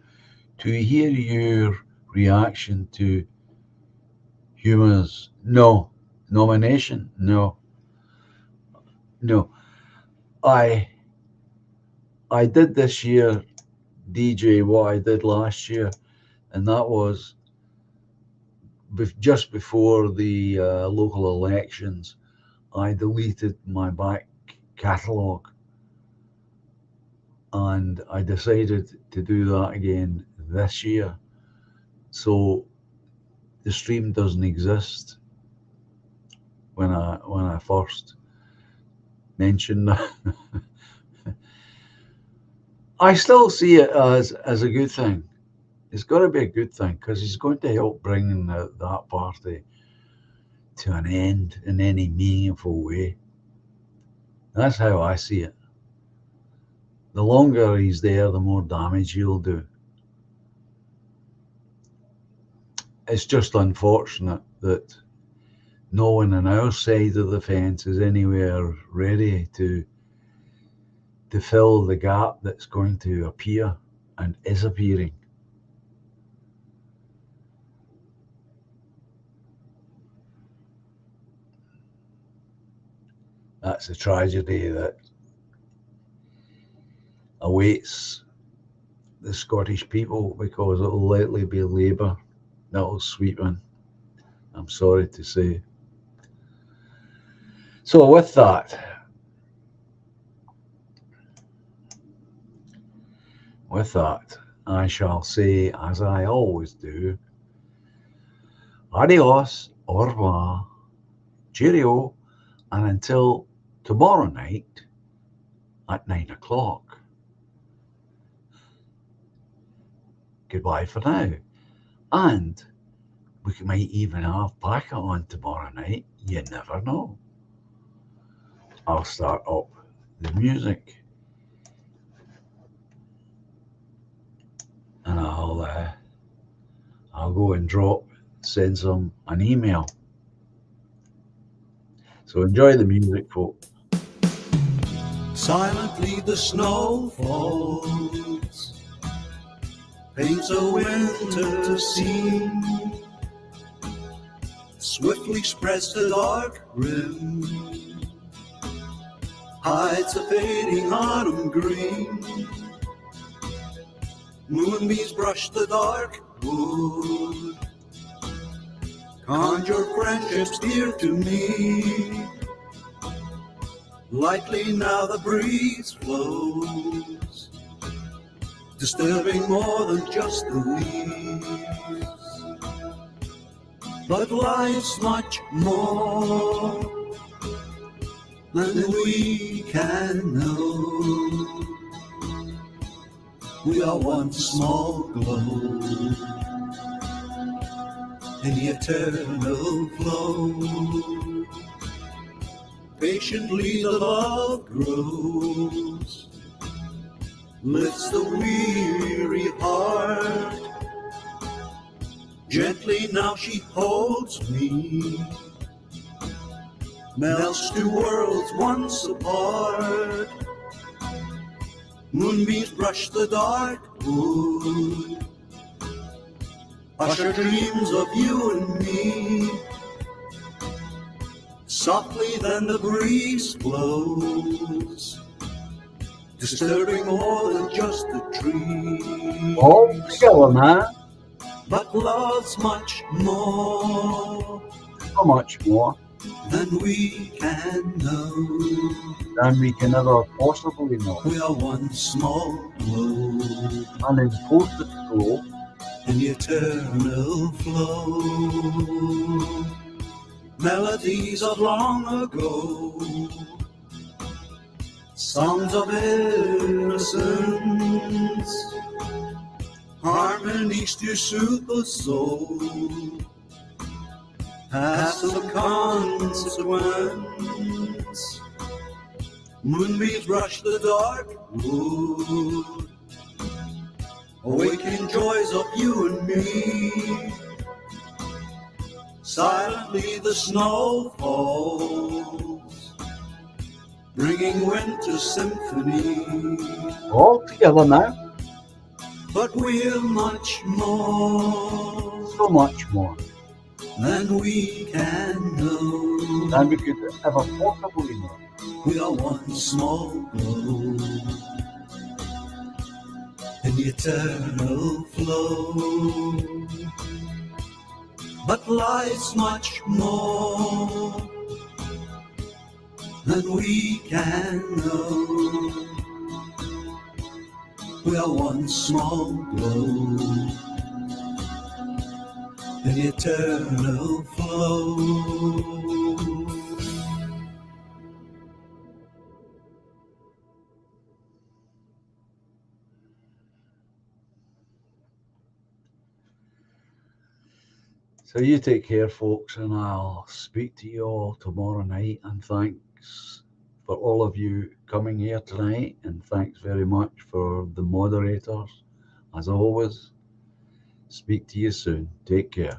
hear your reaction to Huma's nomination? No. I did this year, DJ, what I did last year, and that was just before the local elections. I deleted my back catalogue, and I decided to do that again this year. So the stream doesn't exist when I first mentioned that. I still see it as a good thing. It's got to be a good thing because he's going to help bring that party to an end in any meaningful way. That's how I see it. The longer he's there, the more damage he'll do. It's just unfortunate that no one on our side of the fence is anywhere ready to fill the gap that's going to appear and is appearing. That's a tragedy that awaits the Scottish people, because it will likely be Labour that will sweep in, I'm sorry to say. So with that, I shall say, as I always do, adios, au revoir, cheerio, and until tomorrow night at 9 o'clock. Goodbye for now. And we might even have Packet on tomorrow night. You never know. I'll start up the music. And I'll go and send an email. So enjoy the music, folks. Silently the snow falls, paints a winter scene, swiftly spreads the dark rim, hides a fading autumn green. Moonbeams brush the dark wood, conjure friendships dear to me. Lightly now the breeze flows, disturbing more than just the leaves. But life's much more than we can know. We are one small glow in the eternal flow. Patiently the love grows, lifts the weary heart. Gently now she holds me, melts two worlds once apart. Moonbeams brush the dark wood, usher dreams of you and me. Softly then the breeze blows, disturbing more than just the trees. All together, man. But love's much more, So much more than we can know. than we can ever possibly know. We are one small glow, An important glow in the eternal flow. Melodies of long ago, songs of innocence, harmonies to soothe the soul, has some consequence. Moonbeams brush the dark wood, awakening joys of you and me. Silently the snow falls, bringing winter symphony. all together now. But we're much more, So much more than we can know. than we could ever possibly know. We are one small glow in the eternal flow. But life's much more than we can know. We are one small glow in the eternal flow. So you take care, folks, and I'll speak to you all tomorrow night. And thanks for all of you coming here tonight. And thanks very much for the moderators. As always, speak to you soon. Take care.